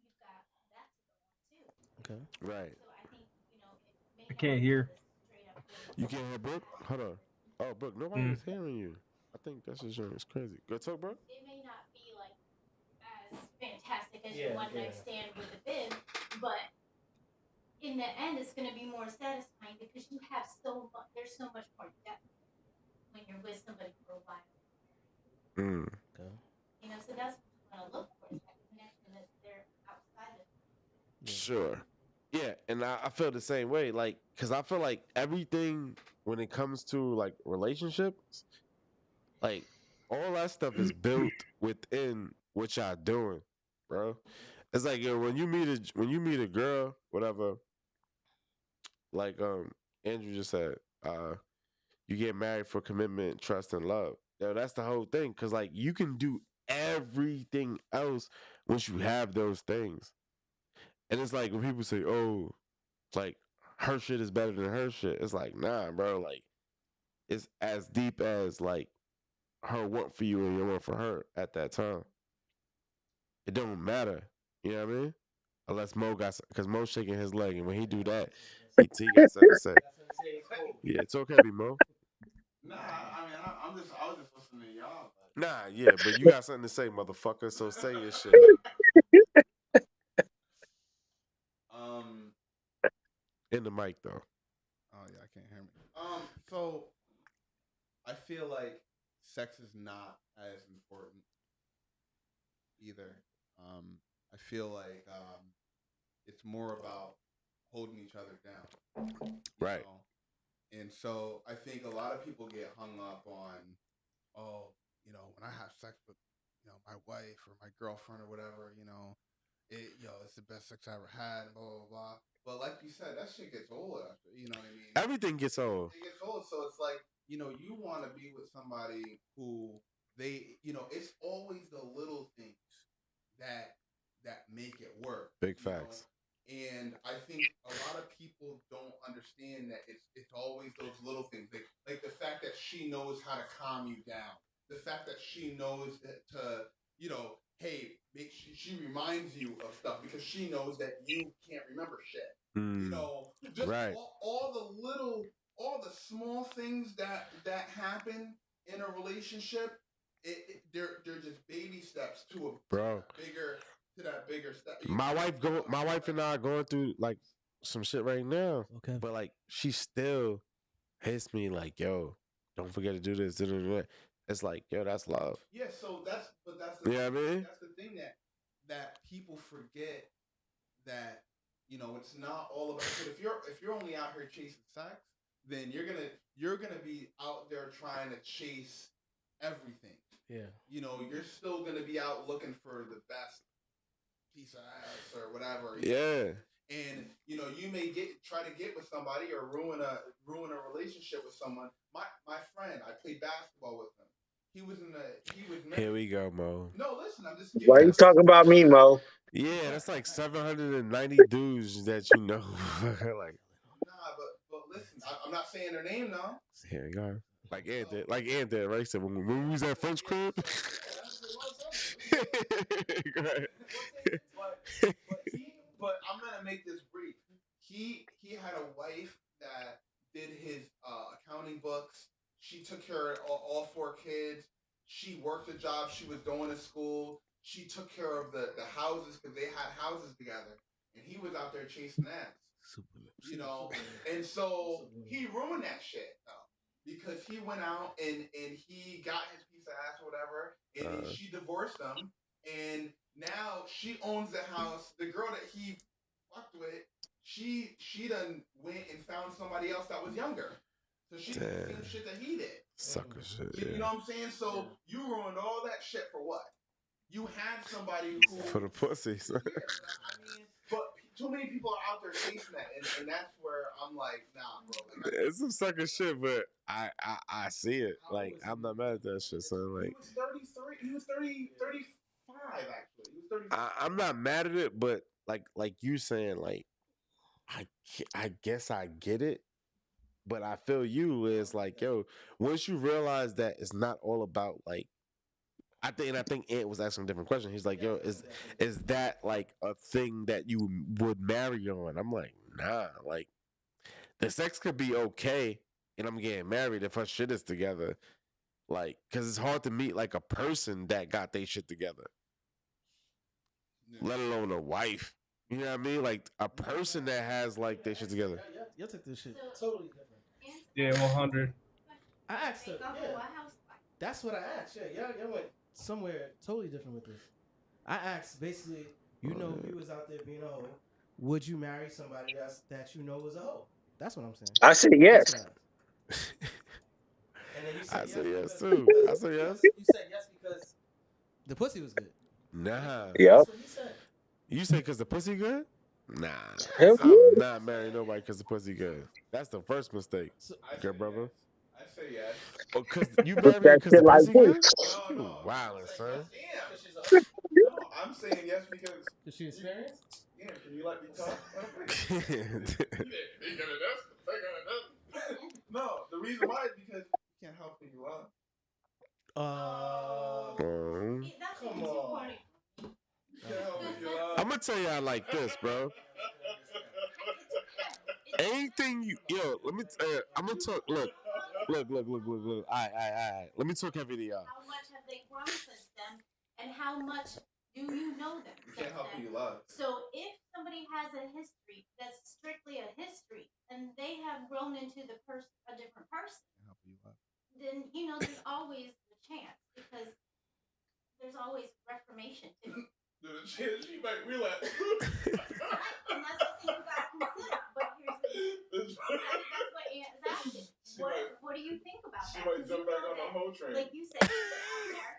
Speaker 4: you've got that to go on too.
Speaker 2: Okay.
Speaker 1: Right.
Speaker 4: So I think, it may
Speaker 8: I
Speaker 4: not
Speaker 8: can't
Speaker 4: be
Speaker 8: hear.
Speaker 4: the straight up go
Speaker 1: You
Speaker 4: to
Speaker 1: can't hear Brooke. Hold on. Oh, Brooke, nobody
Speaker 8: Mm.
Speaker 1: is hearing you. I think that's just it's crazy. Go talk, bro.
Speaker 4: it may not be like as fantastic as your
Speaker 2: Yeah,
Speaker 4: one night
Speaker 2: yeah.
Speaker 4: stand with a bib, but in the end, it's going to be more satisfying because you have so much. There's so much more depth with somebody for a while.
Speaker 1: Mm.
Speaker 2: Okay.
Speaker 4: You know, so that's what you want to look for, is that connection that's there outside of.
Speaker 2: Yeah.
Speaker 1: Sure. Yeah, and I feel the same way. Like, cause I feel like everything when it comes to like relationships, like all that stuff is built within what y'all doing, bro. It's like yo, when you meet a girl, whatever, like Andrew just said, you get married for commitment, trust, and love. Yo, that's the whole thing. Cause like you can do everything else once you have those things. And it's like when people say, "Oh, like her shit is better than her shit," it's like, nah, bro. Like it's as deep as like her want for you and your want for her at that time. It don't matter. You know what I mean? Unless Mo got, because Mo's shaking his leg, and when he do that, he got something to say. Yeah, it's okay, be Mo.
Speaker 3: Nah, I mean, I was just listening to y'all. But.
Speaker 1: Nah, yeah, but you got something to say, motherfucker. So say your shit. In the mic though.
Speaker 3: Oh yeah, I can't hear me. So I feel like sex is not as important either. I feel like it's more about holding each other down.
Speaker 1: Right.
Speaker 3: Know? And so I think a lot of people get hung up on, oh, you know, when I have sex with, you know, my wife or my girlfriend or whatever, you know, it's the best sex I ever had, blah blah blah. But like you said, that shit gets old after. You know what I mean?
Speaker 1: Everything gets old.
Speaker 3: It gets old, so it's like, you know, you want to be with somebody who you know, it's always the little things that make it work.
Speaker 1: Big facts.
Speaker 3: Know? And I think a lot of people don't understand that it's always those little things, like the fact that she knows how to calm you down, the fact that she knows that to, you know, hey, she reminds you of stuff because she knows that you can't remember shit. You know, just
Speaker 1: right.
Speaker 3: all the little, all the small things that happen in a relationship. They're just baby steps to that bigger step.
Speaker 1: My wife and I are going through like some shit right now.
Speaker 2: Okay.
Speaker 1: But like she still hits me like, yo, don't forget to do this. It's like, yo, that's love.
Speaker 3: Yeah, so that's
Speaker 1: the I mean?
Speaker 3: That's the thing that people forget, that, you know, it's not all about. But if you're only out here chasing sex, then you're gonna be out there trying to chase everything.
Speaker 2: Yeah.
Speaker 3: You know, you're still gonna be out looking for the best piece of ass or whatever.
Speaker 1: Yeah.
Speaker 3: And you know, you may try to get with somebody or ruin a relationship with someone. My friend, I played basketball with him. He was married.
Speaker 1: Here we go, Mo.
Speaker 3: No, listen, I'm just.
Speaker 6: Why you talking about me, Mo?
Speaker 1: Yeah, that's like 790 dudes that you know. Like,
Speaker 3: nah, but listen, I'm not saying their name now.
Speaker 1: Here you go. Like Ant did, right? He said when we was at French crib.
Speaker 3: But I'm gonna make this brief. He had a wife that did his accounting books. She took care of all 4 kids. She worked a job. She was going to school. She took care of the houses because they had houses together. And he was out there chasing ass. You know, and so he ruined that shit though, because he went out and he got his piece of ass or whatever, and she divorced him, and now she owns the house. The girl that he fucked with, she done went and found somebody else that was younger, so she did the same shit that he did.
Speaker 1: Sucker shit.
Speaker 3: You know what I'm saying? So you ruined all that shit for what? You had somebody who
Speaker 1: for the pussy.
Speaker 3: Yeah, I mean, but too many people are out there chasing that, and that's where I'm like, nah, bro. Like,
Speaker 1: it's some sucker shit, but I see it. Like, I'm not mad at that shit, son. Like,
Speaker 3: he was 33. He was 35, actually. He was 35.
Speaker 1: I'm not mad at it, but like you saying, like, I guess I get it, but I feel you is like, yo, once you realize that it's not all about like. I think Ant was asking a different question. He's like, yo, is that like a thing that you would marry on? I'm like, nah. Like, the sex could be okay, and I'm getting married if our shit is together. Like, because it's hard to meet like a person that got their shit together, let alone a wife. You know what I mean? Like a person that has like their shit together.
Speaker 2: You'll take this shit totally different.
Speaker 8: Yeah, 100.
Speaker 2: I asked her.
Speaker 4: Make up
Speaker 2: Yeah,
Speaker 4: a housewife.
Speaker 2: that's what I asked. Yeah, y'all went somewhere totally different with this. I asked basically, you know, if you was out there being a hoe, would you marry somebody that you know was a hoe? That's what I'm saying.
Speaker 6: I said
Speaker 2: That's
Speaker 6: yes.
Speaker 2: what I asked. And then you said
Speaker 1: I
Speaker 2: yes.
Speaker 1: say yes
Speaker 2: because-
Speaker 1: too.
Speaker 2: because-
Speaker 1: I say yes.
Speaker 2: because You said yes because the pussy was good.
Speaker 1: Nah.
Speaker 6: Yep.
Speaker 2: That's what he said.
Speaker 1: You say because the pussy good? Nah.
Speaker 6: Hell
Speaker 1: I'm
Speaker 6: yeah.
Speaker 1: not marrying nobody because the pussy good. That's the first mistake,
Speaker 3: I
Speaker 1: good
Speaker 3: say
Speaker 1: brother.
Speaker 3: yes. I say yes.
Speaker 1: Oh, because you
Speaker 6: With
Speaker 1: marry her
Speaker 6: that
Speaker 1: because the
Speaker 6: shit like
Speaker 1: pussy
Speaker 6: this.
Speaker 1: good?
Speaker 3: No,
Speaker 1: You
Speaker 3: no.
Speaker 1: wildin',
Speaker 3: I'm
Speaker 1: son.
Speaker 3: saying yes. Damn. No, I'm saying yes because.
Speaker 2: Did she experience?
Speaker 3: Damn, can you let me talk? No, the reason why is because you can't help who you love.
Speaker 4: That's
Speaker 2: Come
Speaker 4: even too
Speaker 2: on.
Speaker 4: corny.
Speaker 3: You can't help who you love.
Speaker 1: I'm gonna tell y'all like this, bro. Anything you let me. I'm gonna talk. Look. All right. Let me talk heavy to y'all.
Speaker 4: How much have they grown since then? And how much do you know them
Speaker 3: You
Speaker 4: since
Speaker 3: can't help who
Speaker 4: then?
Speaker 3: you love.
Speaker 4: So if somebody has a history that's strictly a history, and they have grown into a different person,
Speaker 3: Help who you love.
Speaker 4: then you know there's always the chance because there's always reformation too.
Speaker 3: She might relapse.
Speaker 4: Right, and that's the thing you gotta consider. But here's the thing. That's what Aunt is asking. What do you think about
Speaker 3: She
Speaker 4: that?
Speaker 3: might
Speaker 4: 'Cause
Speaker 3: jump
Speaker 4: you
Speaker 3: back
Speaker 4: know
Speaker 3: on the
Speaker 4: that,
Speaker 3: whole train.
Speaker 4: like you said, you get out there,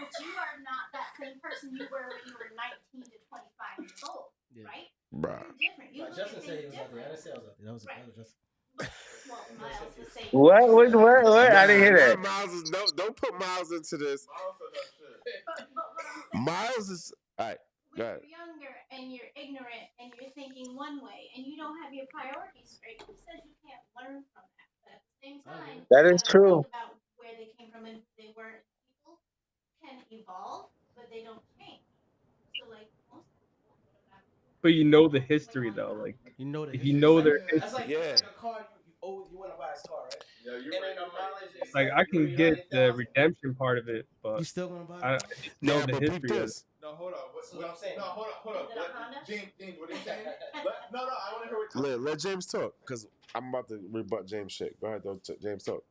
Speaker 4: but you are not that same person you were when you were 19 to 25 years old,
Speaker 2: Yeah.
Speaker 4: right?
Speaker 1: Bruh.
Speaker 4: You're different. You look
Speaker 2: Justin
Speaker 4: at
Speaker 2: said he
Speaker 4: things
Speaker 2: was out there. I
Speaker 4: different.
Speaker 2: didn't say I was out there. That was Justin.
Speaker 4: But, well, Myles was saying.
Speaker 6: What? I didn't hear that.
Speaker 1: Miles is don't put Miles into this.
Speaker 3: Miles said that shit.
Speaker 4: But what I'm saying.
Speaker 1: Miles is all right.
Speaker 4: When
Speaker 1: Go ahead.
Speaker 4: you're younger and you're ignorant and you're thinking one way and you don't have your priorities straight, who says you can't learn from that? But at the same time,
Speaker 6: That
Speaker 4: you
Speaker 6: is
Speaker 4: gotta
Speaker 6: true.
Speaker 4: think about where they came from and who they were. People can evolve, but they don't change. So like most people,
Speaker 8: But you know the history though, like
Speaker 2: You know the
Speaker 8: if
Speaker 2: history.
Speaker 8: you know
Speaker 2: It's
Speaker 8: their
Speaker 2: like, that's
Speaker 8: history,
Speaker 2: like,
Speaker 1: Yeah.
Speaker 2: it's like a car you want to buy this car, right?
Speaker 3: Yeah, you're
Speaker 2: And
Speaker 3: right.
Speaker 2: then the mileage is
Speaker 8: like I can get the redemption part of it, but
Speaker 2: You still gonna buy
Speaker 8: I
Speaker 2: it?
Speaker 8: just know
Speaker 1: Nah,
Speaker 8: the
Speaker 1: but peep
Speaker 8: history of it.
Speaker 1: this.
Speaker 3: No, hold on.
Speaker 2: That's what I'm saying.
Speaker 3: No, hold on.
Speaker 4: Is it a Honda?
Speaker 3: James, what are you saying? No, I want to hear what.
Speaker 1: Let James talk because I'm about to rebut James shit. Go ahead, though, James talk.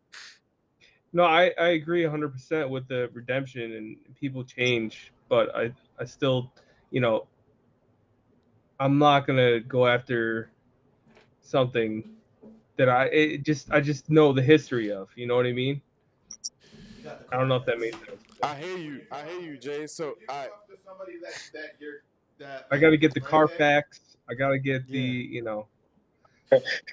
Speaker 8: No, I agree 100% with the redemption and people change, but I still, I'm not gonna go after something that I just know the history of. You know what I mean?
Speaker 2: You got the
Speaker 8: I don't know if that makes sense.
Speaker 1: I hear you, James. So I
Speaker 3: Somebody that you're that.
Speaker 8: I got to get the Carfax. I got to get the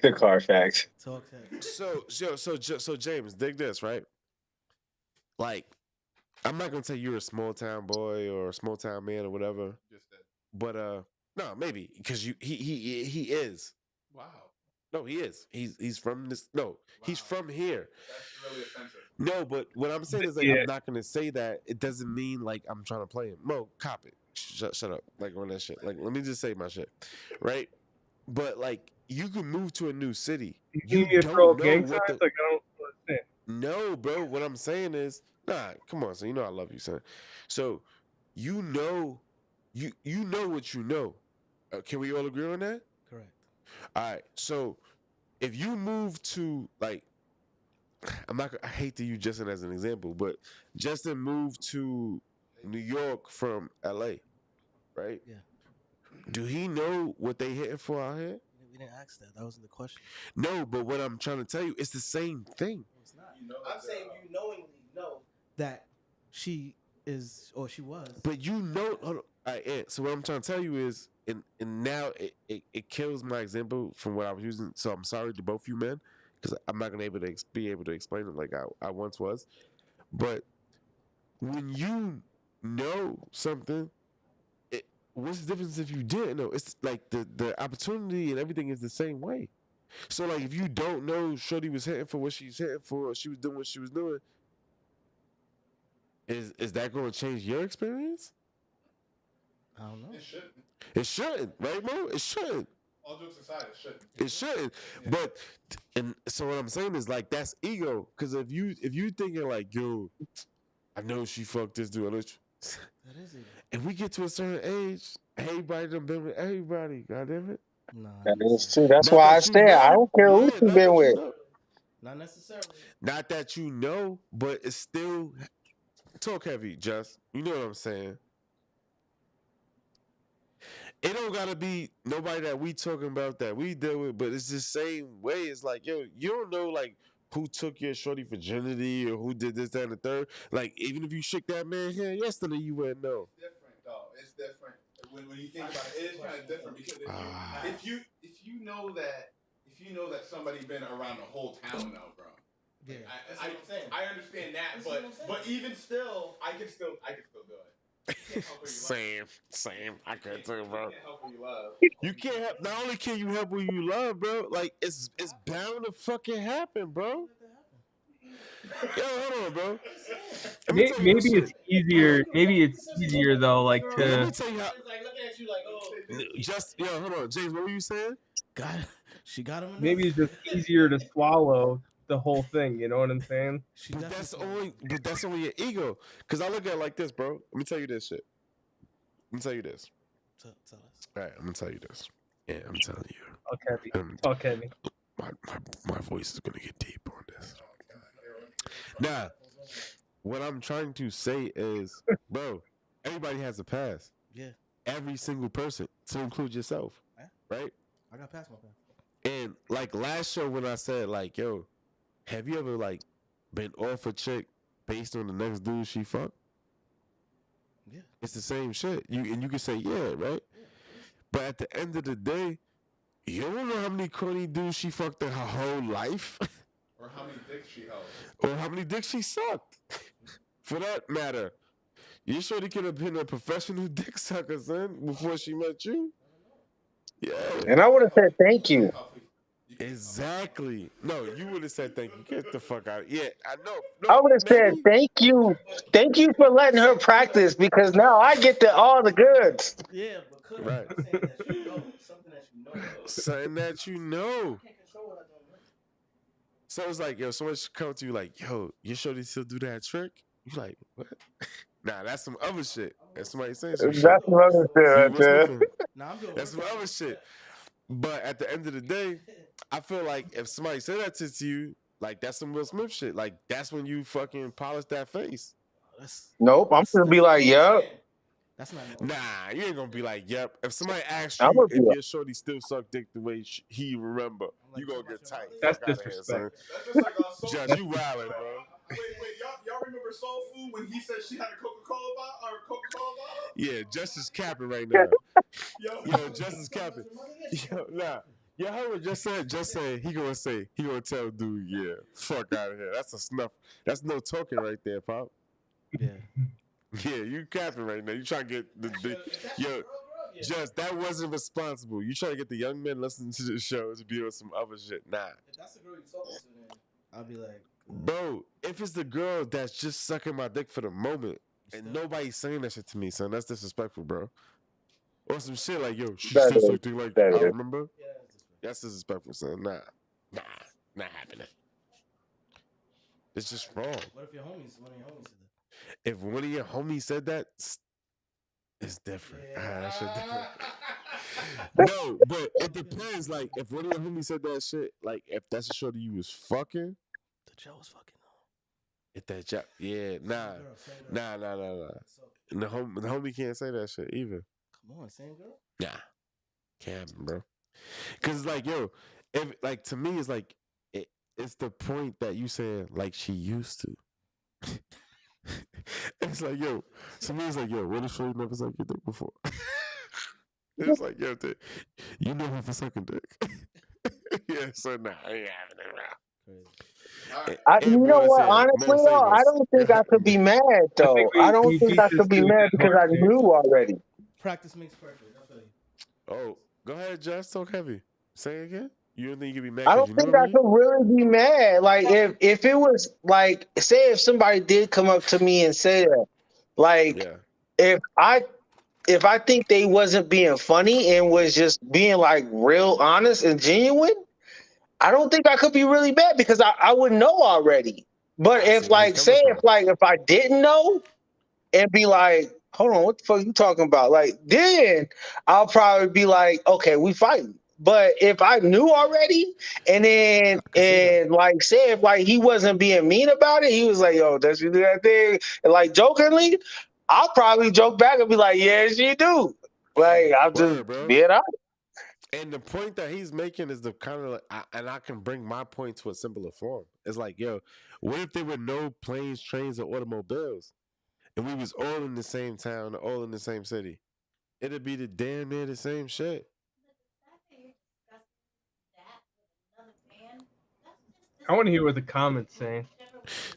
Speaker 6: The Carfax.
Speaker 2: Talk that.
Speaker 1: so James, dig this, right? Like, I'm not gonna tell you're a small town boy or a small town man or whatever,
Speaker 3: Just that.
Speaker 1: but no, maybe because he is.
Speaker 3: Wow.
Speaker 1: No, he is. He's from this. No, he's from here.
Speaker 3: That's really offensive.
Speaker 1: No, but what I'm saying is like
Speaker 8: Yeah.
Speaker 1: I'm not gonna say that. It doesn't mean like I'm trying to play him. Mo, cop it. Shut up. Like on that shit. Like let me just say my shit, right? But like you can move to a new city.
Speaker 8: You need me to
Speaker 1: don't
Speaker 8: throw
Speaker 1: know
Speaker 8: gang
Speaker 1: what
Speaker 8: signs?
Speaker 1: the.
Speaker 8: Like I don't understand.
Speaker 1: No, bro. What I'm saying is, nah. Come on, son. You know I love you, son. So, you know what you know. Can we all agree on that?
Speaker 2: Correct.
Speaker 1: All right. So, if you move to like, I hate to use Justin as an example, but Justin moved to New York from LA, right?
Speaker 2: Yeah.
Speaker 1: Do he know what they hitting for out here?
Speaker 2: We didn't ask that. That wasn't the question.
Speaker 1: No, but what I'm trying to tell you, it's the same thing.
Speaker 2: No, it's not. I'm saying you knowingly know that she is or she was.
Speaker 1: But you know, hold on. All right, Ant, so what I'm trying to tell you is, and now it kills my example from what I was using. So I'm sorry to both you men because I'm not gonna be able to explain it like I once was. But when you know something, what's the difference if you didn't know? It's like the opportunity and everything is the same way. So like if you don't know Shorty was hitting for what she's hitting for, or she was doing what she was doing, is that going to change your experience?
Speaker 2: I don't know.
Speaker 3: It shouldn't.
Speaker 1: It shouldn't, right, Mo? It shouldn't.
Speaker 3: All jokes aside, it shouldn't.
Speaker 1: It shouldn't.
Speaker 3: Yeah.
Speaker 1: But and so what I'm saying is like that's ego. Because if you thinking like, yo, I know she fucked this dude.
Speaker 2: That is it.
Speaker 1: If we get to a certain age, everybody done been with everybody. God damn it.
Speaker 2: Nah.
Speaker 6: That is true. That's
Speaker 1: Not
Speaker 6: why I
Speaker 1: that you
Speaker 6: said I
Speaker 1: know.
Speaker 6: don't care who
Speaker 1: Yeah,
Speaker 6: you
Speaker 1: not
Speaker 6: been
Speaker 1: that
Speaker 6: with.
Speaker 1: you know.
Speaker 2: Not necessarily.
Speaker 1: Not that you know, but it's still talk heavy, Just. You know what I'm saying? It don't gotta be nobody that we talking about that we deal with, but it's the same way. It's like, yo, you don't know like who took your shorty virginity or who did this, that, and the third. Like, even if you shook that man hand yesterday, you wouldn't know.
Speaker 3: It's different, though. It's different. When you think about it, it is kind of different because if you know that somebody been around the whole town now, bro.
Speaker 2: Yeah,
Speaker 3: I understand that, but even still, I can still do it.
Speaker 1: Same. I can't tell you, bro.
Speaker 3: You can't help who you love.
Speaker 1: You can't help. Not only can you help who you love, bro. Like it's bound to fucking happen, bro. Yo, hold on, bro. Let me tell you
Speaker 8: Maybe
Speaker 1: this
Speaker 8: it's
Speaker 1: shit.
Speaker 8: easier. Maybe it's easier though, like
Speaker 1: Let
Speaker 8: to.
Speaker 1: me tell you how.
Speaker 5: It's like looking at you like, oh.
Speaker 1: Just hold on, James. What were you saying?
Speaker 2: She got him. Enough.
Speaker 8: Maybe it's just easier to swallow the whole thing. You know what I'm saying?
Speaker 1: But that's only your ego. Cause I look at it like this, bro. Let me tell you this shit. Let me tell you this.
Speaker 2: Tell us.
Speaker 1: All right, I'm gonna tell you this. Yeah, I'm telling you.
Speaker 8: Talk heavy.
Speaker 1: My voice is gonna get deep on this. Now, what I'm trying to say is, bro, everybody has a past.
Speaker 2: Yeah.
Speaker 1: Every single person, to include yourself, right?
Speaker 2: I got past my past.
Speaker 1: And like last show when I said like, yo, have you ever like been off a chick based on the next dude she fucked?
Speaker 2: Yeah.
Speaker 1: It's the same shit. You can say yeah, right? Yeah. But at the end of the day, you don't know how many corny dudes she fucked in her whole life.
Speaker 3: Or how many dicks she held.
Speaker 1: Or how many dicks she sucked. For that matter. You sure they could have been a professional dick sucker, son, before she met you? Yeah.
Speaker 6: And I would have said thank you.
Speaker 1: Exactly. No, you would have said thank you. Get the fuck out. Yeah, I know. No,
Speaker 6: I would have said thank you. Thank you for letting her practice because now I get all the goods.
Speaker 2: Yeah, but could
Speaker 1: right.
Speaker 2: I'm saying that you know. Something that you know.
Speaker 1: Something that you know.
Speaker 2: I can't control what I don't know.
Speaker 1: So it's like, yo, someone should come to you like, yo, you sure they still do that trick? You like, what? Nah, that's some other shit. That's somebody saying some shit.
Speaker 6: That's what I'm saying right there.
Speaker 1: That's some other shit. But at the end of the day, I feel like if somebody said that to you, like that's some Will Smith shit. Like that's when you fucking polish that face.
Speaker 6: Nope, I'm gonna be like, yep.
Speaker 2: That's not.
Speaker 1: Nah, you ain't gonna be like, yep. If somebody asks you if your shorty still suck dick the way he remember, you gonna get tight.
Speaker 8: That's
Speaker 1: Fuck
Speaker 8: disrespect.
Speaker 3: That's just like
Speaker 1: Judge, you wildin', bro.
Speaker 3: Wait, y'all remember Soul Food when he said she had a Coca-Cola bottle?
Speaker 1: Yeah, Justice capping right now. Yo, Justice capping. Yo, nah. You heard what Just said he gonna tell dude, yeah, fuck out of here. That's a snuff. That's no talking right there, Pop.
Speaker 2: Yeah.
Speaker 1: Yeah, you capping right now. You trying to get the yo, Just that wasn't responsible. You trying to get the young men listening to the show to be on some other shit. Nah.
Speaker 2: If that's the girl you talking to, then I'll be like,
Speaker 1: bro, if it's the girl that's just sucking my dick for the moment and nobody's saying that shit to me, son, that's disrespectful, bro. Or some shit like, yo, she still sucked dick like that. I remember. Yeah, that's disrespectful, son. Nah, not happening. It's just wrong.
Speaker 2: What if one of your homies said that?
Speaker 1: If one of your homies said that, it's different.
Speaker 2: Yeah.
Speaker 1: That shit different. No, but it depends. Like, if one of your homies said that shit, like, if that's a shorty you was fucking,
Speaker 2: the Joe was fucking though.
Speaker 1: If that job, yeah, nah. And the homie can't say that shit either.
Speaker 2: Come on, same girl.
Speaker 1: Nah, can't happen, bro. Cause it's like, yo, if like to me, it's like it's the point that you said like she used to. It's like, yo, to me, it's like, yo, what if she never sucked your dick before? It's like, yo, you know her for sucking dick. Yeah, so nah, I ain't having it around.
Speaker 6: You know what? Honestly, though, I don't think I could be mad, though. I don't think I could be mad because I knew already.
Speaker 2: Practice makes perfect. I'll tell you.
Speaker 1: Oh, go ahead, Just talk heavy. Say it again. You don't think you could be mad?
Speaker 6: I don't think I could really be mad. Like if it was like, say, if somebody did come up to me and say that, like, if I think they wasn't being funny and was just being like real honest and genuine, I don't think I could be really mad because I would know already. But if like, say if I didn't know and be like, hold on, what the fuck are you talking about? Like, then I'll probably be like, okay, we fighting. But if I knew already, and then
Speaker 1: I can see that.
Speaker 6: and like say if like he wasn't being mean about it, he was like, "Yo, does you do that thing?" And like jokingly, I'll probably joke back and be like, "Yes, you do." Like I'll just
Speaker 1: Word, bro.
Speaker 6: be it out.
Speaker 1: And the point that he's making is the kind of like, and I can bring my point to a simpler form. It's like, yo, what if there were no planes, trains, or automobiles, and we was all in the same town, all in the same city? It'd be the damn near the same shit.
Speaker 8: I want to hear what the comments say.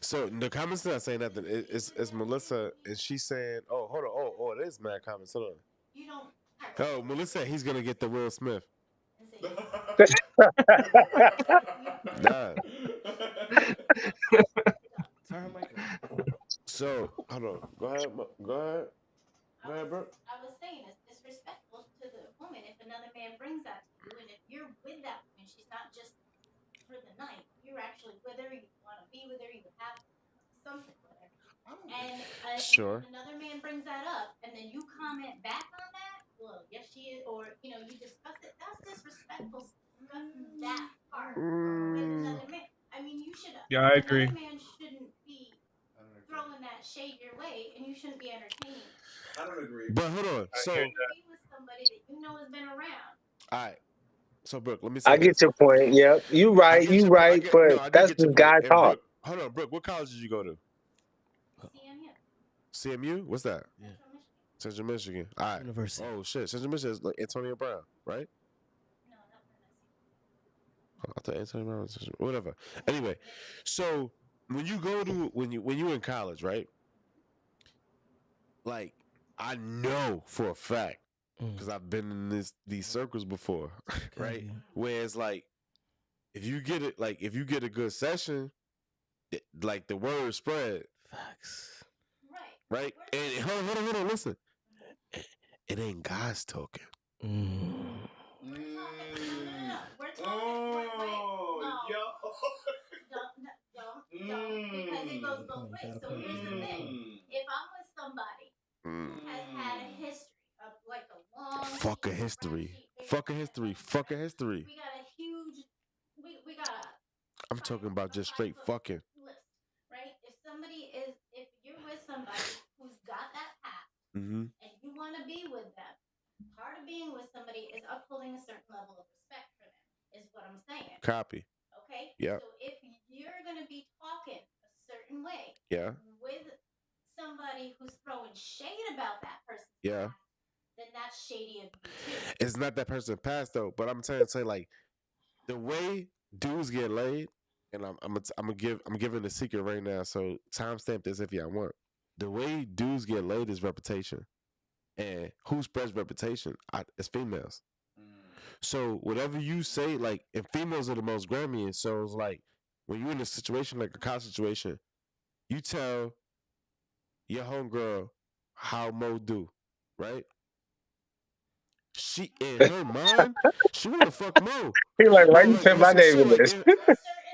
Speaker 1: So the comments not saying nothing. It's Melissa, and she's saying, "Oh, hold on. Oh, it is mad comments. Hold on. Oh, Melissa, he's gonna get the Will Smith. Nah.
Speaker 2: Turn her mic up.
Speaker 1: So hold on. Go ahead. Go ahead. Go ahead, bro.
Speaker 4: I was saying it's disrespectful to the woman if another man brings that to you, and if you're with that woman, she's not just for the night. You're actually with her. You want to be with her. You have something with her. And
Speaker 1: Sure.
Speaker 4: if another man brings that up, and then you comment back on that, well, yes, she is, or you discuss it. That's disrespectful. Discussing that part with another man. I mean, you should.
Speaker 8: Yeah, I agree.
Speaker 4: Another man shouldn't be throwing that shade your way, and you shouldn't be entertaining.
Speaker 3: I don't agree.
Speaker 1: But hold on. So
Speaker 4: Be with somebody that you know has been around.
Speaker 1: all right. So Brooke, let me say
Speaker 6: I get
Speaker 1: this.
Speaker 6: your point. Yep, you
Speaker 1: I
Speaker 6: right.
Speaker 1: get
Speaker 6: You
Speaker 1: your point.
Speaker 6: right. But
Speaker 1: I do
Speaker 6: that's
Speaker 1: get your
Speaker 6: just
Speaker 1: point.
Speaker 6: guy
Speaker 1: And
Speaker 6: talk.
Speaker 1: Brooke, hold on, Brooke. What college did you go to?
Speaker 4: CMU.
Speaker 1: CMU? What's that?
Speaker 2: Yeah.
Speaker 1: Central Michigan. All right.
Speaker 2: University.
Speaker 1: Oh shit, Central Michigan is like Antonio Brown, right?
Speaker 4: No, that one.
Speaker 1: I thought Antonio Brown was whatever. Anyway, so when you go to when you in college, right? Like I know for a fact because I've been in these circles before, right?
Speaker 2: yeah.
Speaker 1: Where it's like if you get it, like if you get a good session, like the word spread,
Speaker 2: Facts.
Speaker 1: right? And hold on, listen, it ain't guys talking.
Speaker 4: We're talking. Don't, because it goes both ways. So here's the thing: if I'm with somebody who has had a history of like a long
Speaker 1: Fuck a history. Fuck a history. Fuck a history.
Speaker 4: we got a huge, we got a.
Speaker 1: I'm talking about just straight fucking.
Speaker 4: List, right? If you're with somebody who's got that past,
Speaker 1: Mm-hmm.
Speaker 4: and you want to be with them, part of being with somebody is upholding a certain level of respect for them. Is what I'm saying.
Speaker 1: Copy.
Speaker 4: Okay.
Speaker 1: Yeah.
Speaker 4: So if you're gonna be talking a certain way,
Speaker 1: yeah,
Speaker 4: with somebody who's throwing shade about that person,
Speaker 1: yeah,
Speaker 4: past, then that's shady of you too.
Speaker 1: it's not that person past though. But I'm trying to say like the way dudes get laid, and I'm giving the secret right now. So timestamp this if y'all want. The way dudes get laid is reputation, and who spreads reputation? It's females. So whatever you say, like, and females are the most grimy. So it's like when you're in a situation like a college situation, you tell your homegirl how Mo do, right? She in her mind, she wanna fuck Mo.
Speaker 6: He like, why
Speaker 1: No,
Speaker 6: you
Speaker 1: like
Speaker 6: say my
Speaker 1: some
Speaker 6: name
Speaker 1: shit
Speaker 6: in
Speaker 1: like
Speaker 6: this?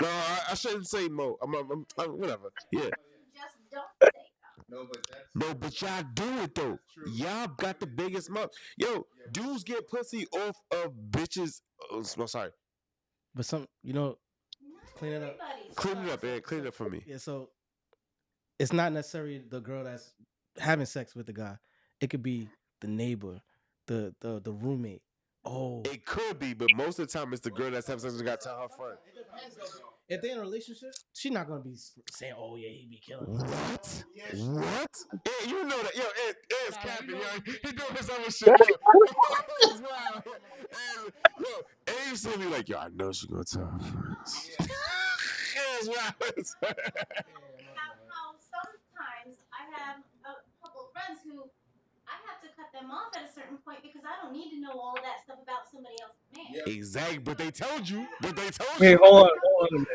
Speaker 1: no, I shouldn't say Mo. I'm whatever. Yeah.
Speaker 4: Just don't say that.
Speaker 1: No, but y'all do it though. Y'all got the biggest mouth. Yo, dudes get pussy off of bitches. Oh, sorry.
Speaker 2: But clean it up.
Speaker 1: Clean it up, man. Clean it up for me.
Speaker 2: Yeah, so it's not necessarily the girl that's having sex with the guy. It could be the neighbor, the roommate. Oh,
Speaker 1: It could be, but most of the time it's the girl that's having sex with the guy tell her friend.
Speaker 2: it depends though. If they're in a relationship, she's not gonna be saying, "Oh yeah, he be killing."
Speaker 1: What? What? Ed, you know that? Yo, Ed's capping, yo. He doing his other shit, yo. It's wild. Ed used to be like, yo, I know she's gonna tell her friends. It's wild.
Speaker 4: How sometimes I have a couple of friends who I have to cut them off at a certain point because I don't need to know all of that stuff about somebody else's man.
Speaker 1: Exactly, but they told you.
Speaker 8: Hey, hold on a minute.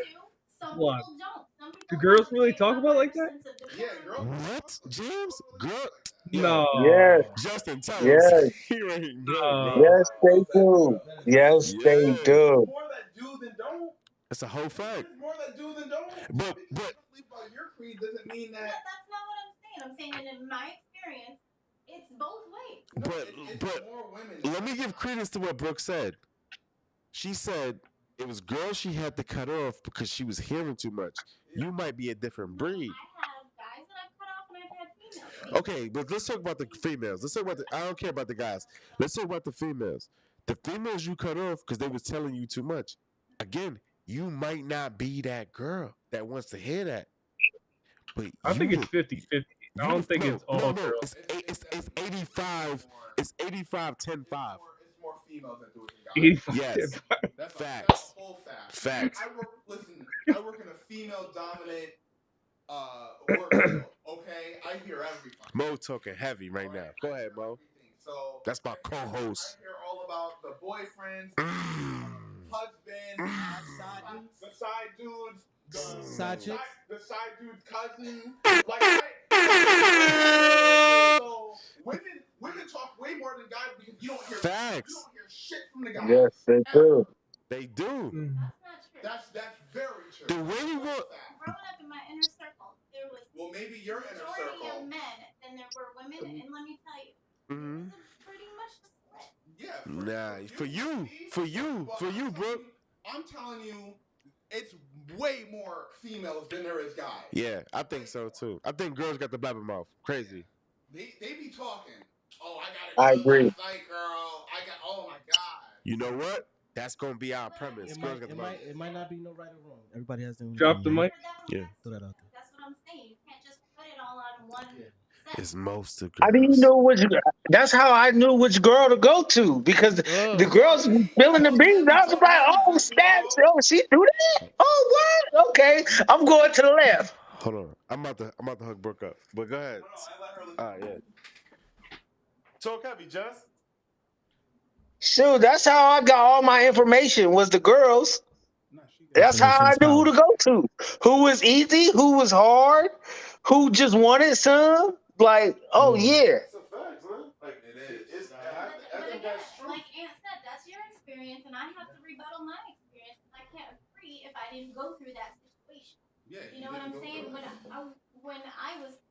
Speaker 4: Some
Speaker 8: Hold on.
Speaker 4: people don't. Some people
Speaker 8: Do girls
Speaker 4: have
Speaker 8: really
Speaker 4: a
Speaker 8: talk about like that?
Speaker 4: sense of
Speaker 3: Yeah,
Speaker 4: decorum.
Speaker 3: girl.
Speaker 1: What? James? Girl?
Speaker 8: No.
Speaker 6: Yes,
Speaker 1: Justin, tell
Speaker 6: yes,
Speaker 1: us. You ain't know, bro.
Speaker 6: yes, they do. Yes, they
Speaker 1: Yeah.
Speaker 6: do.
Speaker 3: More that do than don't.
Speaker 1: It's a whole fact.
Speaker 3: There's more that do than don't.
Speaker 1: But
Speaker 3: About your creed doesn't mean that.
Speaker 4: That's not what I'm saying. I'm saying that in my experience, it's both ways.
Speaker 1: but
Speaker 3: It's
Speaker 1: but
Speaker 3: more women.
Speaker 1: let me give credence to what Brooke said. She said it was girls she had to cut off because she was hearing too much. You might be a different breed.
Speaker 4: I have guys that I've cut off and I've had females.
Speaker 1: Okay, but let's talk about the females. Let's talk about I don't care about the guys. Let's talk about the females. The females you cut off because they was telling you too much. Again, you might not be that girl that wants to hear that. But
Speaker 8: I think it's 50-50. I don't think it's all girls.
Speaker 1: It's 85. It's 85, 10, 5.
Speaker 3: It's more females that do it than guys.
Speaker 8: 85.
Speaker 1: Yes.
Speaker 3: That's
Speaker 1: Facts.
Speaker 3: a full fact.
Speaker 1: Facts.
Speaker 3: I work in a female-dominant work field. Okay, I hear everything.
Speaker 1: Mo talking heavy right now. Go ahead, Mo.
Speaker 3: So
Speaker 1: that's my co-host.
Speaker 3: I hear all about the boyfriends, husbands, the side dudes, the side dude's cousin. So women talk way more than guys because you don't hear
Speaker 1: facts.
Speaker 3: You don't hear shit from the guys.
Speaker 6: Yes, they do.
Speaker 1: They do.
Speaker 3: That's very true.
Speaker 1: The way you go.
Speaker 4: Growing up in my inner circle, there was
Speaker 3: maybe your inner
Speaker 4: majority
Speaker 3: circle
Speaker 4: of men than there were women, and let me tell you, it was pretty much the split.
Speaker 3: Yeah.
Speaker 1: For you, bro.
Speaker 3: I'm telling you, it's way more females than there is guys.
Speaker 1: Yeah, I think so too. I think girls got the blabbermouth. Crazy.
Speaker 3: They be talking. Oh,
Speaker 6: I agree.
Speaker 3: Last night, girl. Oh my god.
Speaker 1: You know what? That's gonna be our premise.
Speaker 2: It might not be no right or wrong. Everybody has their own
Speaker 8: Drop the mic.
Speaker 1: Yeah.
Speaker 2: Throw that out there.
Speaker 4: That's what I'm saying. You can't just put it all on one.
Speaker 1: It's most of girls.
Speaker 6: I didn't know which. That's how I knew which girl to go to because the girls were spilling the beans. I was like, "Oh snap! Oh, she do that? Oh what? Okay, I'm going to the left."
Speaker 1: Hold on, I'm about to hook Brooke up. But go ahead. Yeah. Talk heavy, Jess.
Speaker 6: Shoot, that's how I got all my information. Was the girls. That's how I knew who to go to. Who was easy? Who was hard? Who just wanted some? Like, oh yeah.
Speaker 1: It's a fact, man. Like it is. I
Speaker 4: But
Speaker 1: think
Speaker 4: again,
Speaker 1: that's true.
Speaker 4: like Aunt said, that's your experience, and I have to rebuttal my experience. I can't agree if I didn't go through that situation.
Speaker 3: Yeah,
Speaker 4: you know what I'm saying? When I was,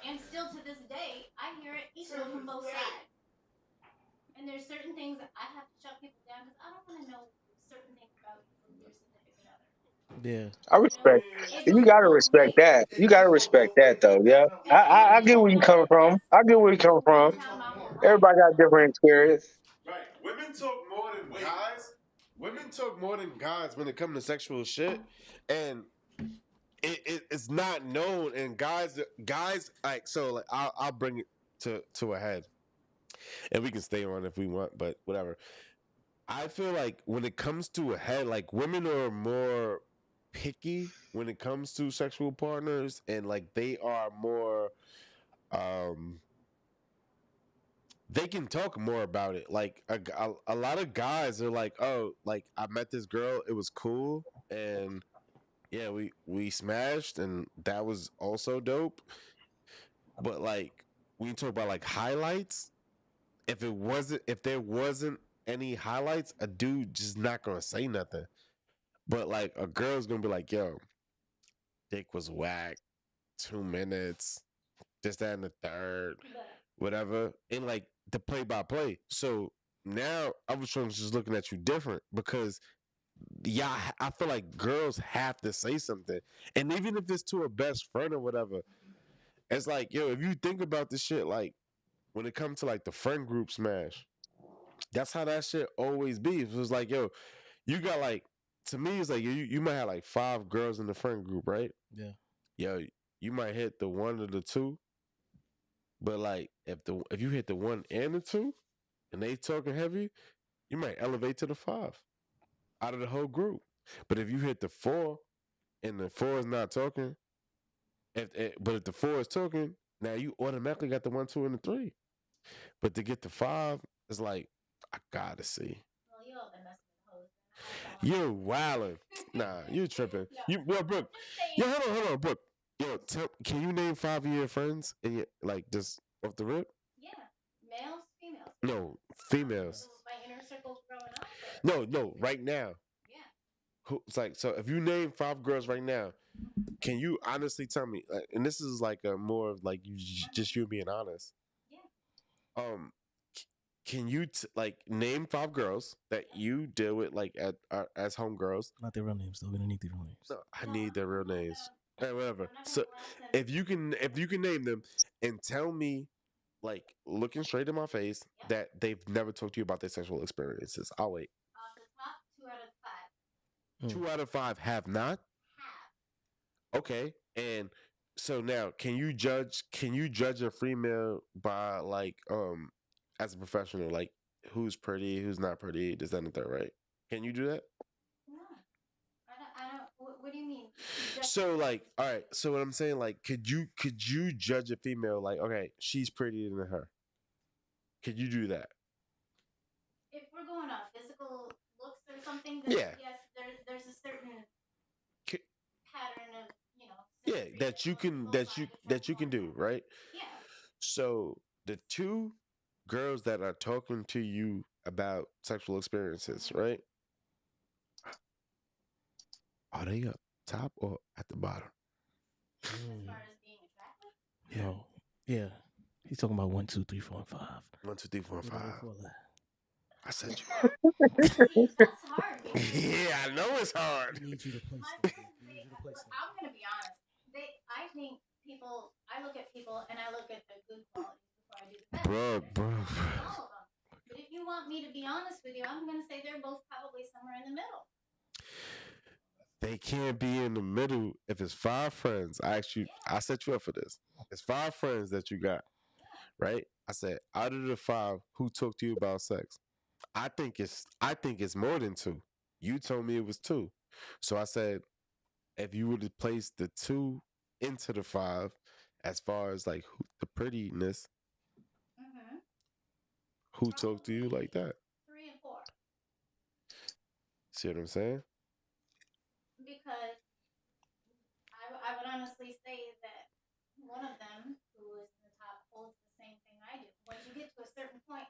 Speaker 4: and still to this day, I hear it equal from both sides. And there's certain things that I have to shut people down because I don't want to know certain things about your significant other.
Speaker 2: Yeah.
Speaker 6: I respect. You gotta respect that. You gotta respect that, though. Yeah, I get where you coming from. I get where you coming from. Everybody got different experience.
Speaker 1: Right. Women talk more than guys. Women talk more than guys when it comes to sexual shit, and it's not known. And guys like so. Like I'll bring it to a head, and we can stay on if we want, but whatever. I feel like when it comes to a head, like women are more picky when it comes to sexual partners, and like they are more they can talk more about it. Like a lot of guys are like, oh, like I met this girl, it was cool, and yeah, we smashed, and that was also dope. But like when you talk about like highlights, if there wasn't any highlights, a dude just not gonna say nothing. But like a girl's gonna be like, yo, dick was whack, 2 minutes, this, that, and the third, whatever. And like the play by play. So now I was just looking at you different because I feel like girls have to say something. And even if it's to a best friend or whatever, it's like, yo, if you think about this shit, like when it comes to like the friend group smash, that's how that shit always be. It was like, yo, you got like, to me, it's like you might have like 5 girls in the friend group, right?
Speaker 2: Yeah.
Speaker 1: Yo, you might hit the 1 or the 2, but like if you hit the 1 and the 2, and they talking heavy, you might elevate to the 5 out of the whole group. But if you hit the 4 and the 4 is not talking, but if the 4 is talking, now you automatically got the 1, 2, and the 3. But to get the 5, it's like I gotta see.
Speaker 4: Well, you all been messing with hoes.
Speaker 1: You're wildin'. Nah, you tripping. Yo, Brooke. Yo, hold on, Brooke. Yo, can you name 5 of your friends and you, like just off the rip?
Speaker 4: Yeah, males, females.
Speaker 1: No, females.
Speaker 4: My inner circle growing up.
Speaker 1: No, right now.
Speaker 4: Yeah.
Speaker 1: It's like, so if you name 5 girls right now, can you honestly tell me? And this is like a more of like you being honest.
Speaker 4: Yeah.
Speaker 1: can you like name 5 girls that you deal with like at as homegirls?
Speaker 2: Not their real names though. We don't need their real names.
Speaker 1: No, I need their real names. Hey, whatever. So if you can name them and tell me, like looking straight in my face, that they've never talked to you about their sexual experiences, I'll wait.
Speaker 4: Off the top, 2 out of 5.
Speaker 1: 2 out of 5 have not. Okay, and so now can you judge a female by like as a professional, like who's pretty, who's not pretty, this, that, and the third, right? Can you do that?
Speaker 4: No, I don't. What do you mean?
Speaker 1: So like, all right. So what I'm saying, like, could you judge a female like, okay, she's prettier than her? Could you do that?
Speaker 4: If we're going off physical looks or something,
Speaker 1: then yeah.
Speaker 4: Yes, there's a certain pattern of
Speaker 1: yeah that you can do, right?
Speaker 4: Yeah.
Speaker 1: So the 2 girls that are talking to you about sexual experiences, right? Are they up top or at the bottom?
Speaker 4: As far as being attractive?
Speaker 2: Yeah. No. Yeah. He's talking about 1, 2, 3, 4, and 5.
Speaker 1: 1, 2, 3, 4, and 5. I said you.
Speaker 4: That's hard.
Speaker 1: Yeah, I know it's hard.
Speaker 2: I need you to place
Speaker 4: I'm gonna be honest. I think people. I look at people and I look at the good qualities before I do the bad.
Speaker 1: Bro.
Speaker 4: All of them. But if you want me to be honest with you, I'm gonna say they're both probably somewhere in the middle.
Speaker 1: They can't be in the middle if it's 5 friends. I set you up for this. It's 5 friends that you got, right? I said, out of the 5, who talked to you about sex? I think it's more than 2. You told me it was 2. So I said, if you were to place the 2 into the 5, as far as like the prettiness, who talked to you like that?
Speaker 4: 3 and 4.
Speaker 1: See what I'm saying?
Speaker 4: Because I would honestly say that one of them, who is in the top, holds the same thing I do. Once you get to a certain point,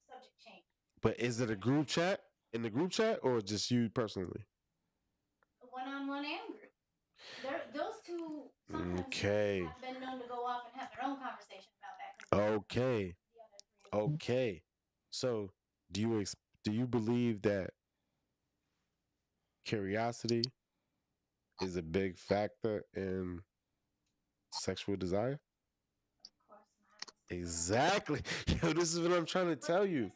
Speaker 4: subject change.
Speaker 1: But is it a group chat? In the group chat or just you personally?
Speaker 4: One-on-one and group. Those 2 sometimes have been known to go off and have their own conversation about that.
Speaker 1: Okay. So do you believe that curiosity is a big factor in sexual desire?
Speaker 4: Of course not.
Speaker 1: Exactly. Yo, this is what I'm trying to tell you.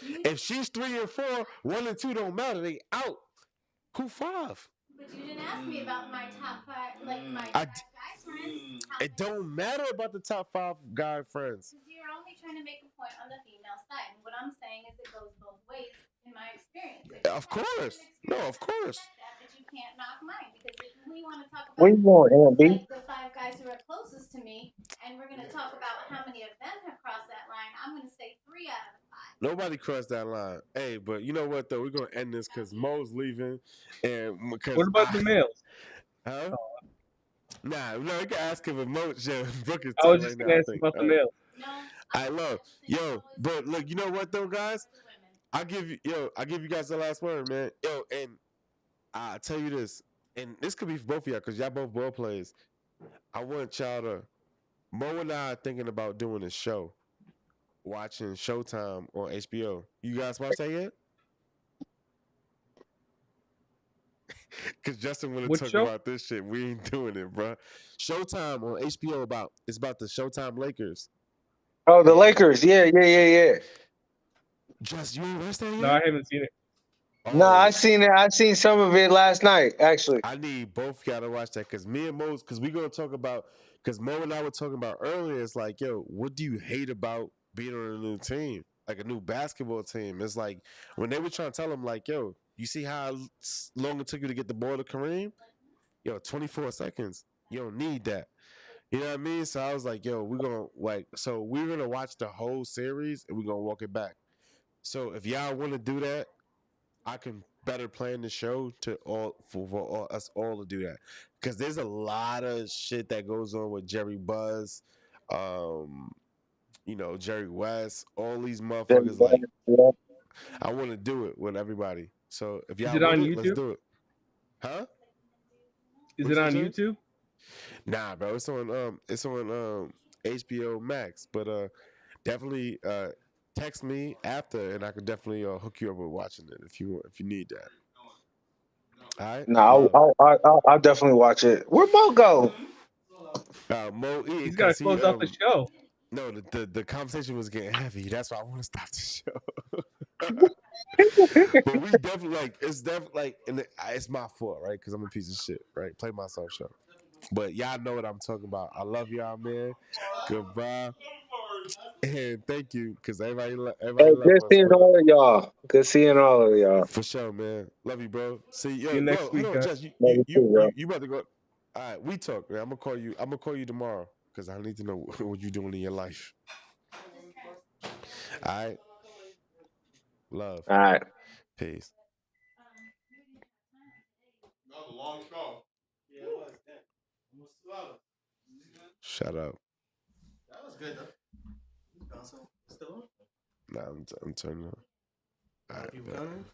Speaker 1: If she's 3 and 4, 1 and 2 don't matter. They out. Who 5?
Speaker 4: But you didn't ask me about my top 5, like my guy friends.
Speaker 1: It don't matter about the top 5 guy friends.
Speaker 4: Because you're only trying to make a point on the female side. And what I'm saying is it goes both ways in my experience.
Speaker 1: Of course. No, of course.
Speaker 4: But you can't knock mine. Because if we want to talk about
Speaker 6: Where you going,
Speaker 4: like the 5 guys who are closest to me, and we're going to talk about how many of them have crossed that line, I'm going to say 3 out of 5.
Speaker 1: Nobody crossed that line. Hey, but you know what though? We're gonna end this because Mo's leaving, and because
Speaker 8: what about the males?
Speaker 1: Huh? Nah, no, you can ask him if Mo. Yeah, Brooke is
Speaker 8: I was
Speaker 1: right
Speaker 8: just
Speaker 1: now.
Speaker 8: gonna ask about the males.
Speaker 4: No,
Speaker 1: I love but look, you know what though, guys? I'll give you guys the last word, man. Yo, and I tell you this, and this could be for both of y'all because y'all both ball players. I want y'all to. Mo and I are thinking about doing a show. Watching Showtime on HBO. You guys watch that yet? Because Justin want to talk about this shit. We ain't doing it, bro. Showtime on HBO it's about the Showtime Lakers.
Speaker 6: Oh, the Lakers. Yeah.
Speaker 1: Just you ain't watched that yet?
Speaker 8: No, I haven't seen it.
Speaker 6: No, I seen it. I seen some of it last night, actually.
Speaker 1: I need both y'all to watch that because me and Mo, because we're gonna talk about, because Mo and I were talking about earlier. It's like, yo, what do you hate about being on a new team, like a new basketball team? It's like when they were trying to tell him, like, yo, you see how long it took you to get the ball to Kareem? Yo, 24 seconds. You don't need that. You know what I mean? So I was like, yo, we're gonna watch the whole series and we're gonna walk it back. So if y'all want to do that, I can better plan the show for us all to do that, because there's a lot of shit that goes on with Jerry Buzz, Jerry West, all these motherfuckers. Like, I want to do it with everybody. So if y'all want it, let's do it. Huh?
Speaker 8: Is it on YouTube?
Speaker 1: Nah, bro. It's on HBO Max, but definitely text me after, and I could definitely hook you up with watching it if you need that. All right.
Speaker 6: No, I'll definitely watch it. Where Mo go?
Speaker 1: Mo eating
Speaker 8: He's got to
Speaker 1: because he
Speaker 8: close out the show.
Speaker 1: no the conversation was getting heavy. That's why I want to stop the show. But we definitely it's definitely and it's my fault, right? Because I'm a piece of shit, right? Play myself show. But y'all know what I'm talking about. I love y'all, man. Goodbye. And thank you, because everybody
Speaker 6: Hey,
Speaker 1: love
Speaker 6: good
Speaker 1: us,
Speaker 6: seeing
Speaker 1: bro.
Speaker 6: all of y'all. Good seeing all of y'all.
Speaker 1: For sure, man. Love you, bro. See
Speaker 8: See you next week,
Speaker 1: hold on,
Speaker 8: guys.
Speaker 1: Jess.
Speaker 6: Love you too, bro.
Speaker 1: You about to go. All right, we talk, man. I'm gonna call you. I'm gonna call you tomorrow because I need to know what you're doing in your life. All right. Love.
Speaker 6: All right.
Speaker 1: Peace.
Speaker 3: That was a long show.
Speaker 2: Yeah, it was. Damn. Almost 2 hours.
Speaker 1: Shut up.
Speaker 2: That was good though. You found some still on?
Speaker 1: Nah, I'm turning up. All right.
Speaker 2: Keep coming.